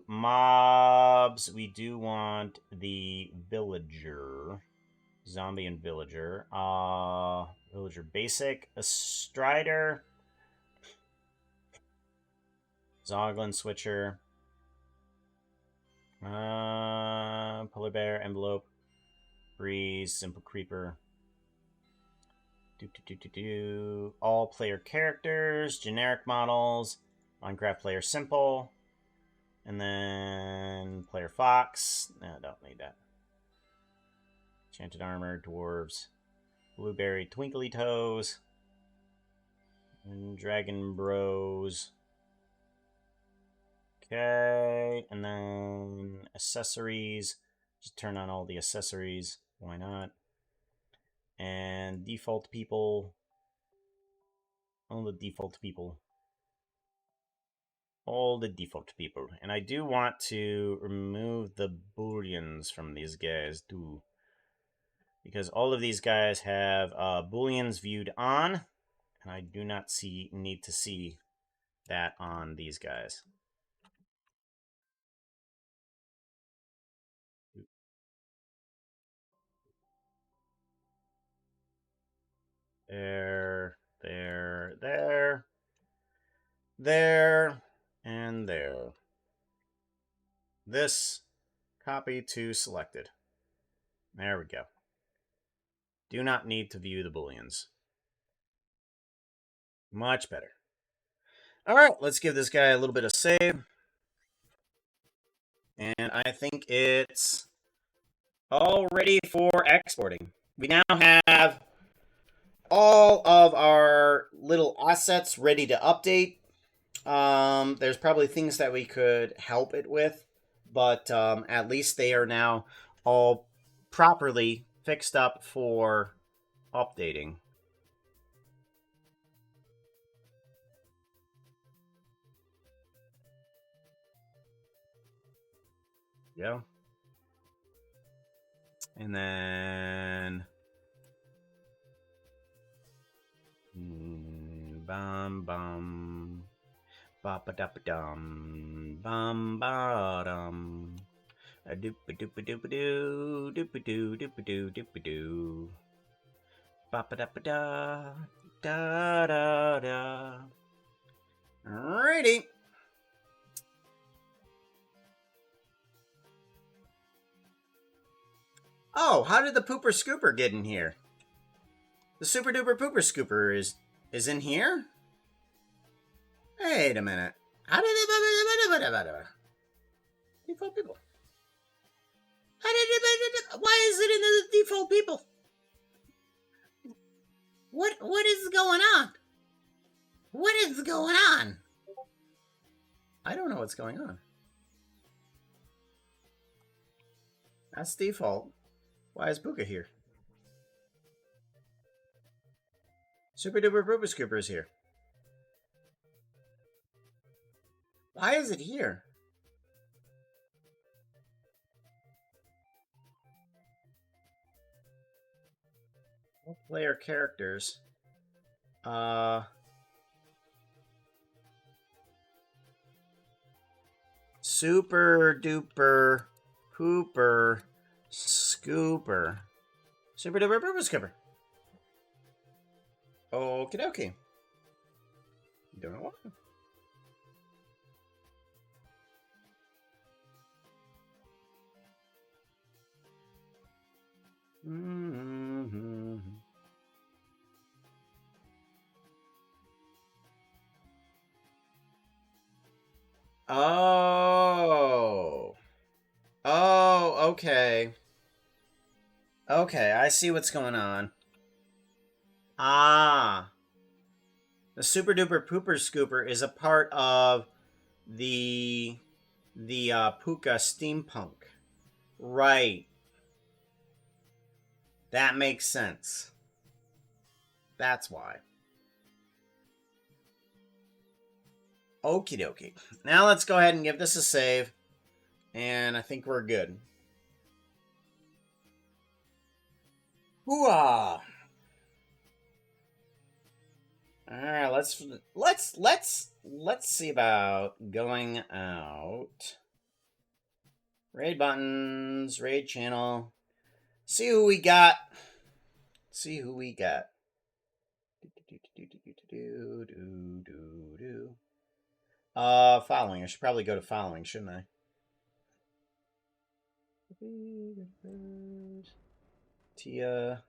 Mobs. We do want the villager. Zombie and villager. Villager basic. A strider. Zoglin switcher. Polar bear, envelope. Breeze, simple creeper. All player characters, generic models, Minecraft player simple, and then player fox. No, don't need that. Enchanted armor, dwarves, blueberry twinkly toes, and dragon bros. Okay, and then accessories. Just turn on all the accessories. Why not? And default people. All the default people. All the default people. And I do want to remove the booleans from these guys too. Because all of these guys have booleans viewed on. And I do not need to see that on these guys. There, and there. This, copy to selected. There we go. Do not need to view the booleans. Much better. All right, let's give this guy a little bit of save. And I think it's all ready for exporting. We now have all of our little assets ready to update. There's probably things that we could help it with, but at least they are now all properly fixed up for updating. Yeah. And then bum bum ba ba da ba dum bum ba dum a doop a doop a doop a doo doop a doo doop a doo doop a doo ba ba da ba da da da da. Alrighty. Oh, how did the pooper scooper get in here? The super duper pooper scooper is in here? Wait a minute. How did it... Default people. How did it... Why is it in the default people? What is going on? What is going on? I don't know what's going on. That's default. Why is Puka here? Super Duper Pooper Scooper is here. Why is it here? All player characters. Super Duper Pooper Scooper. Super Duper Pooper Scooper. Okie dokie. Don't know what. Oh. Oh, okay. Okay, I see what's going on. Ah. The Super Duper Pooper Scooper is a part of the Puka Steampunk. Right. That makes sense. That's why. Okie dokie. Now let's go ahead and give this a save. And I think we're good. Hooah! Alright, let's see about going out. Raid buttons, raid channel. See who we got. See who we got. Following. I should probably go to following, shouldn't I? Tia.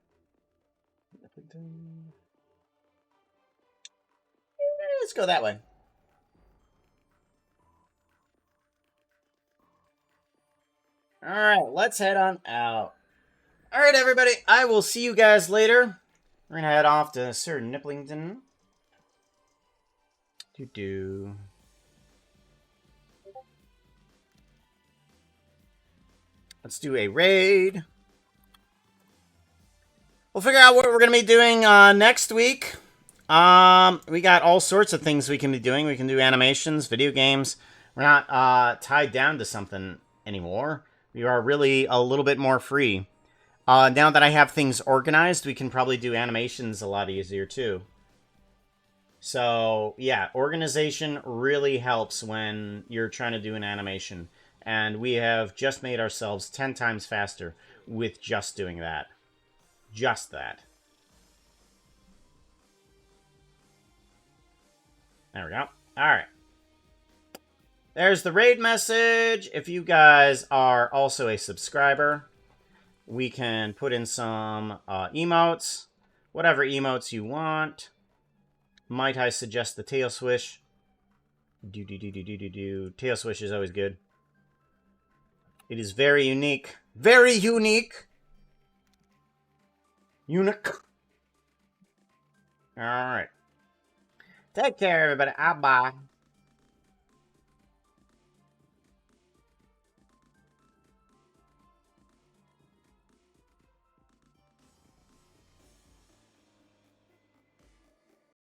Let's go that way. Alright, let's head on out. Alright, everybody. I will see you guys later. We're going to head off to Sir Nipplington. Doo-doo. Let's do a raid. We'll figure out what we're going to be doing next week. We got all sorts of things we can be doing. We can do animations, video games. We're not tied down to something anymore. We are really a little bit more free. Now that I have things organized, we can probably do animations a lot easier too. So, yeah, organization really helps when you're trying to do an animation. And we have just made ourselves 10 times faster with just doing that. Just that. There we go. Alright. There's the raid message. If you guys are also a subscriber, We can put in some emotes, whatever emotes you want. Might I suggest the tail swish? Tail swish is always good. It is very unique. Very unique! Unique. Alright. Take care, everybody. Bye.